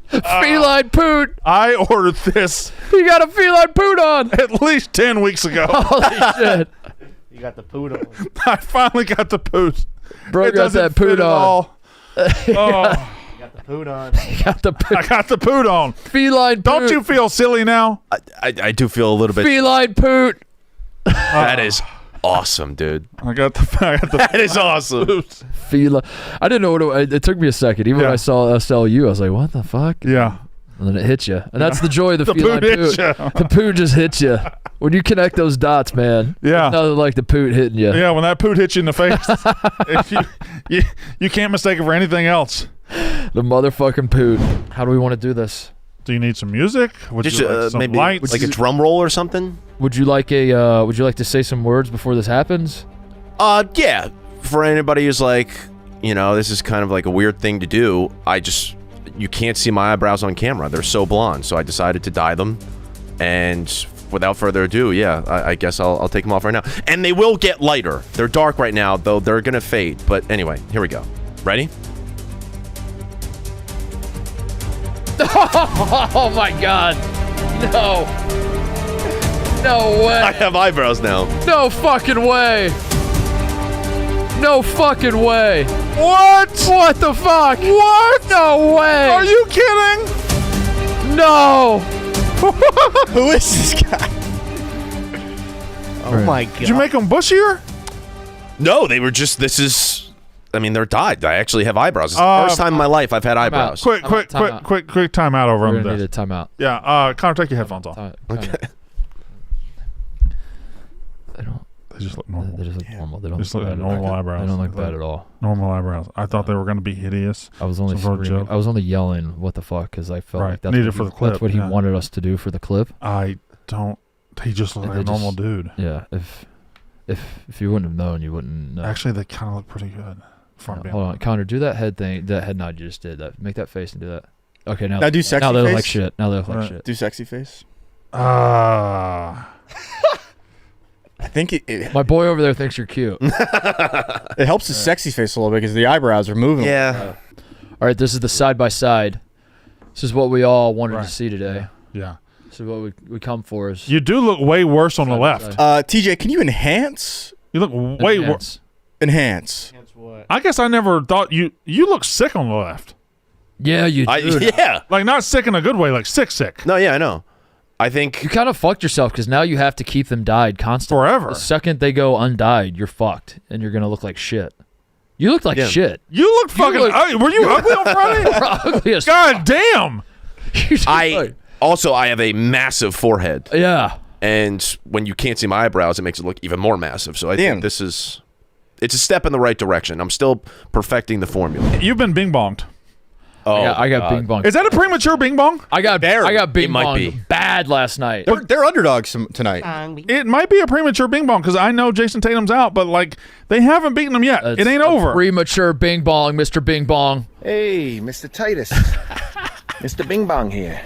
Feline poot! I ordered this. You got a feline poot on! At least 10 weeks ago. Holy shit. You got the poot on. I finally got the poot. Bro It got doesn't that poot fit at on. all. Oh. You got the poot on. Got the poot. I got the poot on. Feline poot. Don't you feel silly now? I do feel a little bit. Feline poot. That is awesome, dude. I got the That is awesome. Feline. I didn't know what it took me a second. Even when I saw SLU, I was like, what the fuck? Yeah. And then it hit you. And that's the joy of the, The feline poot hits poot. ya. The poot just hits you. When you connect those dots, man. Yeah. Nothing like the poot hitting you. Yeah, when that poot hits you in the face, you can't mistake it for anything else. The motherfucking poot. How do we want to do this? Do you need some music? Would Just you like some maybe lights? like a drum roll or something. Would you like to say some words before this happens? Yeah. For anybody who's like, this is kind of like a weird thing to do. You can't see my eyebrows on camera. They're so blonde, so I decided to dye them. And without further ado, I guess I'll take them off right now. And they will get lighter. They're dark right now, though they're gonna fade. But anyway, here we go. Ready? Oh my God. No. No way. I have eyebrows now. No fucking way. No fucking way. What? What the fuck? What? No way. Are you kidding? No. Who is this guy? Oh my God. Did you make them bushier? No, they were just. They're dyed. I actually have eyebrows. It's the first time in my life I've had eyebrows. Quick time out over We're them. gonna need a timeout. Yeah, Connor, take your headphones off. Okay. They just look normal. They just look normal. They don't Just look look bad like normal eyebrows. They don't look bad at all. Normal eyebrows. I thought they were going to be hideous. I was only Some sort of screaming. joke. I was only yelling, "What the fuck?" Because I felt Right. like that's Needed what for he, the clip, That's what he yeah. wanted us to do for the clip. I don't. He just looked like a normal dude. Yeah. If you wouldn't have known, you wouldn't know. Actually, they kind of look pretty good. Hold on, Connor. Do that head thing. That head nod you just did. That. Make that face and do that. Okay, now. Now do sexy Now they look face? like shit. Now they look like Right. shit. Do sexy face. I think it My boy over there thinks you're cute. it helps his sexy face a little bit because the eyebrows are moving. Yeah. All right, this is the side by side. This is what we all wanted to see today. Yeah. This is what we come for. Is You do look way worse on the left. TJ, can you enhance? You look way worse. Enhance. I guess I never thought you look sick on the left. Yeah, you do. Yeah. Like not sick in a good way, like sick. No, yeah, I know. I think you kind of fucked yourself because now you have to keep them dyed constantly. Forever. The second they go undyed, you're fucked, and you're gonna look like shit. You look like shit. You look fucking. Were you ugly on Friday? Ugly as God damn. I have a massive forehead. Yeah. And when you can't see my eyebrows, it makes it look even more massive. So I think it's a step in the right direction. I'm still perfecting the formula. You've been bing bonged. Oh, I got bing bong. Is that a premature bing bong? I got bing might bong be. bad last night. They're underdogs tonight. It might be a premature bing bong because I know Jason Tatum's out, but like they haven't beaten him yet. It ain't over. Premature bing bong, Mr. Bing Bong. Hey, Mr. Titus. Mr. Bing Bong here.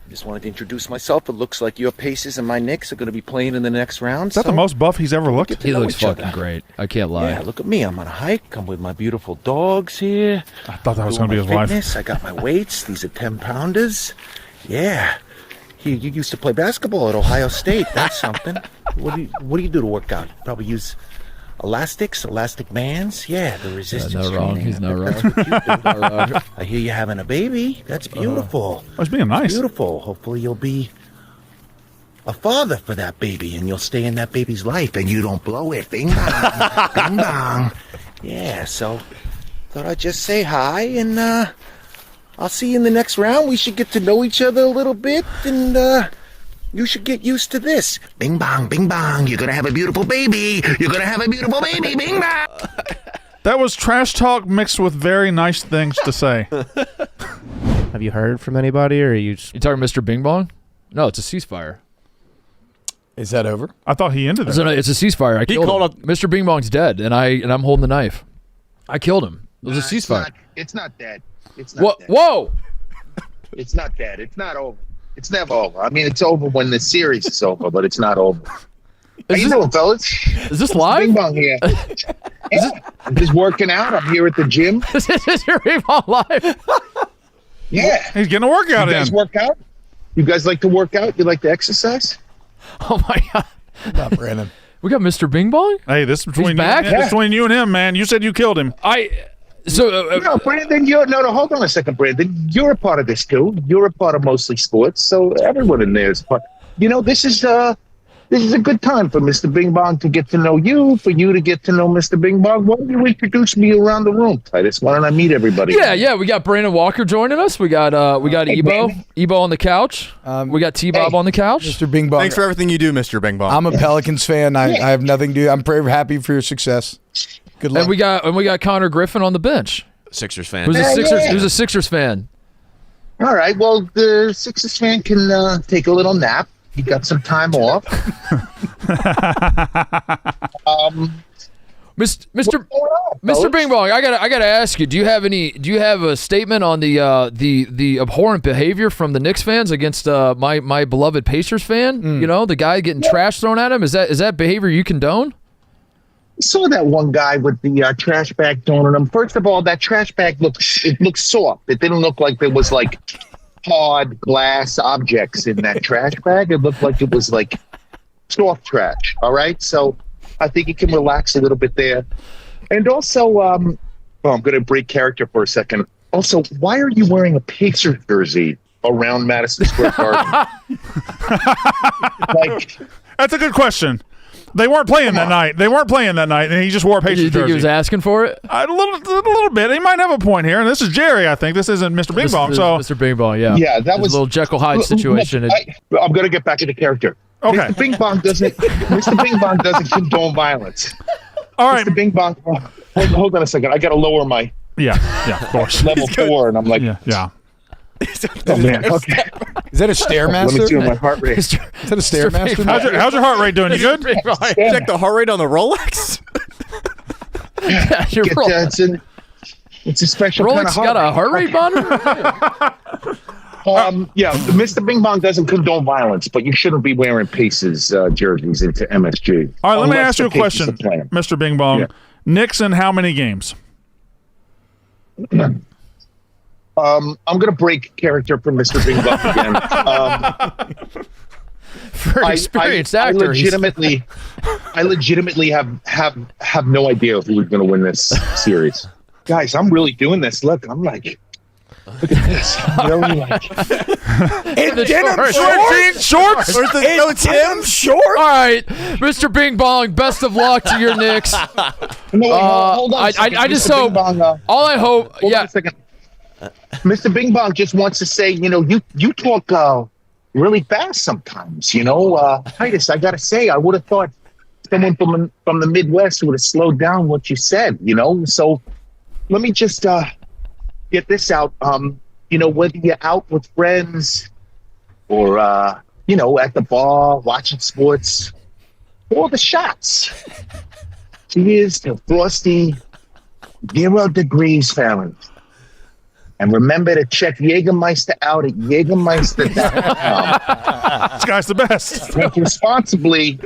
Just wanted to introduce myself. It looks like your Pacers and my Knicks are going to be playing in the next round. Is that the most buff he's ever looked? He looks fucking great. I can't lie. Yeah, look at me. I'm on a hike. I'm with my beautiful dogs here. I thought that was going to be his fitness. wife. I got my weights. These are 10-pounders. Yeah. You used to play basketball at Ohio State. That's something. What do you do to work out? You probably use elastics, elastic bands. Yeah, the resistance not wrong. training. He's not wrong. That's what you do. Not wrong. I hear you're having a baby. That's beautiful. I was being nice. Beautiful. Hopefully you'll be a father for that baby, and you'll stay in that baby's life, and you don't blow it. Bing bong, bing bong. Yeah. So thought I'd just say hi, and I'll see you in the next round. We should get to know each other a little bit, and you should get used to this. Bing bong, bing bong. You're gonna have a beautiful baby. You're gonna have a beautiful baby. Bing bong. That was trash talk mixed with very nice things to say. Have you heard from anybody, or are you? You talking Mr. Bing Bong? No, it's a ceasefire. Is that over? I thought he ended it. It's a ceasefire. I killed him. Mr. Bing Bong's dead, and I'm holding the knife. I killed him. It was a ceasefire. It's not dead. It's not dead. Whoa! It's not dead. It's not over. It's never over. I mean, it's over when the series is over, but it's not over. How you doing, fellas? Is this live? Bing Bong here. Yeah, I'm just working out. I'm here at the gym. This is your Bing Bong live. Yeah. He's getting a workout in. You guys work out? You guys like to work out? You like to exercise? Oh, my God. Not Brandon. We got Mr. Bing Bong? Hey, this is between He's back? you, between you and him, man. You said you killed him. No, Brandon, no, hold on a second, Brandon. You're a part of this too. You're a part of Mostly Sports, so everyone in there is part. This is a good time for Mr. Bing Bong to get to know you, for you to get to know Mr. Bing Bong. Why don't you introduce me around the room, Titus? Why don't I meet everybody? Yeah. We got Brandon Walker joining us. We got Ebo on the couch. We got T-Bob on the couch. Mr. Bing Bong. Thanks for everything you do, Mr. Bing Bong. I'm a Pelicans fan. I have nothing to do. I'm very happy for your success. Good luck. And we got Connor Griffin on the bench. Sixers fan. Who's a Sixers fan? All right. Well, the Sixers fan can take a little nap. He got some time off. Mr. Bing Bong, I gotta ask you. Do you have a statement on the abhorrent behavior from the Knicks fans against my beloved Pacers fan? You know, the guy getting trash thrown at him. Is that behavior you condone? I saw that one guy with the trash bag thrown at him. First of all, that trash bag looked soft. It didn't look like there was like hard glass objects in that trash bag. It looked like it was like soft trash. All right, so I think you can relax a little bit there. And also, I'm going to break character for a second. Also, why are you wearing a Pacers jersey around Madison Square Garden? That's a good question. They weren't playing that night. And he just wore a Pacers jersey. You think he was asking for it? A little bit. He might have a point here. And this is Jerry, I think. This isn't Mr. Bing Bong. So Mr. Bing Bong, yeah. Yeah, that was a little Jekyll Hyde situation. I'm going to get back into character. Okay. Mr. Bing Bong doesn't condone violence. All right. Mr. Bing Bong, hold on a second. I got to lower my of course. level 4, and I'm like, yeah. Oh man, okay. Is that a Stairmaster? Let me see my heart rate. Is that a Stairmaster? How's your heart rate doing? You good? Check the heart rate on the Rolex. It's a special Rolex kind of heart got a heart rate monitor? Yeah, Mr. Bing Bong doesn't condone violence, but you shouldn't be wearing Pacers jerseys into MSG. All right, let me unless ask you a the Pacers question, are playing. Mr. Bing Bong. Yeah. Knicks in how many games? I'm going to break character from Mr. Bing Bong again. For an experienced actor, I legitimately have no idea who's going to win this series. Guys, I'm really doing this. Look at this. I'm really like, In the denim shorts? shorts? Or In denim shorts? All right, Mr. Bing Bong, best of luck to your Knicks. Hold on. I just Mr. hope. Bing Bong, All I hope. hold on a second. Mr. Bing Bong just wants to say, you talk really fast sometimes. Titus, I gotta say, I would have thought someone from the Midwest would have slowed down what you said. So let me just get this out. Whether you're out with friends or at the bar watching sports, or the shots. Cheers to frosty 0 degrees Fahrenheit. And remember to check Jägermeister out at Jägermeister.com. This guy's the best. Drink responsibly.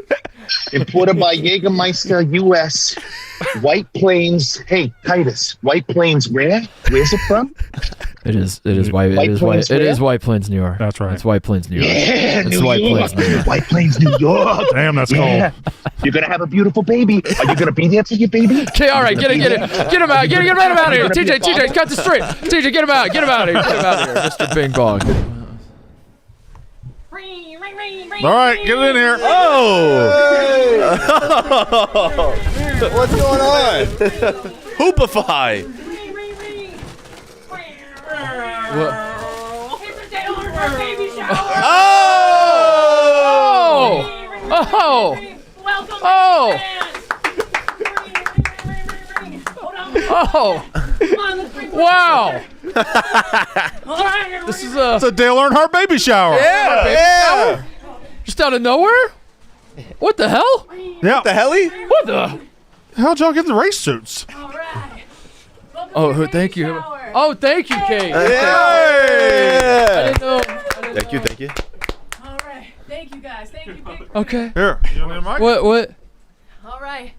Imported by Jägermeister US. White Plains. Hey, Titus, White Plains where? Where's it from? It is White Plains, New York. That's right. It's White Plains, New York. Yeah, it's New White York. Plains, New York. White Plains, New York. Damn, that's cold. You're gonna have a beautiful baby. Are you gonna be there for your baby? Okay, all right, get him out of here. TJ, cut the straight. TJ, get him out of here. Get him out of here, Mr. Bing Bong. All right, get it in here. What's going on? Hoopify. Wow. This is It's a Dale Earnhardt baby shower. Yeah. Just out of nowhere? What the hell? Yeah. The helly? What the? How'd y'all get the race suits? Oh, thank you. Oh, thank you, Kate. Yeah. I didn't know. Thank you. All right. Thank you, guys. Thank you. Okay. Here. You need a mic? What? All right.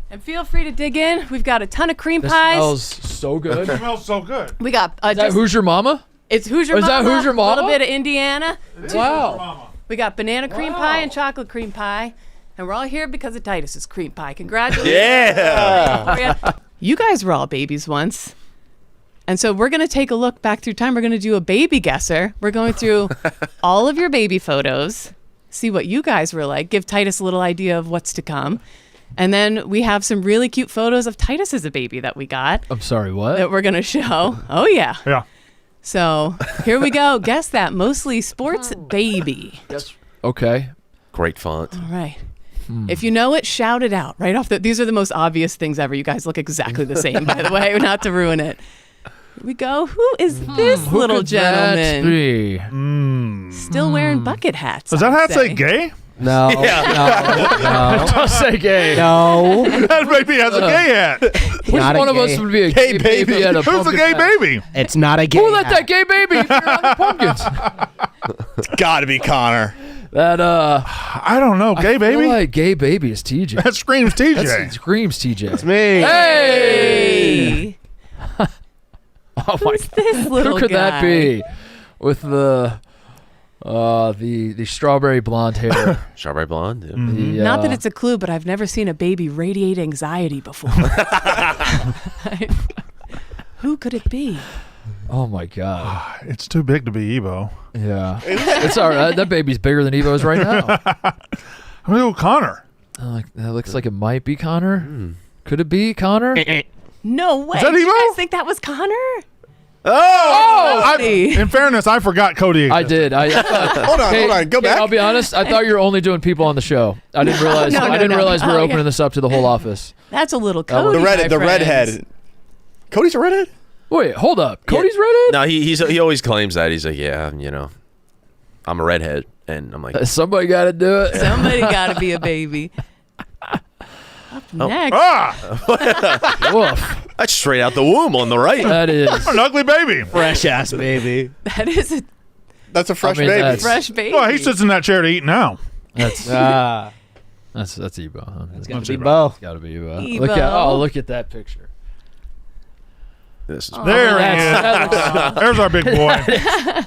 And feel free to dig in. We've got a ton of cream This pies. smells so good. It smells so good. We got Is that Who's Your Mama? It's Who's Your Is Mama. that Who's Your Mama? A little bit of Indiana. Wow. We got banana cream pie and chocolate cream pie. And we're all here because of Titus's cream pie. Congratulations. Yeah. You guys were all babies once. And so we're going to take a look back through time. We're going to do a baby guesser. We're going through all of your baby photos, see what you guys were like, give Titus a little idea of what's to come. And then we have some really cute photos of Titus as a baby that we got I'm sorry, what? that we're going to show. Oh, yeah. Yeah. So here we go. Guess that. Mostly sports baby. Okay. Great font. All right. If you know it, shout it out right off the. These are the most obvious things ever. You guys look exactly the same, by the way, not to ruin it. Here we go. Who is this Who little could that gentleman? be? Still wearing bucket hats. Does that I hat would say gay? No. It does say gay. No. That baby has a gay hat. Which Not a one of gay- us would be a gay baby at a Who's the pumpkin gay patch? baby? It's not a gay Who let hat. that gay baby if you're on the pumpkins? It's got to be Connor. That I don't know. Gay I baby? feel like gay baby is TJ. That screams TJ. That screams TJ. It's me. Hey. Oh my Who's this little Who could that guy? be? With the strawberry blonde hair. Strawberry blonde. Yeah. The, Not that it's a clue, but I've never seen a baby radiate anxiety before. Who could it be? Oh my god. It's too big to be Evo. Yeah. It's all right. That baby's bigger than Evo is right now. I'm gonna go Connor. That looks like it might be Connor. Could it be Connor? No way. Is that Did you Evo? guys think that was Connor? In fairness, I forgot Cody. I did. Hold on. Go back. I'll be honest. I thought you were only doing people on the show. I didn't realize. No, I didn't realize we were no, opening yeah. this up to the whole office. That's a little Cody. The my redhead. friends. Cody's a redhead? Wait, hold up. Cody's redhead? No, he always claims that. He's like, yeah, I'm a redhead. And I'm like, Somebody got to do it. Somebody got to be a baby. Up next. Woof. That's straight out the womb on the right. That is an ugly baby. Fresh ass baby. That is a That's a fresh mean, baby. that's- fresh baby. Well, he sits in that chair to eat now. That's Ah. that's Evo. Huh? It's gotta be Bo. It's got to be Evo. Evo. Look at that picture. This is There he That is. There's our big boy.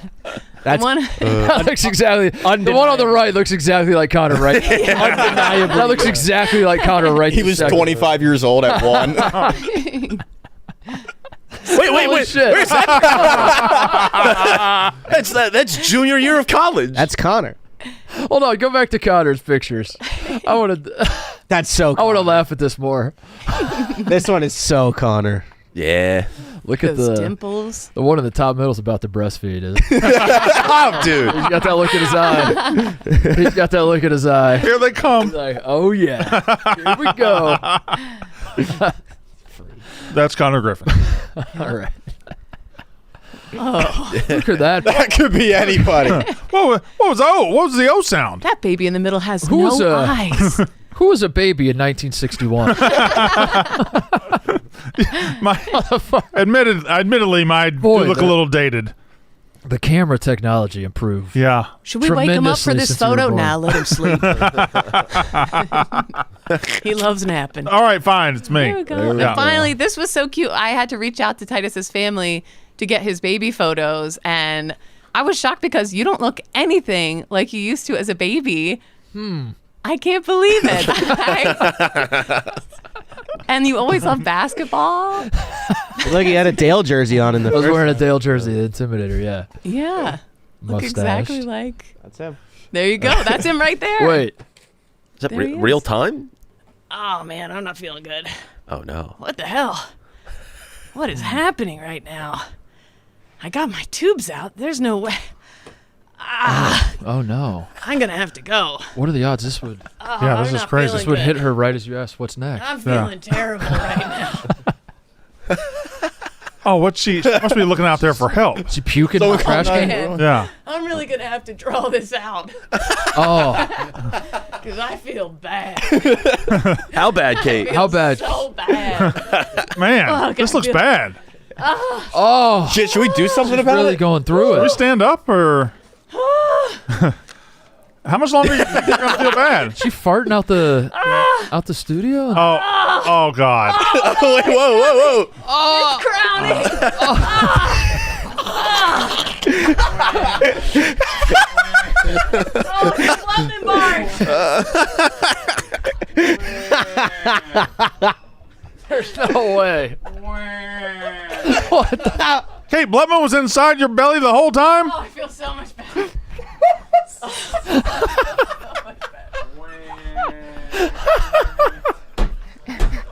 That's One. That looks exactly. The one on the right looks exactly like Connor, right? Undeniably. That looks exactly like Connor, right? He was 25 years old at 1. Wait. shit. Where's that? That's junior year of college. That's Connor. Hold on, go back to Connor's pictures. I want to. That's so. I want to laugh at this more. This one is so Connor. Yeah. Look at Those the dimples. The one in the top middle is about to breastfeed. Oh, dude. He's got that look in his eye. He's got that look in his eye. Here they come. He's like, oh yeah, here we go. That's Connor Griffin. All right. Oh, Look at that. That could be anybody. What was the O sound? that baby in the middle has Who was no a- eyes. Who was a baby in 1961? Admittedly, my Boy, do look a that- little dated. The camera technology improved. Yeah. Should we wake him up for tremendously this since you were photo? born. Now let him sleep. He loves napping. All right, fine. It's me. There we go. And finally, this was so cute. I had to reach out to Titus's family to get his baby photos, and I was shocked because you don't look anything like you used to as a baby. I can't believe it. And you always love basketball. Look, he had a Dale jersey on in the I was first wearing a one. Dale jersey, the Intimidator, yeah. Yeah. Look exactly Mustached. like. That's him. There you go. That's him right there. Wait. Is that There he is. real time? Oh, man, I'm not feeling good. Oh, no. What the hell? What is happening right now? I got my tubes out. There's no way. Oh no. I'm going to have to go. What are the odds this would? Oh, Yeah, I'm this is not crazy. feeling This would good. hit her right as you asked what's next. I'm feeling terrible right now. Oh, she must be looking out there for help. She puking in the trash can? Yeah. I'm really going to have to draw this out Oh, because I feel bad. How bad, Kate? how bad? So bad. Man, Fuck, this I looks feel- bad. Oh, Should we do something she's about really it? going through Should we it. stand up or? How much longer are you gonna feel bad? She farting out the studio? Oh God. Wait, whoa. It's crowning. Oh, it's lemon bars. There's no way. What the? Kate Blutman was inside your belly the whole time? Oh, I feel so much better.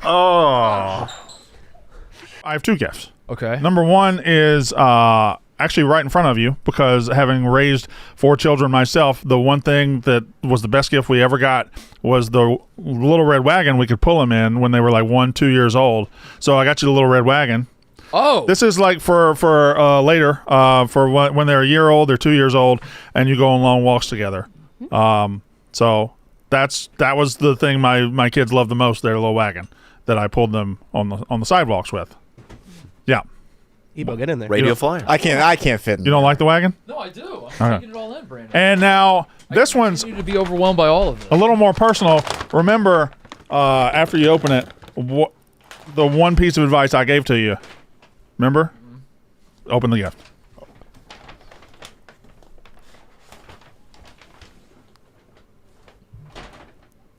Oh. I have two gifts. Okay. Number one is actually right in front of you because having raised 4 children myself, the one thing that was the best gift we ever got was the little red wagon we could pull them in when they were like 1-2 years old. So I got you the little red wagon. Oh. This is like for later, for when they're a year old, they're 2 years old, and you go on long walks together. So that was the thing my kids loved the most, their little wagon that I pulled them on the sidewalks with. Yeah. Ebo, get in there. Radio flyer. I can't fit in. You don't like the wagon? No, I do. I'm Okay. taking it all in, Brandon. And now this one's I need to be overwhelmed by all of it. a little more personal. Remember, after you open it, the one piece of advice I gave to you. Remember? Open the gift.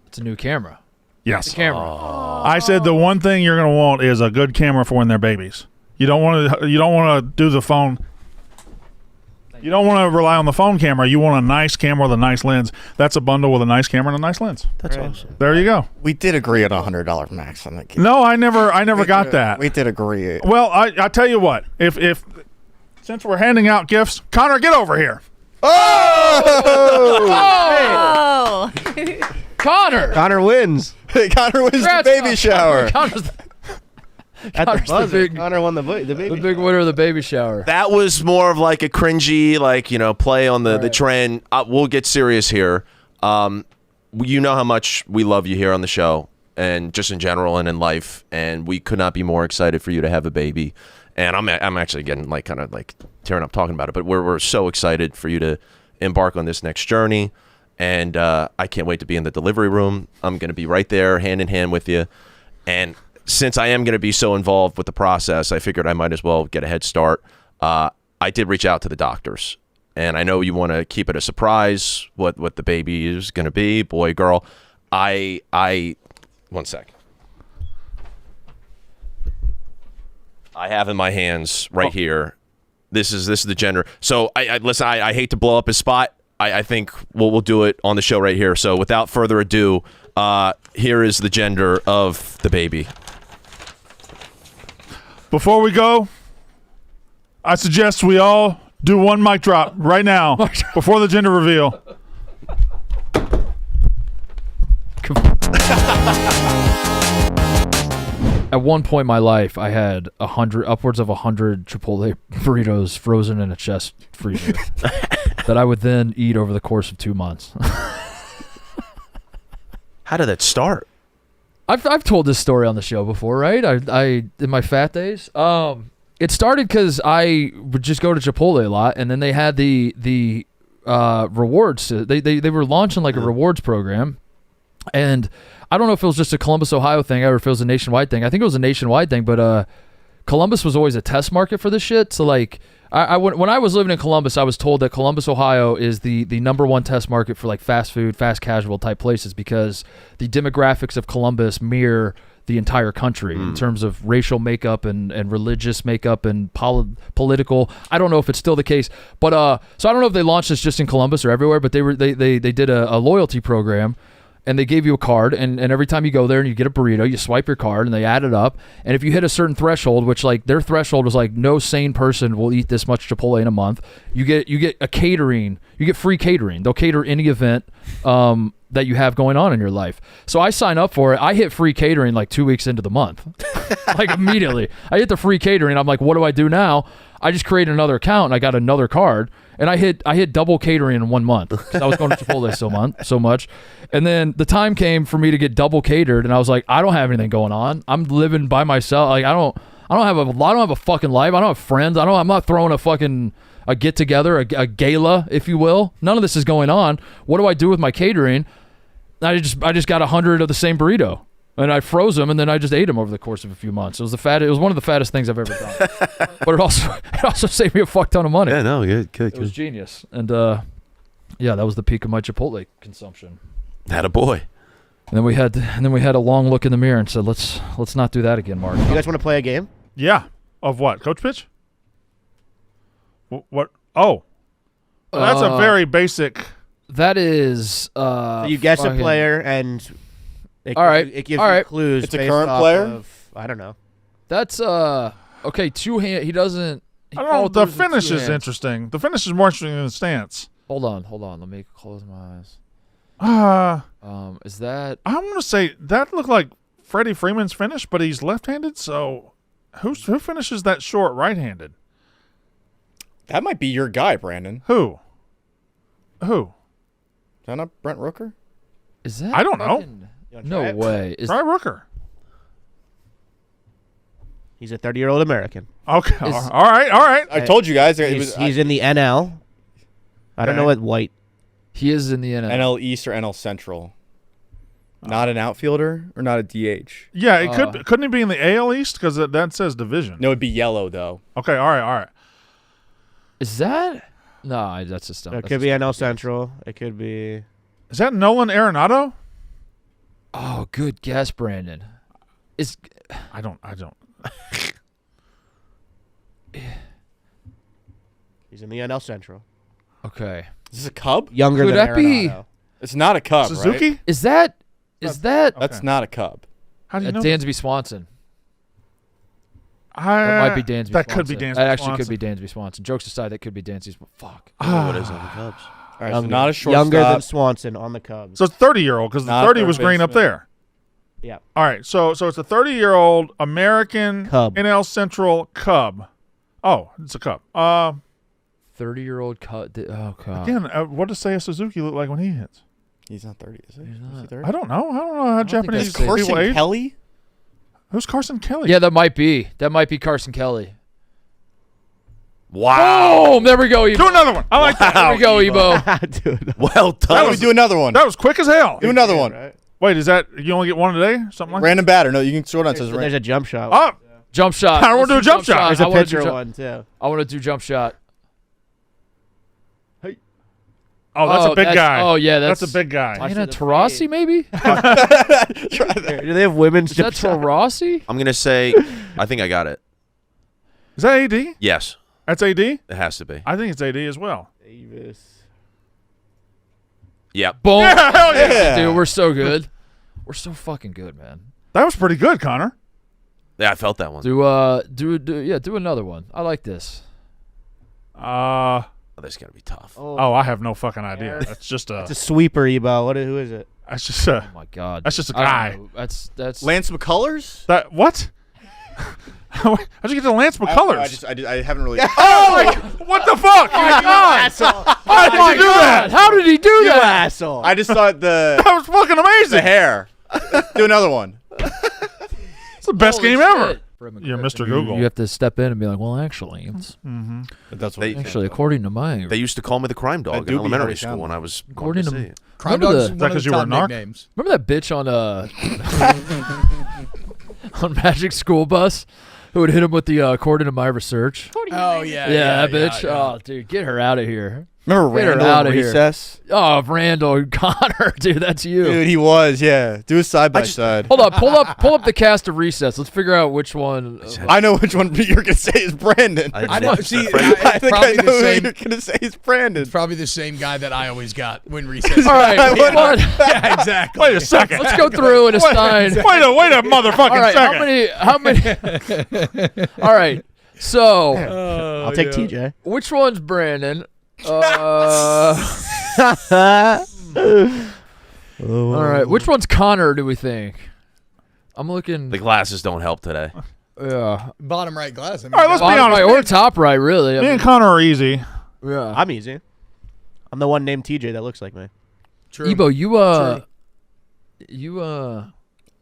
It's a new camera. Yes. It's a camera. I said the one thing you're gonna want is a good camera for when they're babies. You don't want to do the phone. You don't want to rely on the phone camera. You want a nice camera with a nice lens. That's a bundle with a nice camera and a nice lens. That's awesome. There you go. We did agree on $100 max on that kid. No, I never got that. We did agree. Well, I tell you what. If since we're handing out gifts, Connor, get over here. Oh. Connor wins. Connor wins the baby shower. Connor's At the Connor's the buzzer, big- Connor won the baby. the big winner of the baby shower. That was more of like a cringy, play on the trend. We'll get serious here. You know how much we love you here on the show and just in general and in life, and we could not be more excited for you to have a baby. And I'm actually getting kind of tearing up talking about it, but we're so excited for you to embark on this next journey. And I can't wait to be in the delivery room. I'm going to be right there hand in hand with you. And since I am going to be so involved with the process, I figured I might as well get a head start. I did reach out to the doctors, and I know you want to keep it a surprise what the baby is going to be, boy, girl. One sec. I have in my hands right here. This is the gender. So I listen. I hate to blow up his spot. I think we'll do it on the show right here. So without further ado, here is the gender of the baby. Before we go, I suggest we all do one mic drop right now before the gender reveal. At one point in my life, I had upwards of 100 Chipotle burritos frozen in a chest freezer that I would then eat over the course of 2 months. How did that start? I've told this story on the show before, right? I in my fat days. It started because I would just go to Chipotle a lot, and then they had the rewards. They were launching like a rewards program, and I don't know if it was just a Columbus, Ohio thing or if it was a nationwide thing. I think it was a nationwide thing, but Columbus was always a test market for this shit. So like, when I was living in Columbus, I was told that Columbus, Ohio is the number one test market for like fast food, fast casual type places because the demographics of Columbus mirror the entire country in terms of racial makeup and religious makeup and political. I don't know if it's still the case, but so I don't know if they launched this just in Columbus or everywhere, but they did a loyalty program. And they gave you a card, and every time you go there and you get a burrito, you swipe your card, and they add it up. And if you hit a certain threshold, which like their threshold was like no sane person will eat this much Chipotle in a month, you get a catering, you get free catering. They'll cater any event that you have going on in your life. So I sign up for it. I hit free catering like 2 weeks into the month, like immediately. I hit the free catering. I'm like, what do I do now? I just created another account and I got another card. And I hit double catering in 1 month because I was going to Chipotle so much. And then the time came for me to get double catered, and I was like, I don't have anything going on. I'm living by myself. Like I don't have a fucking life. I don't have friends. I'm not throwing a get together, a gala, if you will. None of this is going on. What do I do with my catering? I just got 100 of the same burrito. And I froze them, and then I just ate them over the course of a few months. It was one of the fattest things I've ever done. But it also saved me a fuck ton of money. Yeah, no, good. It was genius. And yeah, that was the peak of my Chipotle consumption. Had a boy. And then we had a long look in the mirror and said, let's not do that again, Mark. You guys want to play a game? Yeah. Of what? Coach pitch? What? Oh. Well, that's a very basic. That is. So you guess a player and. It gives you clues. It's a based current off player? Of, I don't know. That's okay. Two-hand. He doesn't. I don't know. The finish is interesting. The finish is more interesting than the stance. Hold on. Let me close my eyes. Is that? I'm gonna say that looked like Freddie Freeman's finish, but he's left-handed. So, who finishes that short right-handed? That might be your guy, Brandon. Who? Is that not Brent Rooker? Is that? I don't know. No way. Try Rooker. He's a 30-year-old American. Okay. All right. I told you guys. He's in the NL. I don't know what white. He is in the NL. NL East or NL Central. Not an outfielder or not a DH. Yeah, it couldn't he be in the AL East because that says division? No, it'd be yellow though. Okay. All right. Is that? No, that's just dumb. It could be NL Central. It could be. Is that Nolan Arenado? Oh, good guess, Brandon. I don't. He's in the NL Central. Okay. Is this a Cub? Younger Could than that be? Arenado. It's not a Cub, Suzuki? right? Is that? That's not a Cub. How do you know? Dansby Swanson. That might be Dansby That Swanson. could be Dansby That actually Swanson. could be Dansby Swanson. Jokes aside, that could be Dansby's. Fuck. What is on the Cubs? All right, so not a shortstop. Younger than Swanson on the Cubs. So it's 30-year-old because the Not 30 third was green up baseman. there. Yeah. All right. So it's a 30-year-old American Cub. NL Central Cub. Oh, it's a Cub. 30-year-old Cub. Oh God. Again, what does Seiya Suzuki look like when he hits? He's not 30, is he? He's not. Is he 30? I don't know how think Japanese that's people Carson age. Kelly? Who's Carson Kelly? Yeah, that might be Carson Kelly. Wow. Boom! There we go, Ebo. Do another one. I like that. There we go, Ebo. Dude, Well done. Let me do another one. That was quick as hell. Do another one. right? Wait, is that you only get one a day? Something like Random batter. No, you can sort on. It says There's random. a jump shot. that? Oh, Jump shot. I don't wanna do a jump shot. There's a I wanna do pitcher jump- one too. I want to do jump shot. oh, that's a big guy. Oh yeah, That's a big guy. Diana Taurasi, maybe? Do they have women's Is that jump shot? Taurasi? I'm gonna say, I think I got it. Is that AD? Yes. That's AD? It has to be. I think it's AD as well. Davis. Yep. Boom. Yeah, hell yeah. Dude, we're so good. We're so fucking good, man. That was pretty good, Connor. Yeah, I felt that one. Do another one. I like this. Oh, this is gonna be tough. Oh, I have no fucking idea. That's just a. It's a sweeper, Ebo. Who is it? That's just a. Oh my god. That's just a I don't guy. know. That's Lance McCullers? That what? How'd you get to Lance McCullers? I haven't really. Oh my! What the fuck? Oh my god! How did you do that? How did he do You that? asshole. I just thought That was fucking amazing. the hair. Do another one. It's the best game ever. You're Mr. Google. You have to step in and be like, well, actually, it's That's what actually according to my. They used to call me the crime dog in elementary school when I was. According to see. Crime Remember Dog's the- one that of 'cause the you were a top narc? nicknames. Remember that bitch on Magic School Bus who would hit him with the according to my research? Oh yeah. Yeah, that bitch. yeah. Oh, dude, get her out of here. Remember Get her Randall out in of here. recess? Oh, Randall Connor, dude, that's you. Dude, he was, yeah. Do a side by side. Hold up, pull up the cast of Recess. Let's figure out which one. I know which one you're gonna say is Brandon. I know. See, I think I probably know the who same. you're gonna say is Brandon. It's probably the same guy that I always got when recess. All right, which one? Yeah, exactly. Wait a second. Let's go through and assign. Wait a motherfucking All right, second. how many? All right, so I'll take TJ. which one's Brandon? All right, which one's Connor? Do we think? I'm looking. The glasses don't help today. Yeah, Bottom right glass. I mean, All right, let's be bottom honest. right or top right, really. I Me mean, and Connor are easy. yeah. I'm easy. I'm the one named TJ that looks like me. True. Ebo, you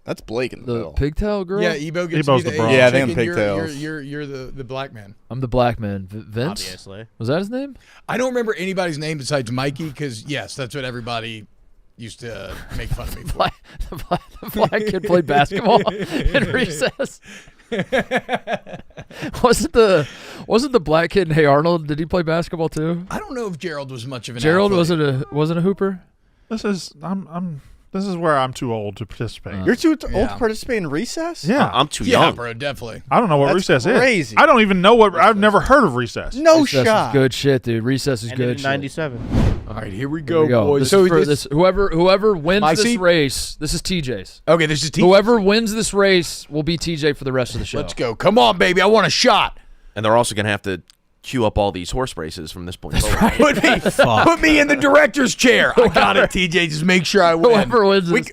That's Blake in the the middle. pigtail girl. Yeah, Ebo gets Ebo's to be the bro. Yeah, I think I'm chicken, pigtails. You're the black man. I'm the black man. Vince. Obviously. Was that his name? I don't remember anybody's name besides Mikey because yes, that's what everybody used to make fun of me for. The black kid played basketball in recess. wasn't the black kid in Hey Arnold? Did he play basketball too? I don't know if Gerald was much of an Gerald athlete. wasn't a hooper. This is this is where I'm too old to participate. You're too old Yeah. to participate in recess? Yeah. I'm too Yeah, young. bro, definitely. I don't know what That's recess crazy. is. I don't even know what. I've never heard of recess. No Recess shot. is good shit, dude. Recess is Ended good in shit. 97. All right, here we Here go, we go. boys. This So is for this, whoever wins My this seat? race. This is TJ's. okay, this is T. Whoever wins this race will be TJ for the rest of the show. Let's go. Come on, baby. I want a shot. And they're also gonna have to queue up all these horse races from this point forward. Put me in the director's chair. I got it, TJ. Just make sure I win. Whoever wins this.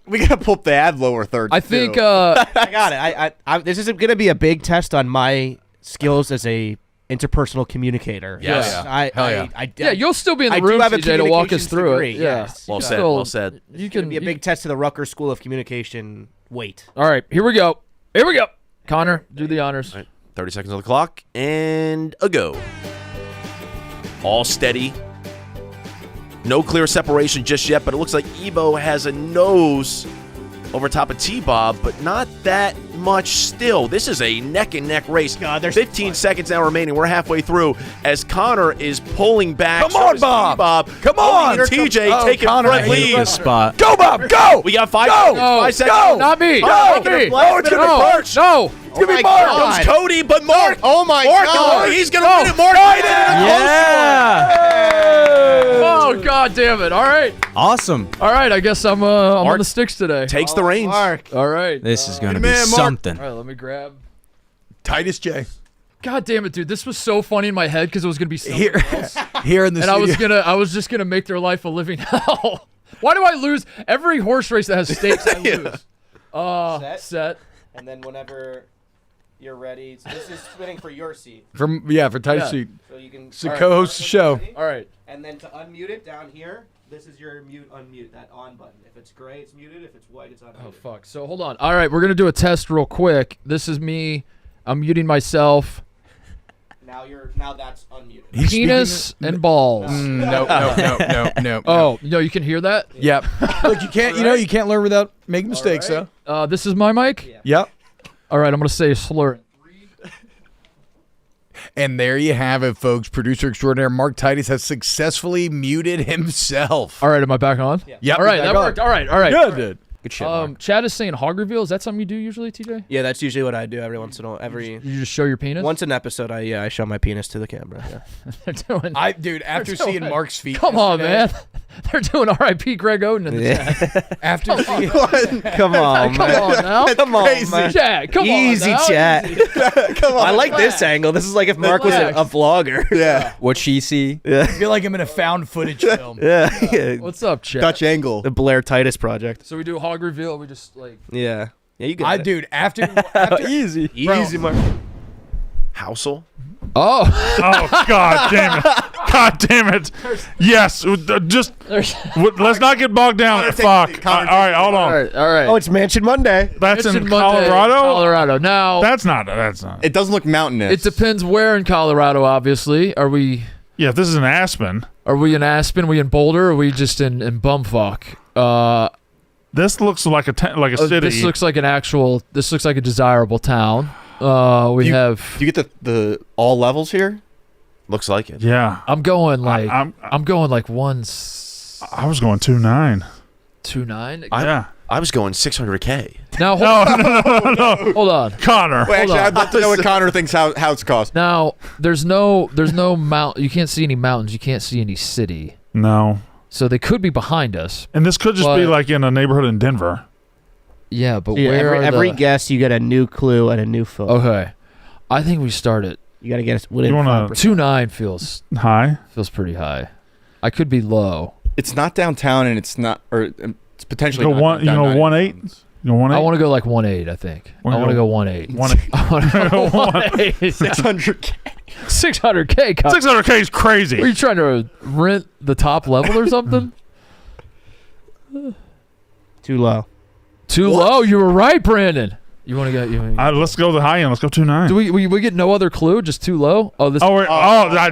We gotta pull up the ad lower third. I think I got it. I this is going to be a big test on my skills as a interpersonal communicator. Yes. Yes. Hell yeah. Yeah, you'll still be in the I do room, have a TJ, to walk us communications through degree, it. Yeah. yes. Well You said. Still- Well said. You can be a big test to the Rutgers School of Communication. Wait. All right, here we go. Connor, do the honors. All right, 30 seconds on the clock and a go. All steady. No clear separation just yet, but it looks like Ebo has a nose over top of T-Bob, but not that much still. This is a neck-and-neck race. God, there's 15 seconds now remaining. We're halfway through as Connor is pulling back. Come on, is Bob. T-Bob. Come on. Only TJ Oh, taking Connor, front I hate lead. this spot. Go, Bob. Go. We got 5 Go. seconds. No, 5 seconds. go. Not me. Go. Not me. Oh, it's gonna be Birch. No. It's gonna be my Mark. God. Comes Cody, but Mark. Oh my Mark, God. he's going to win it. Mark Fight win it. in a close one. Oh, God damn it. All right. Awesome. All right, I guess I'm on Mark the sticks today. Takes the reins. All right. This is going to man, be Mark. something. All right, let me grab. Titus J. God damn it, dude. This was so funny in my head because it was going to be something else. Here in the And studio. I was just gonna make their life a living hell. Why do I lose every horse race that has stakes? I lose. Set. And then whenever you're ready, so this is spinning for your seat. for Titus Yeah. seat. So you can. To co-host the show. All right. And then to unmute it down here, this is your mute, unmute, that on button. If it's gray, it's muted. If it's white, it's unmuted. Oh fuck. So hold on. All right, we're gonna do a test real quick. This is me. I'm muting myself. Now that's unmuted. Penis and balls. No. Oh no, you can hear that? Yep. Look, you can't. You can't learn without making mistakes, though. This is my mic. Yep. All right, I'm gonna say a slur. And there you have it, folks. Producer extraordinaire Mark Titus has successfully muted himself. All right, am I back on? Yep. All right, back that on. worked. All right. Good, dude. Good shit. Mark. Chad is saying hog reveal. Is that something you do usually, TJ? Yeah, that's usually what I do every once in a while. You just show your penis? Once an episode, I show my penis to the camera. Yeah. They're doing. After seeing Mark's feet. Come on, yesterday- man. They're doing R.I.P. Greg Oden in the chat. After seeing. Come on, Come man. on now. Come on, man. Chat, come Easy on now. chat. Come on. I like this angle. This is like if Mark was a vlogger. Yeah. What she see? Yeah. I feel like I'm in a found footage film. Yeah. What's up, Chat? Dutch angle. The Blair Titus project. So we do hog reveal. We just like. Yeah. Yeah, you got it. Dude, after Easy. Bro. Easy, Mark. Housel? Oh. Oh, God damn it. God damn it. Yes. Let's not get bogged down. Fuck. All right, hold on. All right. Oh, it's Mansion Monday. That's in Mansion Monday, Colorado? Colorado. Now. That's not. It doesn't look mountainous. It depends where in Colorado, obviously. Are we. Yeah, if this is in Aspen. Are we in Aspen? Are we in Boulder? Or are we just in bumfuck? This looks like a city. This looks like an actual. This looks like a desirable town. Do you get the all levels here? Looks like it. Yeah. I'm going like. I'm going like one. I was going 2.9. 2.9. Yeah. I was going 600K. Now no. Hold on, Connor. Wait, actually, on. I'd love to know what Connor thinks house cost. Now there's no mount. You can't see any mountains. You can't see any city. No. So they could be behind us. And this could just be like in a neighborhood in Denver. Yeah, but Yeah, where every guess you get a new clue and a new photo. Okay, I think we start at. You got to get us within You wanna- 5%. 2.9 feels high. Feels pretty high. I could be low. It's not downtown, and it's not, or it's potentially Go not one. You downtown. know 1.8. You know 1.8. I want to go like 1.8. I think. I want to go 1.8. 1.8. I want to go 1.8. 600K. 600K. 600K is crazy. Are you trying to rent the top level or something? Too low. Too low. You were right, Brandon. You want to go? Let's go the high end. Let's go 2.9. Do we get no other clue? Just too low? Oh, this.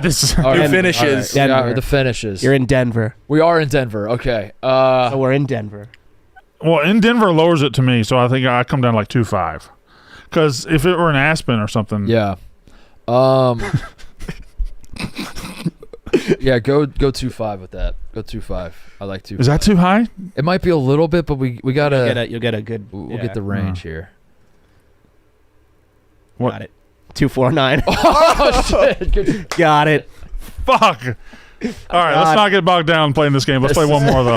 This is All right. finishes. All right. Denver. Yeah, the finishes. You're in Denver. We are in Denver. Okay. So we're in Denver. Well, in Denver lowers it to me, so I think I come down like 2.5. Because if it were in Aspen or something. Yeah. Yeah, go 2.5 with that. Go 2.5. I like 2.5. Is that too high? It might be a little bit, but we gotta. You'll get a good. We'll get the range here. What? Got it. 249. Oh shit! Good. Got it. Fuck. All right, let's not get bogged down playing this game. Let's play one more though.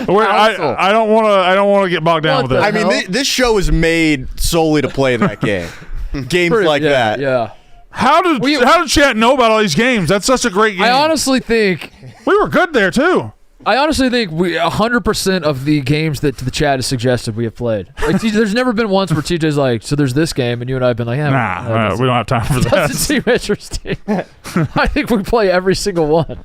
I don't want to get bogged down with it. I mean, this show is made solely to play that game. Games like that. Yeah. How did chat know about all these games? That's such a great game. I honestly think we were good there too. I honestly think we 100% of the games that the chat has suggested we have played. Like, there's never been once where TJ's like, so there's this game, and you and I have been like, yeah, we don't have time for that. Doesn't seem interesting. I think we play every single one.